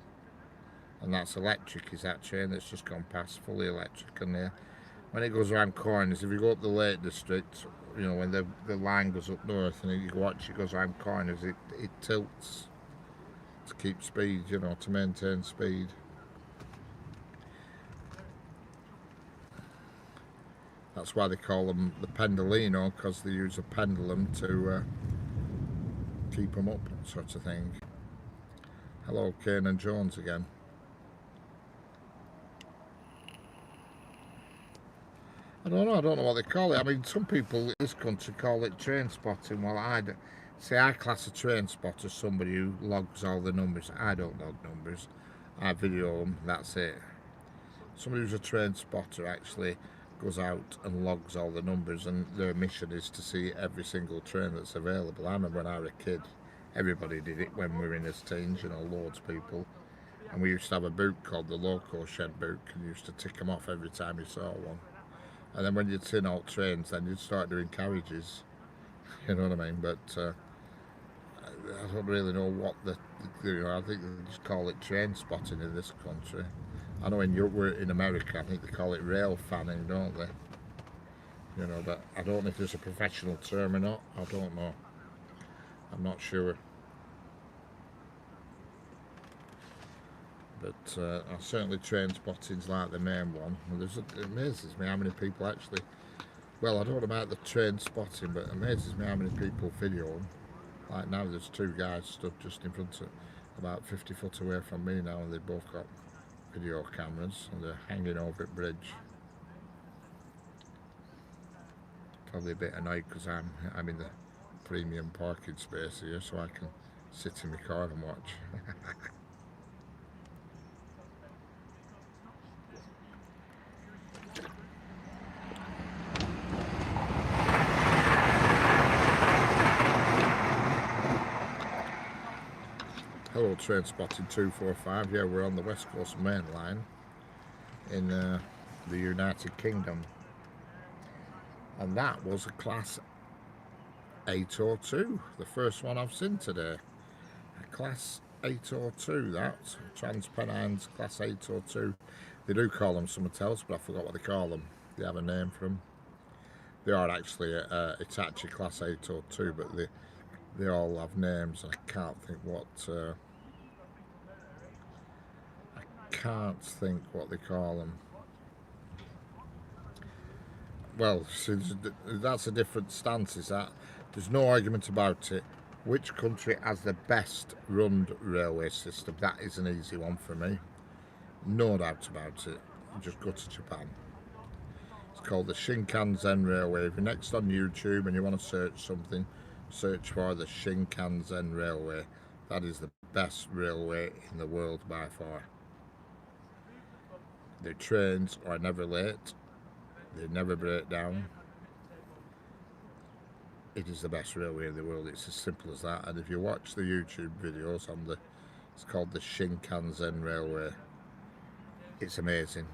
And that's electric, is that train that's just gone past, fully electric. And when it goes around corners, if you go up the Lake District, you know, when the line goes up north and you watch it goes around corners, it tilts to keep speed, you know, to maintain speed. That's why they call them the pendolino, because they use a pendulum to keep them up, sort of thing. Hello, Kane and Jones again. I don't know what they call it. I mean, some people in this country call it train spotting. Well, I class a train spotter as somebody who logs all the numbers. I don't log numbers. I video them, that's it. Somebody who's a train spotter actually goes out and logs all the numbers, and their mission is to see every single train that's available. I remember when I was a kid, everybody did it when we were in his teens, you know, loads of people. And we used to have a book called the Loco Shed book, and you used to tick them off every time you saw one. And then when you'd seen all trains, then you'd start doing carriages, you know what I mean? But I don't really know what you know, I think they just call it train spotting in this country. I know in America, I think they call it rail fanning, don't they? You know, but I don't know if there's a professional term or not. I don't know. I'm not sure. But certainly train spotting's like the main one. It amazes me how many people actually, well, I don't know about the train spotting, but it amazes me how many people video them. Like now there's two guys stood just in front of, about 50 foot away from me now, and they've both got video cameras and they're hanging over the bridge. Probably a bit annoyed because I'm in the premium parking space here, so I can sit in my car and watch. Hello, train spotting 245. Yeah, we're on the West Coast Main Line in the United Kingdom, and that was a Class 802, the first one I've seen today. A Class 802, that Transpennines Class 802. They do call them something else, but I forgot what they call them. They have a name for them. They are actually Hitachi Class 802, but they all have names. I can't think what. Can't think what they call them. Well, that's a different stance, is that there's no argument about it. Which country has the best run railway system? That is an easy one for me. No doubt about it. Just go to Japan. It's called the Shinkansen Railway. If you're next on YouTube and you want to search something, search for the Shinkansen Railway. That is the best railway in the world by far. Their trains are never late. They never break down. It is the best railway in the world. It's as simple as that. And if you watch the YouTube videos it's called the Shinkansen Railway. It's amazing,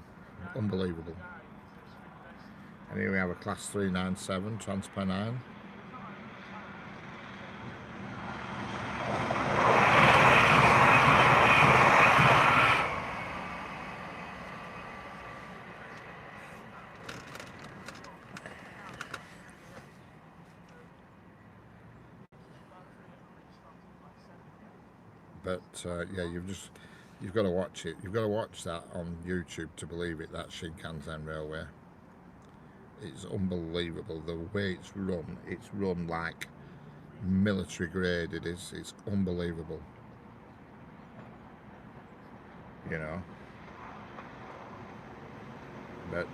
unbelievable. And here we have a Class 397 Transpennine. But yeah, you've got to watch it. You've got to watch that on YouTube to believe it. That Shinkansen Railway. It's unbelievable the way it's run. It's run like military grade. It is. It's unbelievable. You know. But.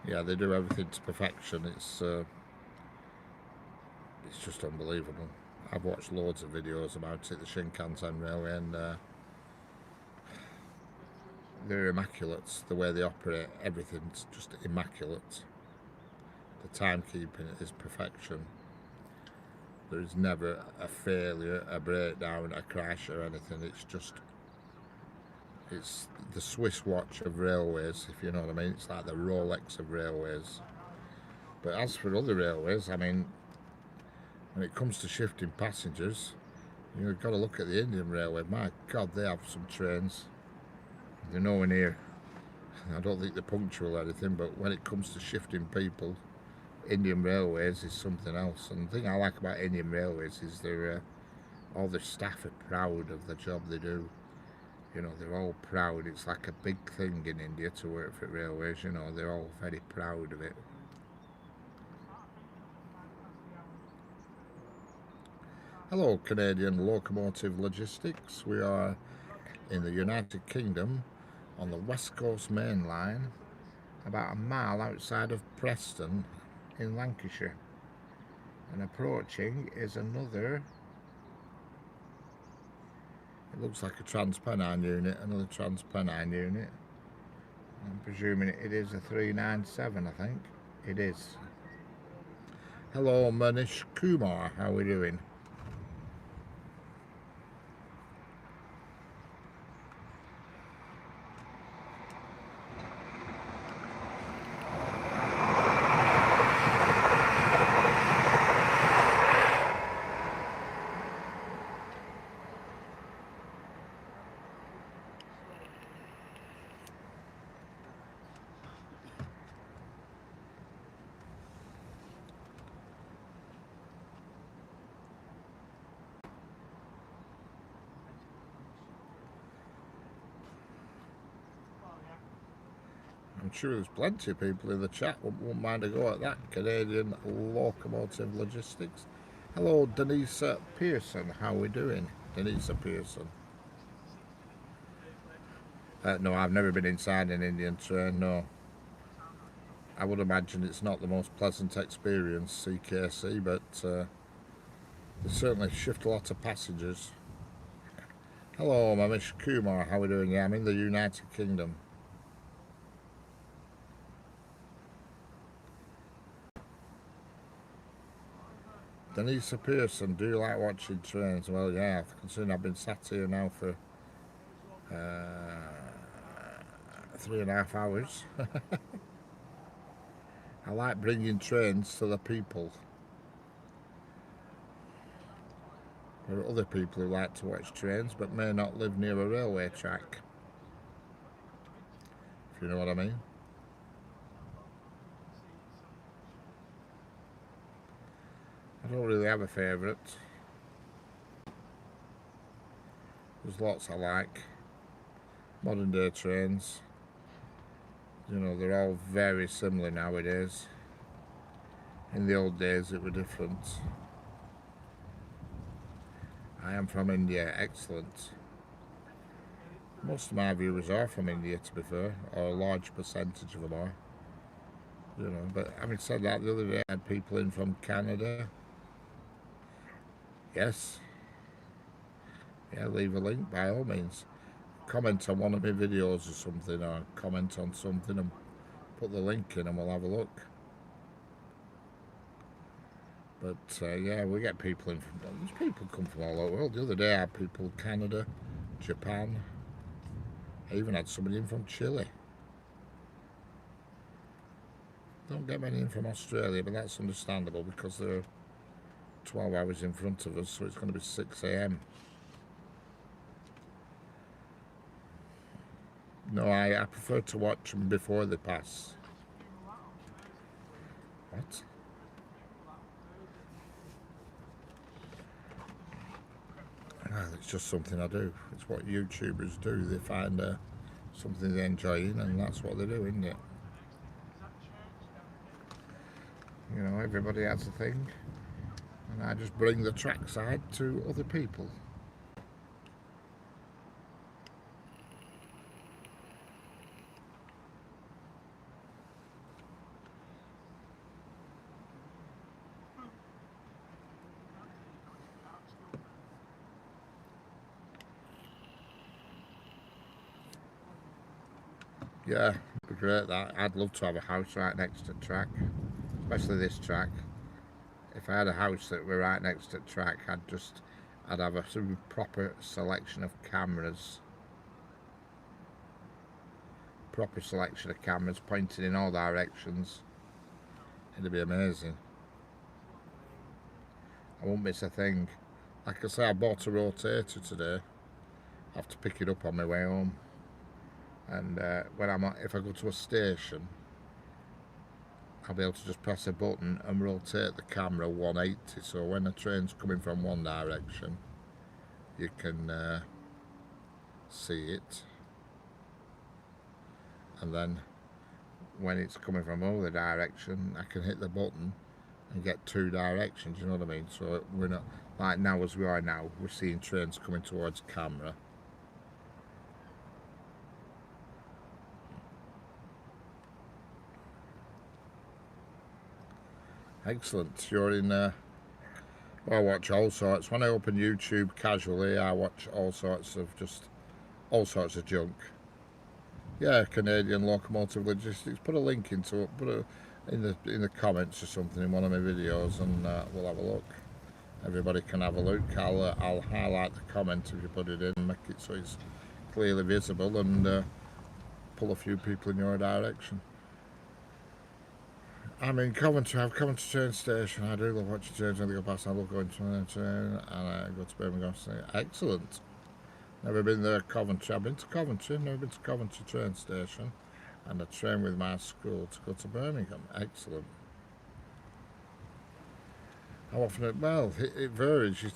Yeah, they do everything to perfection. It's just unbelievable. I've watched loads of videos about it, the Shinkansen Railway, and they're immaculate. The way they operate, everything's just immaculate. The timekeeping is perfection. There is never a failure, a breakdown, a crash or anything. It's the Swiss watch of railways, if you know what I mean. It's like the Rolex of railways. But as for other railways, I mean, when it comes to shifting passengers, you've got to look at the Indian Railway. My God, they have some trains. They're nowhere near. I don't think they're punctual or anything, but when it comes to shifting people, Indian Railways is something else. And the thing I like about Indian Railways is all their staff are proud of the job they do. You know, they're all proud. It's like a big thing in India to work for railways, you know, they're all very proud of it. Hello, Canadian Locomotive Logistics. We are in the United Kingdom on the West Coast Main Line, about a mile outside of Preston in Lancashire. And approaching is another, it looks like a Transpennine unit, another Transpennine unit. I'm presuming it is a 397, I think. It is. Hello, Manish Kumar, how are we doing? I'm sure there's plenty of people in the chat won't mind a go at that. Canadian Locomotive Logistics. Hello, Denisa Pearson. How are we doing? Denisa Pearson. No, I've never been inside an Indian train, no. I would imagine it's not the most pleasant experience, CKC, but they certainly shift a lot of passengers. Hello, Mamish Kumar. How are we doing? Yeah, I'm in the United Kingdom. Denisa Pearson, do you like watching trains? Well, yeah, considering I've been sat here now for 3.5 hours. I like bringing trains to the people. There are other people who like to watch trains but may not live near a railway track, if you know what I mean. I don't really have a favourite. There's lots I like. Modern day trains, you know, they're all very similar nowadays. In the old days it were different. I am from India, excellent. Most of my viewers are from India, to be fair, or a large percentage of them are. You know, but having said that, the other day I had people in from Canada. Yes. Yeah, leave a link by all means. Comment on one of my videos or something, or comment on something and put the link in and we'll have a look. But yeah, we get people in from, there's people come from all over the world. The other day I had people Canada, Japan. I even had somebody in from Chile. Don't get many in from Australia, but that's understandable because they're 12 hours in front of us, so it's going to be 6 AM. No, I prefer to watch them before they pass. What? Well, it's just something I do. It's what YouTubers do. They find something they enjoy in, and that's what they do, isn't it? You know, everybody has a thing, and I just bring the trackside to other people. Yeah, it'd be great that. I'd love to have a house right next to the track, especially this track. If I had a house that were right next to the track, I'd have a sort of proper selection of cameras. Proper selection of cameras pointing in all directions. It'd be amazing. I won't miss a thing. Like I say, I bought a rotator today. I have to pick it up on my way home. And if I go to a station, I'll be able to just press a button and rotate the camera 180. So when a train's coming from one direction, you can see it. And then when it's coming from another direction, I can hit the button and get two directions, you know what I mean? So we're not, like now as we are now, we're seeing trains coming towards camera. Excellent. You're in, I watch all sorts. When I open YouTube casually, I watch all sorts of junk. Yeah, Canadian locomotive logistics. Put a link into it. Put it in the comments or something in one of my videos, and we'll have a look. Everybody can have a look. I'll highlight the comment if you put it in, make it so it's clearly visible, and pull a few people in your direction. I'm in Coventry. I've come to train station. I do love watching trains when they go past. I love going to the train, and I go to Birmingham. Excellent. Never been there, Coventry. I've been to Coventry. Never been to Coventry train station, and I train with my school to go to Birmingham. Excellent. How often? Well, it varies. You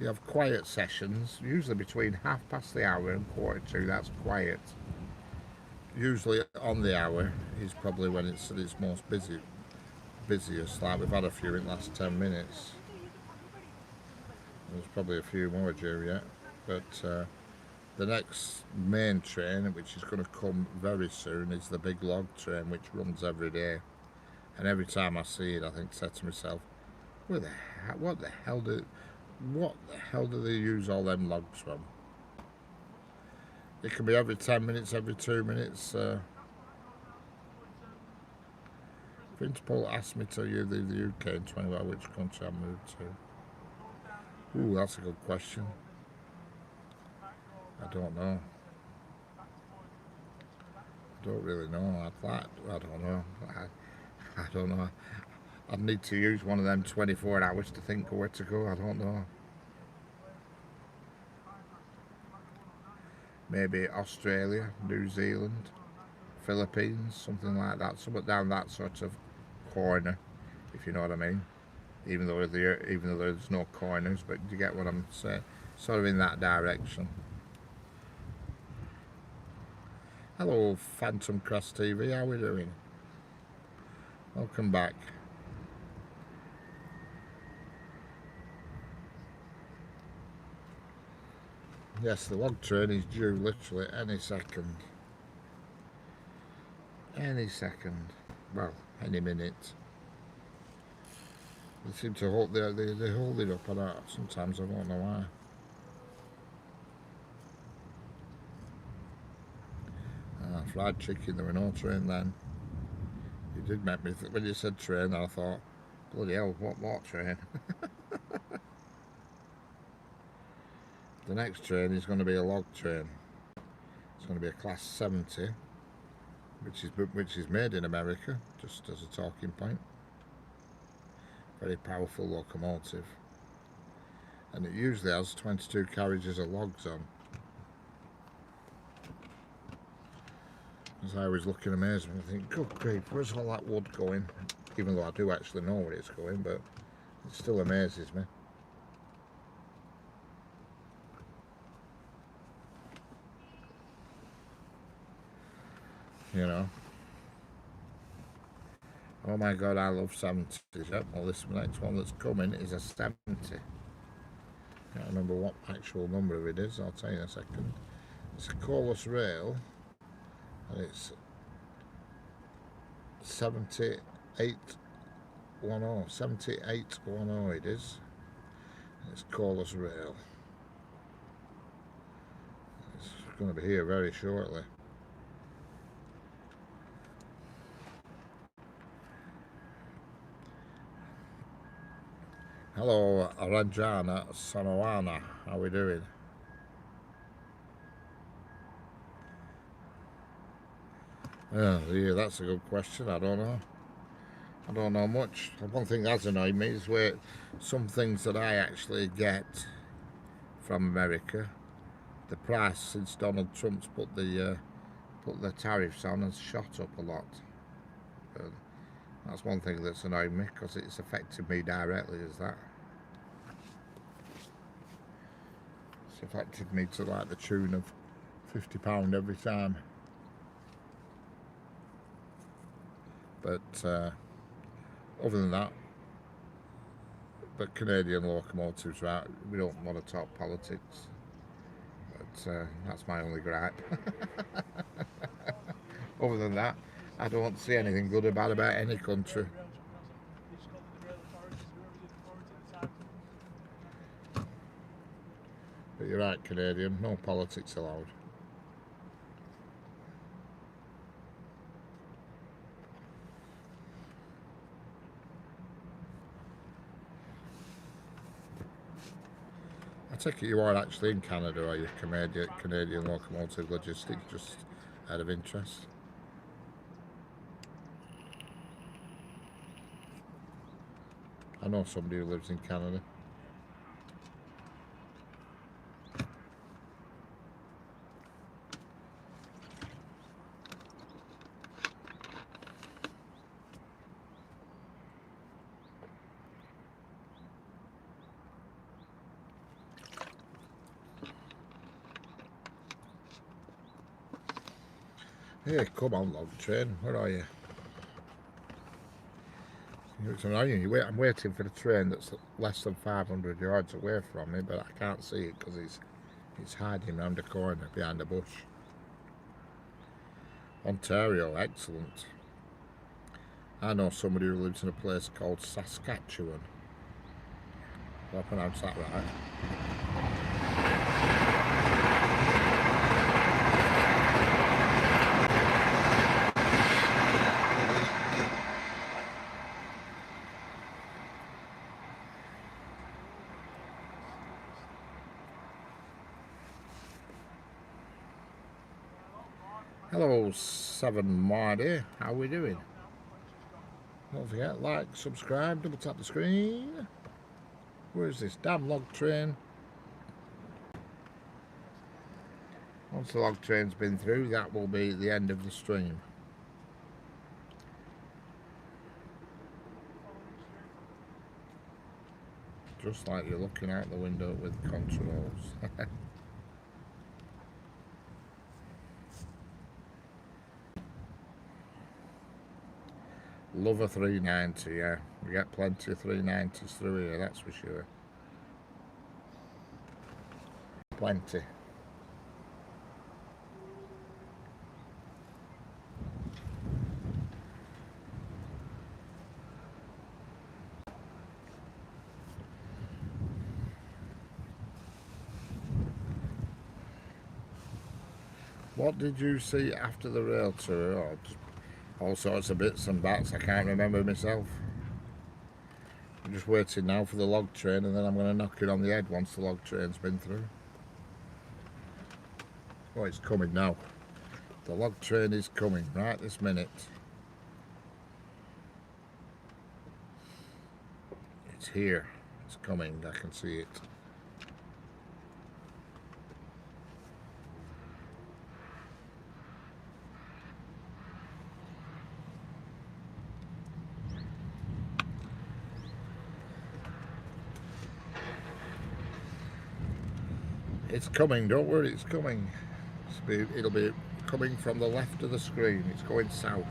have quiet sessions, usually between 1/2 and 1/4 to. That's quiet. Usually on the hour is probably when it's at its most busiest. Like we've had a few in the last 10 minutes. There's probably a few more due yet, but the next main train, which is going to come very soon, is the big log train, which runs every day. And every time I see it, I say to myself, what the hell do they use all them logs from? It can be every 10 minutes, every 2 minutes. Interpol asked me to leave the UK in 20 which country I moved to. Ooh, that's a good question. I don't know. I don't really know. I don't know. I don't know. I'd need to use one of them 24 hours to think of where to go. I don't know. Maybe Australia, New Zealand, Philippines, something like that. Somewhere down that sort of corner, if you know what I mean. Even though there's no corners, but you get what I'm saying. Sort of in that direction. Hello, Phantom Cross TV. How are we doing? Welcome back. Yes, the log train is due literally any second. Any second. Well, any minute. They seem to hold they hold it up on that. Sometimes I don't know why. Fried chicken. There were no train then. You did make me when you said train. I thought, bloody hell, what train? The next train is going to be a log train. It's going to be a class 70, which is made in America, just as a talking point. Very powerful locomotive, and it usually has 22 carriages of logs on. As I always look in amazement and think, good grief, where's all that wood going? Even though I do actually know where it's going, but it still amazes me. You know. Oh my God, I love 70s. Yep, well, this next one that's coming is a 70. Can't remember what actual number it is. I'll tell you in a second. It's a cordless rail, and it's 7810. 7810 it is. It's cordless rail. It's going to be here very shortly. Hello, Ranjana Sanowana. How we doing? Yeah, that's a good question. I don't know. I don't know much. One thing that's annoyed me is where some things that I actually get from America, the price since Donald Trump's put the tariffs on has shot up a lot. That's one thing that's annoyed me because it's affected me directly. Is that it's affected me to like the tune of £50 every time. But other than that, but Canadian locomotives, right? We don't want to talk politics. But that's my only gripe. Other than that, I don't see anything good about any country. But you're right, Canadian, no politics allowed. I take it you are actually in Canada, are you? Canadian locomotive logistics, just out of interest. I know somebody who lives in Canada. Hey, come on, log train, where are you? It's annoying. I'm waiting for the train that's less than 500 yards away from me, but I can't see it because it's hiding around the corner behind a bush. Ontario, excellent. I know somebody who lives in a place called Saskatchewan. Did I pronounce that right? Hello, 7 Marty. How we doing? Don't forget, like, subscribe, double tap the screen. Where's this damn log train? Once the log train's been through, that will be the end of the stream. Just like you're looking out the window with controls. Love a 390, yeah. We get plenty of 390s through here, that's for sure. Plenty. What did you see after the rail tour? Oh, all sorts of bits and bats, I can't remember myself. I'm just waiting now for the log train, and then I'm going to knock it on the head once the log train's been through. Oh, it's coming now. The log train is coming right this minute. It's here. It's coming. I can see it. It's coming, don't worry, it's coming. It'll be coming from the left of the screen. It's going south.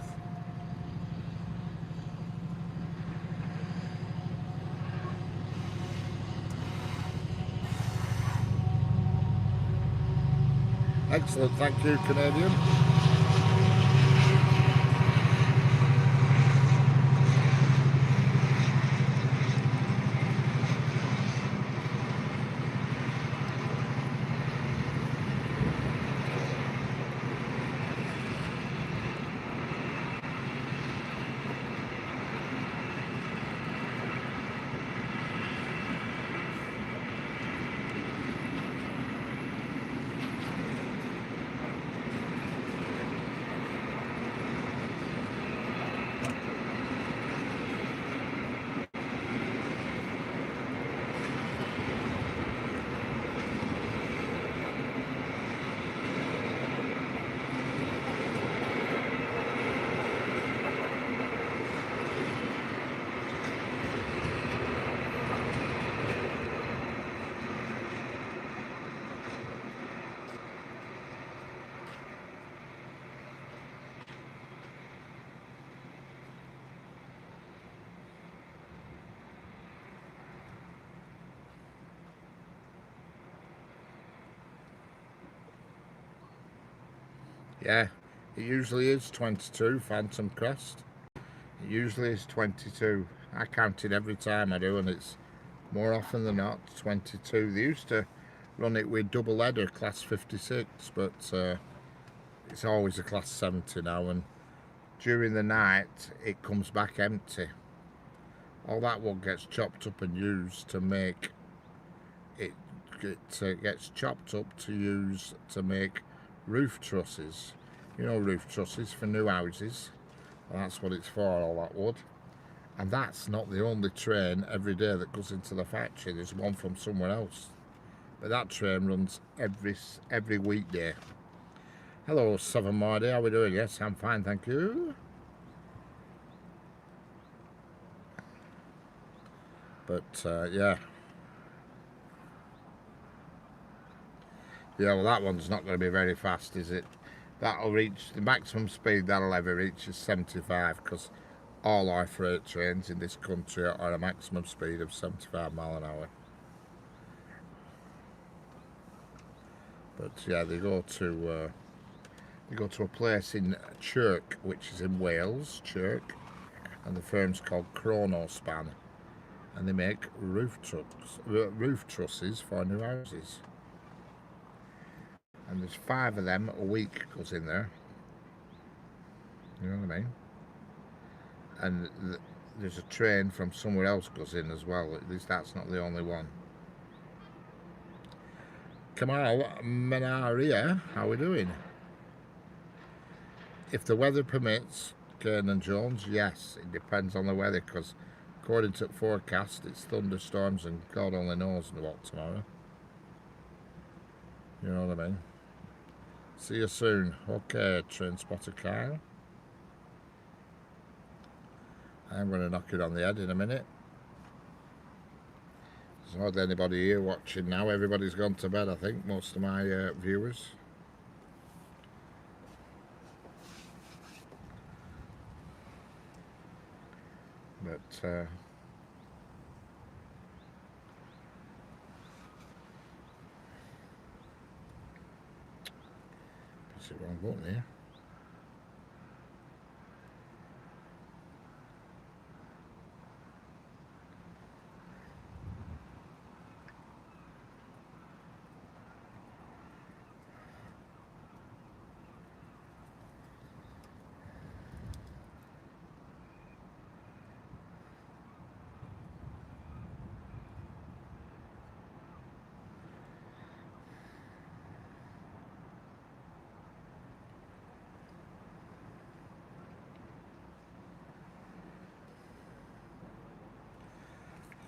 Excellent, thank you, Canadian. Yeah, it usually is 22, Phantom Crest. It usually is 22. I count it every time I do, and it's more often than not 22. They used to run it with double header class 56, but it's always a class 70 now, and during the night it comes back empty. All that wood gets chopped up and used to make it, gets chopped up to use to make roof trusses. You know, roof trusses for new houses. That's what it's for, all that wood. And that's not the only train every day that goes into the factory. There's one from somewhere else. But that train runs every weekday. Hello, Seven Mardy. How are we doing? Yes, I'm fine, thank you. But yeah. Yeah, well, that one's not going to be very fast, is it? That'll reach the maximum speed that'll ever reach is 75, because all our freight trains in this country are a maximum speed of 75 mile an hour. But yeah, they go to a place in Chirk, which is in Wales, Chirk, and the firm's called Chronospan, and they make roof trusses for new houses. And there's 5 of them a week goes in there. You know what I mean? And there's a train from somewhere else goes in as well. At least that's not the only one. Kamal Menaria, how are we doing? If the weather permits, Kane and Jones, yes, it depends on the weather, because according to the forecast, it's thunderstorms and God only knows what tomorrow. You know what I mean? See you soon. Okay, train spotter Kyle. I'm going to knock it on the head in a minute. There's hardly anybody here watching now. Everybody's gone to bed, I think, most of my viewers. But press the wrong button here.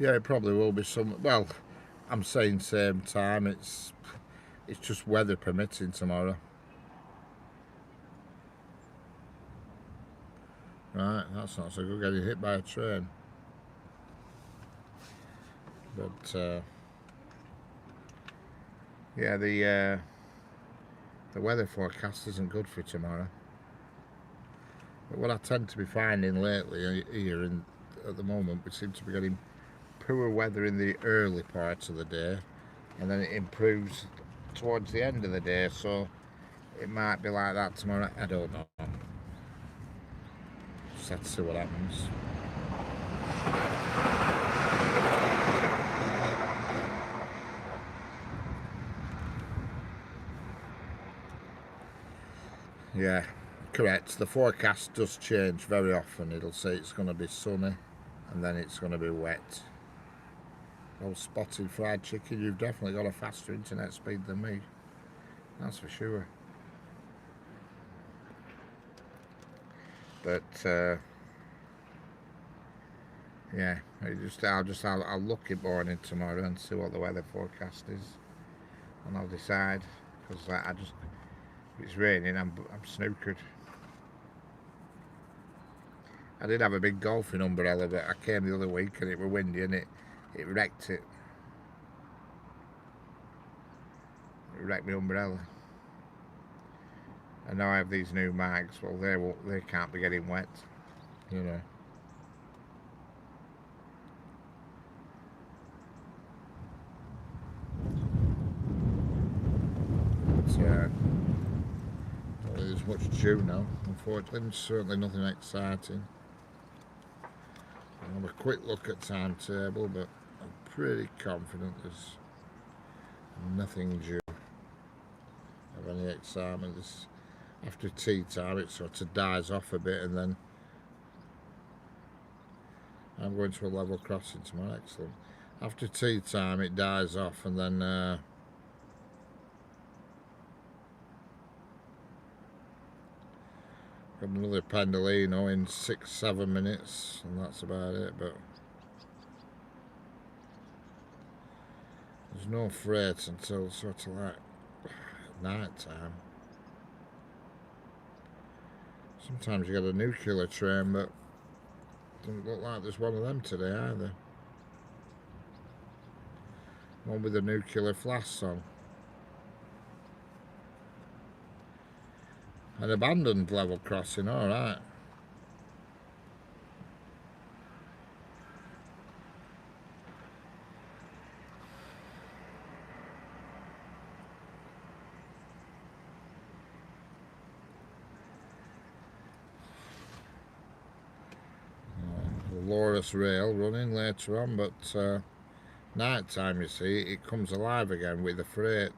Yeah, it probably will be some. Well, I'm saying same time. It's just weather permitting tomorrow. Right, that's not so good. Getting hit by a train. But yeah, the weather forecast isn't good for tomorrow. But what I tend to be finding lately here at the moment, we seem to be getting poor weather in the early parts of the day, and then it improves towards the end of the day, so it might be like that tomorrow. I don't know. Just have to see what happens. Yeah, correct. The forecast does change very often. It'll say it's going to be sunny and then it's going to be wet. Oh, Spotted Fried Chicken, you've definitely got a faster internet speed than me. That's for sure. But yeah, I'll look at morning tomorrow and see what the weather forecast is, and I'll decide, because if it's raining, I'm snookered. I did have a big golfing umbrella, but I came the other week and it was windy and it wrecked it. It wrecked my umbrella. And now I have these new mags. Well, they can't be getting wet, you know. But, there's much due now, unfortunately. Certainly nothing exciting. I'll have a quick look at timetable, but I'm pretty confident there's nothing due of any excitement. This, after tea time, it sort of dies off a bit, and then I'm going to a level crossing tomorrow. Excellent. After tea time, it dies off, and then got another Pendolino in 6-7 minutes, and that's about it. But there's no freight until sort of like night time. Sometimes you get a nuclear train, but doesn't look like there's one of them today either. One with the nuclear flasks on. An abandoned level crossing, alright. Loris rail running later on, but night time, you see, it comes alive again with the freight.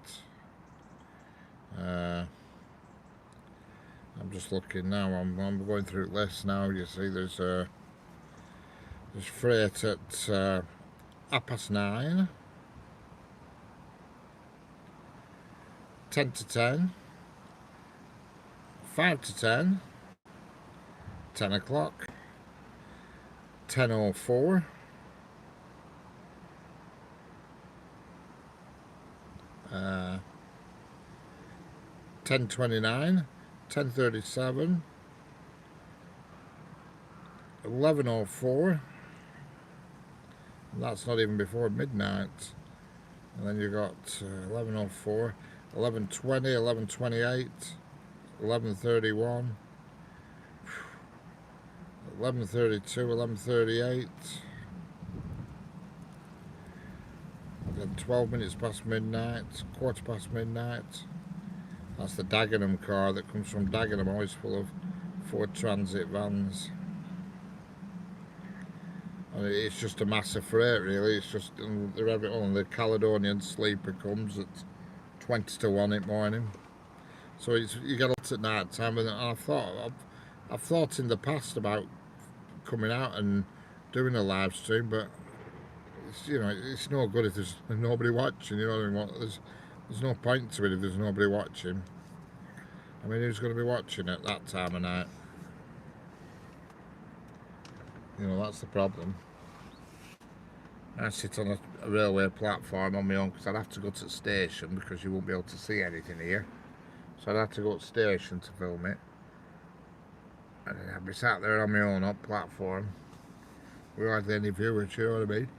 I'm just looking now. I'm going through the list now. You see, there's freight at 9:30, 10 to 10, 5 to 10, 10 o'clock, 10:04. 10:29, 10:37, 11:04, and that's not even before midnight. And then you got 11:04, 11:20, 11:28, 11:31, 11:32, 11:38. Then 12 minutes past midnight, quarter past midnight. That's the Dagenham car that comes from Dagenham, always full of Ford Transit vans. And it's just a massive freight, really. It's just the Caledonian Sleeper comes at 20 to 1 in the morning. So you get out at night time, and I've thought in the past about coming out and doing a live stream, but it's no good if there's nobody watching. You know what I mean? There's no point to it if there's nobody watching. I mean, who's going to be watching at that time of night? That's the problem. I sit on a railway platform on my own because I'd have to go to the station because you won't be able to see anything here. So I'd have to go to the station to film it. And then I'd be sat there on my own up platform. We hardly any viewers, you know what I mean?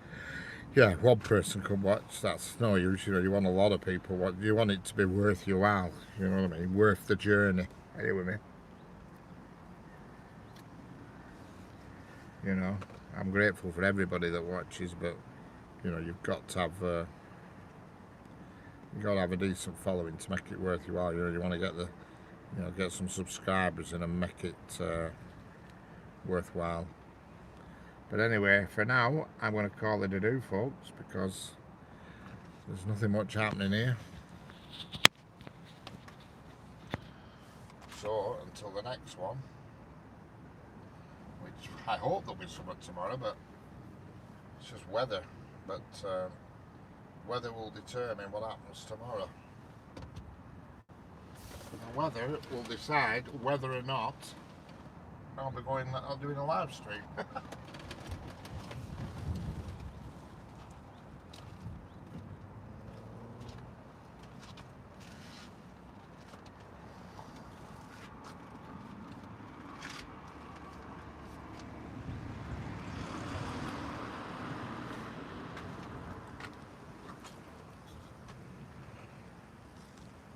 Yeah, one person could watch, that's no use, you want a lot of people watch, you want it to be worth your while, you know what I mean, worth the journey. Are you with me? I'm grateful for everybody that watches, but you've got to have a decent following to make it worth your while. You want to get get some subscribers in and make it worthwhile. But anyway, for now, I'm going to call it a do, folks, because there's nothing much happening here. So, until the next one, which I hope there'll be something tomorrow, but it's just weather. But weather will determine what happens tomorrow. The weather will decide whether or not I'll be doing a live stream.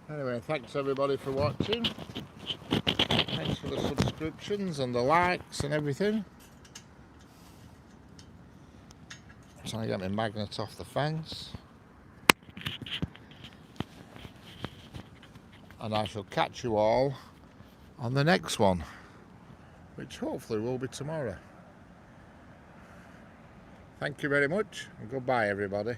Anyway, thanks everybody for watching. Thanks for the subscriptions and the likes and everything. I'm trying to get my magnet off the fence. And I shall catch you all on the next one, which hopefully will be tomorrow. Thank you very much and goodbye everybody.